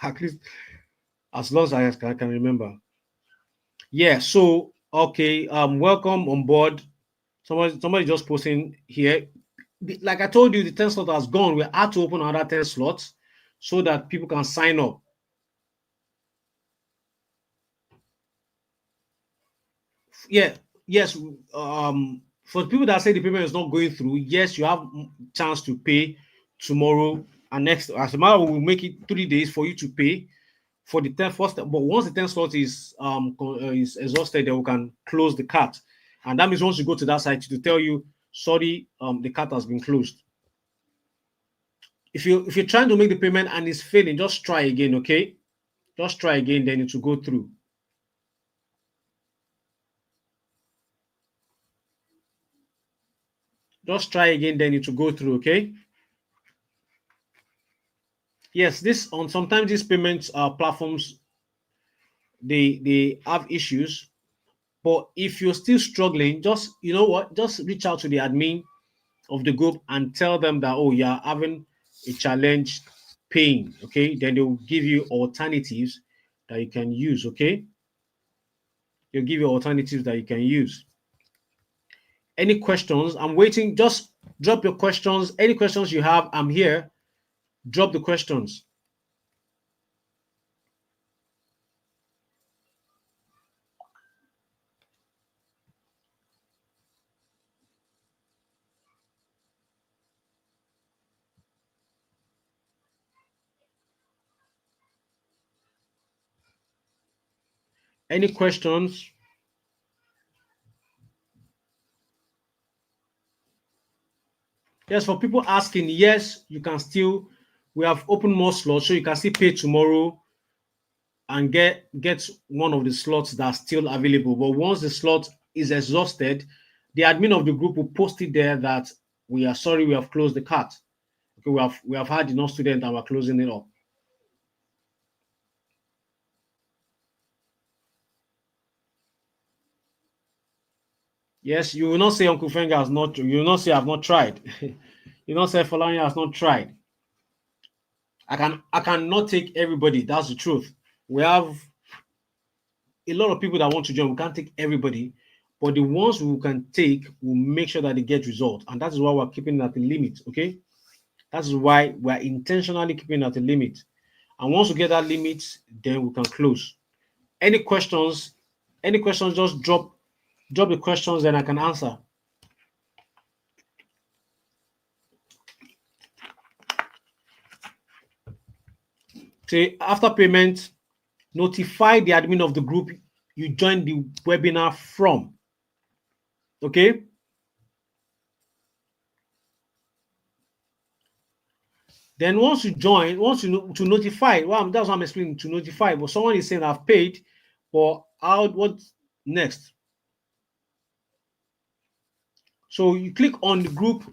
at least as long as I can remember. Yeah, so okay, welcome on board. Somebody just posting here. Like I told you, the 10 slot has gone. We had to open another 10 slots so that people can sign up. Yeah, yes. For the people that say the payment is not going through, yes, you have chance to pay tomorrow and next. As a matter, we will make it 3 days for you to pay for the 10 first. But once the 10 slot is exhausted, then we can close the cart, and that means once you go to that site to tell you, sorry, the cart has been closed. If you're trying to make the payment and it's failing, just try again. Okay, just try again, then it will go through. Just try again, then it will go through. Okay. Yes, this on sometimes these payments platforms, they have issues. But if you're still struggling, just you know what, just reach out to the admin of the group and tell them that, oh, you're having a challenge paying. Okay, then they'll give you alternatives that you can use. Okay, they'll give you alternatives that you can use. Any questions? I'm waiting. Just drop your questions. Any questions you have, I'm here. Drop the questions. Any questions? Yes, for people asking, yes, you can still. We have opened more slots, so you can still pay tomorrow and get one of the slots that's still available. But once the slot is exhausted, the admin of the group will post it there that we are sorry, we have closed the cart. Okay, we have had enough students and we're closing it up. Yes, you will not say Uncle Fenga has not. You will not say I've not tried. You will not say Falanya has not tried. I cannot take everybody. That's the truth. We have a lot of people that want to join. We can't take everybody, but the ones we can take, will make sure that they get results, and that is why we're keeping it at the limit. Okay, that's why we're intentionally keeping it at the limit. And once we get that limit, then we can close. Any questions? Any questions? Just drop the questions, then I can answer. Say after payment, notify the admin of the group you joined the webinar from. Okay. Then once you join, once you know to notify, well, that's what I'm explaining to notify. But someone is saying I've paid, but how what next? So you click on the group.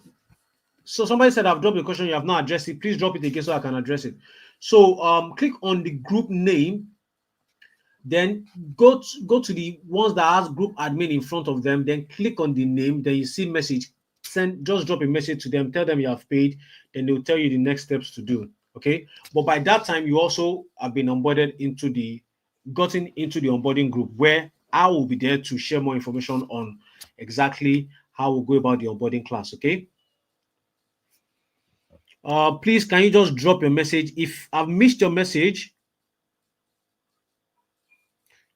So somebody said I've dropped a question, you have not addressed it. Please drop it again so I can address it. So click on the group name, then go to the ones that has group admin in front of them, then click on the name, then you see message, send just drop a message to them, tell them you have paid, then they'll tell you the next steps to do. Okay. But by that time, you also have been onboarded into the gotten into the onboarding group where I will be there to share more information on exactly how we'll go about the onboarding class. Okay. Please can you just drop your message? If I've missed your message,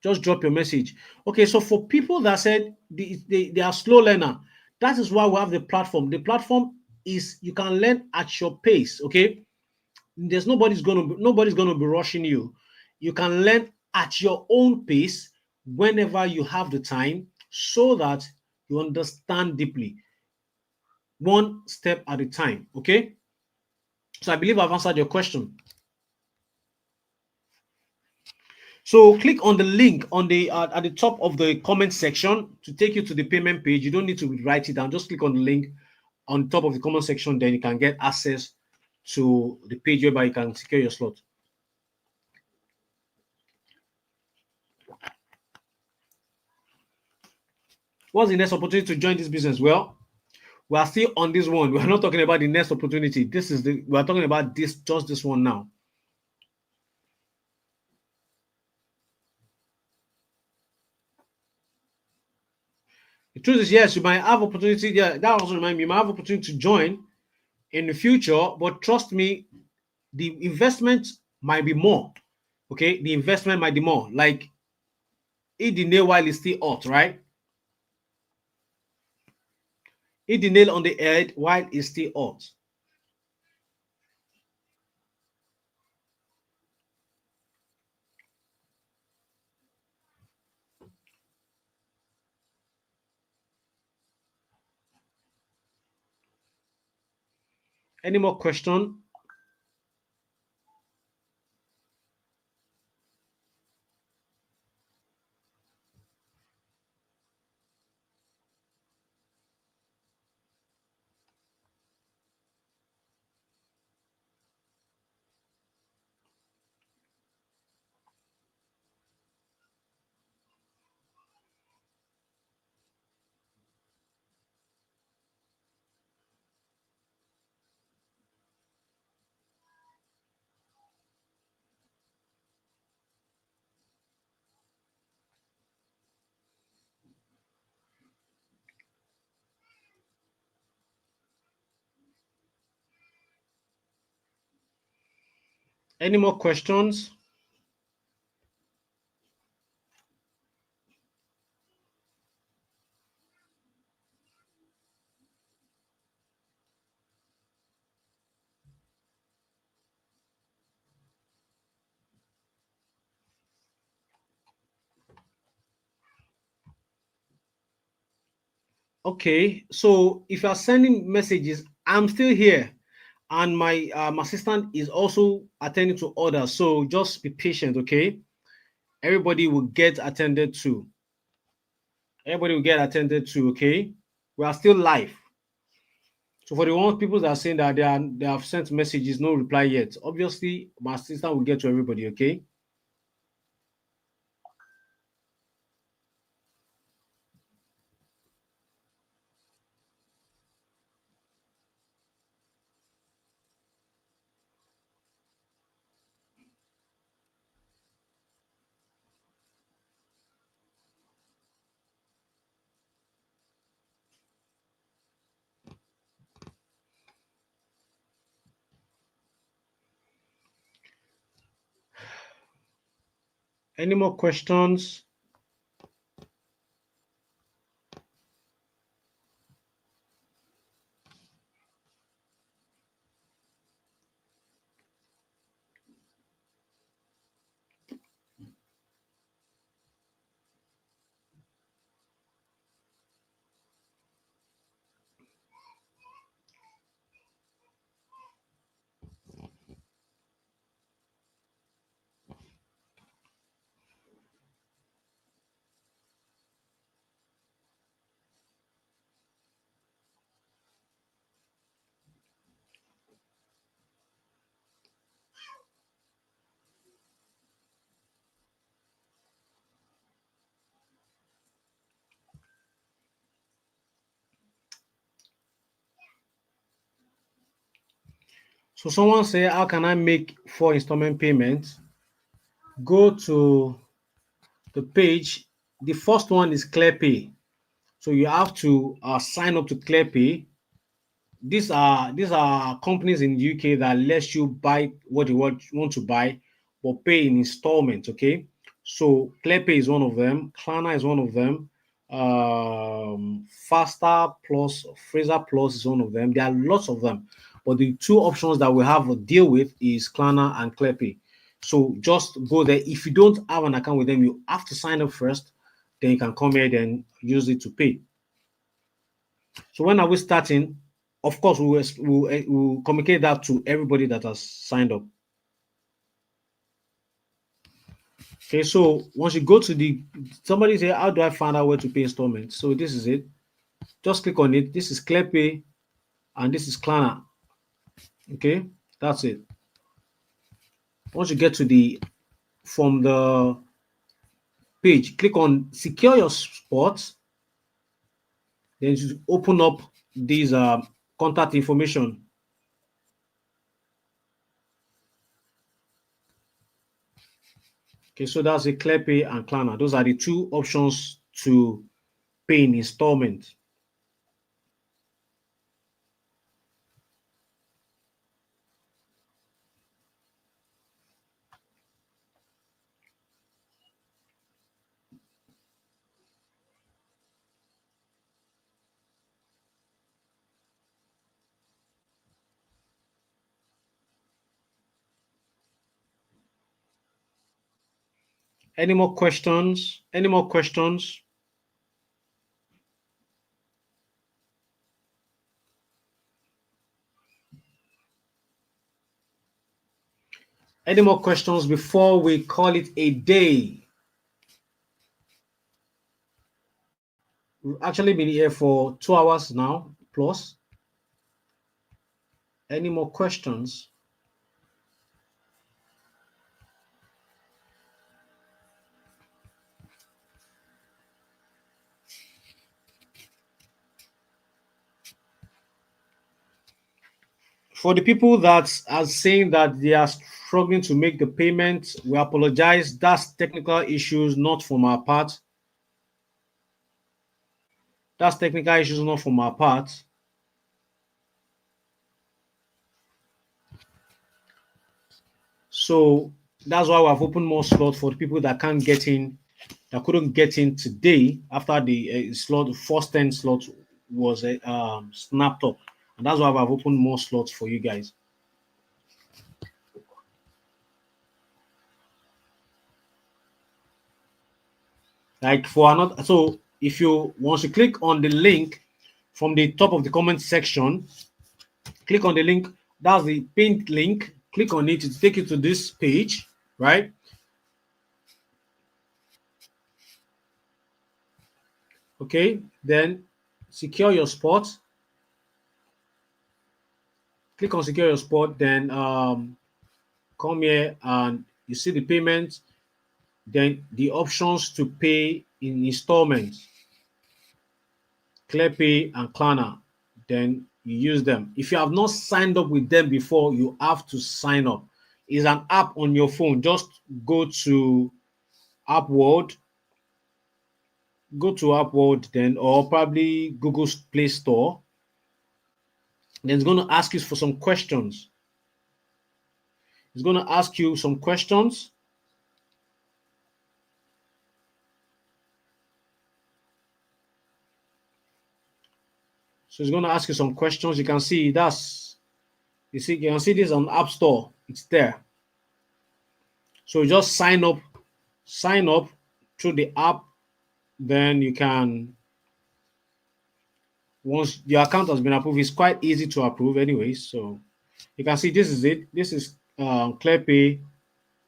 just drop your message. Okay, so for people that said they are slow learner, that is why we have the platform. The platform is you can learn at your pace. Okay, there's nobody's gonna be rushing you. You can learn at your own pace whenever you have the time, so that you understand deeply, one step at a time. Okay, so I believe I've answered your question. So click on the link on the at the top of the comment section to take you to the payment page. You don't need to write it down. Just click on the link on top of the comment section. Then you can get access to the page whereby you can secure your slot. What's the next opportunity to join this business? Well, we are still on this one. We are not talking about the next opportunity. We are talking about just this one now. The truth is, yes, you might have opportunity. Yeah, that also remind me, you might have opportunity to join in the future, but trust me, the investment might be more. Okay, the investment might be more. Like hit the nail while it's still hot, right? Hit the nail on the head while it's still hot. Any more question? Any more questions? Okay, so if you are sending messages, I'm still here, and my assistant is also attending to orders. So just be patient, okay? Everybody will get attended to. Everybody will get attended to, okay? We are still live. So for the ones people that are saying that they have sent messages, no reply yet. Obviously, my assistant will get to everybody, okay? Any more questions? So someone say, how can I make 4 installment payments? Go to the page. The first one is ClearPay. So you have to sign up to ClearPay. These are companies in the UK that lets you buy what you want to buy, but pay in installments. Okay, so ClearPay is one of them. Klarna is one of them. Faster Plus, Fraser Plus is one of them. There are lots of them, but the two options that we have to deal with is Klarna and ClearPay. So just go there. If you don't have an account with them, you have to sign up first. Then you can come here and use it to pay. So when are we starting? Of course, we'll communicate that to everybody that has signed up. Okay, so once you go to somebody say, how do I find out where to pay installments? So this is it. Just click on it. This is ClearPay and this is Klarna. Okay, that's it. Once you get to from the page, click on secure your spot. Then you open up these contact information. Okay, so that's a ClearPay and Klarna. Those are the two options to pay in installment. Any more questions? Any more questions? Any more questions before we call it a day? We've actually been here for 2 hours now, plus. Any more questions? For the people that are saying that they are struggling to make the payment, we apologize. That's technical issues, not from our part. That's technical issues, not from our part. So that's why we have opened more slots for the people that can't get in, that couldn't get in today after the slot, the first 10 slots was snapped up. And that's why I've opened more slots for you guys. Like for another, so if you once you click on the link from the top of the comment section, click on the link. That's the pinned link. Click on it to take you to this page, right? Okay, then secure your spot. Click on secure your spot, then come here and you see the payment, then the options to pay in installments, ClearPay and Klarna. Then you use them. If you have not signed up with them before, you have to sign up. It's an app on your phone. Just go to App World, then, or probably Google's Play Store. Then it's going to ask you for some questions. It's going to ask you some questions. So it's going to ask you some questions. You can see you can see this on App Store. It's there. So just sign up through the app. Then you can, once your account has been approved, it's quite easy to approve anyway. So you can see this is it. This is ClearPay.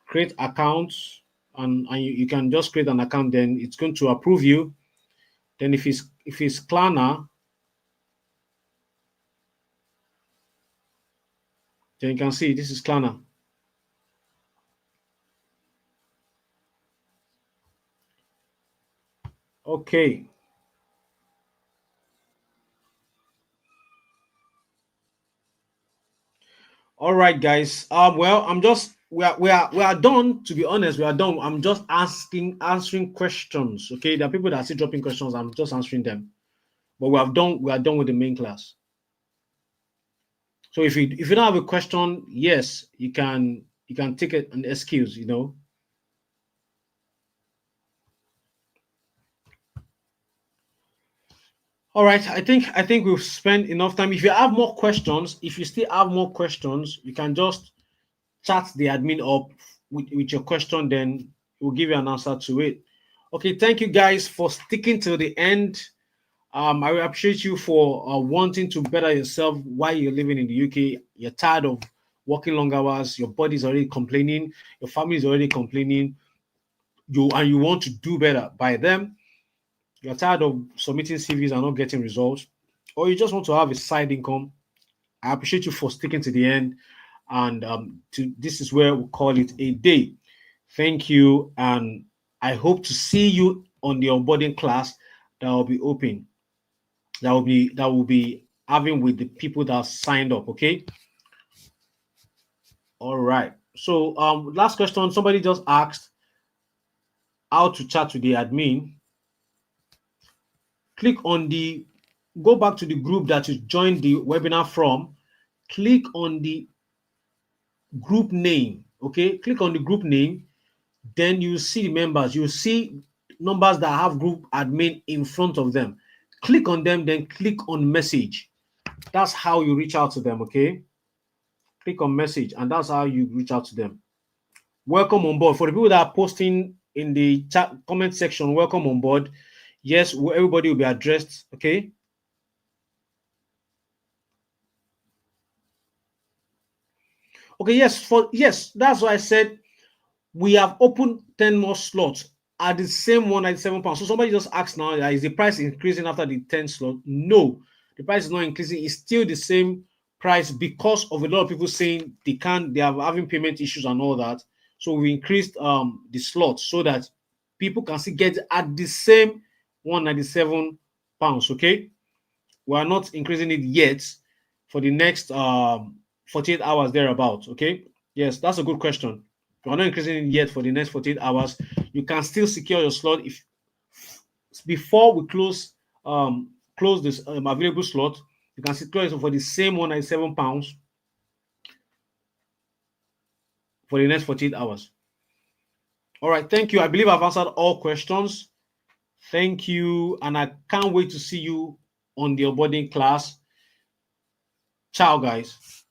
Create accounts, and you can just create an account. Then it's going to approve you. Then if it's Klarna, then you can see this is Klarna. Okay. All right, guys. Well, I'm just we are done. To be honest, we are done. I'm just answering questions. Okay, there are people that are still dropping questions. I'm just answering them. But we are done with the main class. So if you don't have a question, yes, you can take an excuse. All right. I think we've spent enough time. If you have more questions, if you still have more questions, you can just chat the admin up with your question, then we'll give you an answer to it. Okay, thank you guys for sticking till the end. I will appreciate you for wanting to better yourself while you're living in the UK. You're tired of working long hours, your body's already complaining, your family is already complaining, you want to do better by them. You're tired of submitting CVs and not getting results, or you just want to have a side income. I appreciate you for sticking to the end. And this is where we call it a day. Thank you. And I hope to see you on the onboarding class that will be open. That will be having with the people that signed up. Okay. All right. So last question. Somebody just asked how to chat with the admin. Click on the Go back to the group that you joined the webinar from. Click on the group name. Okay, click on the group name, then you see the members. You see numbers that have group admin in front of them. Click on them, then click on message. That's how you reach out to them. Okay, click on message, and that's how you reach out to them. Welcome on board. For the people that are posting in the chat comment section, welcome on board. Yes, everybody will be addressed. Okay. Okay, yes, that's why I said we have opened 10 more slots at the same £197. So somebody just asked now, is the price increasing after the 10 slot? No, the price is not increasing. It's still the same price because of a lot of people saying they are having payment issues and all that. So we increased the slot so that people can still get at the same £197. Okay, we are not increasing it yet for the next 48 hours thereabout. Okay, yes, that's a good question. We're not increasing it yet for the next 48 hours. You can still secure your slot if before we close this available slot. You can secure it for the same £197 for the next 48 hours. All right, thank you. I believe I've answered all questions. Thank you, and I can't wait to see you on the onboarding class. Ciao, guys.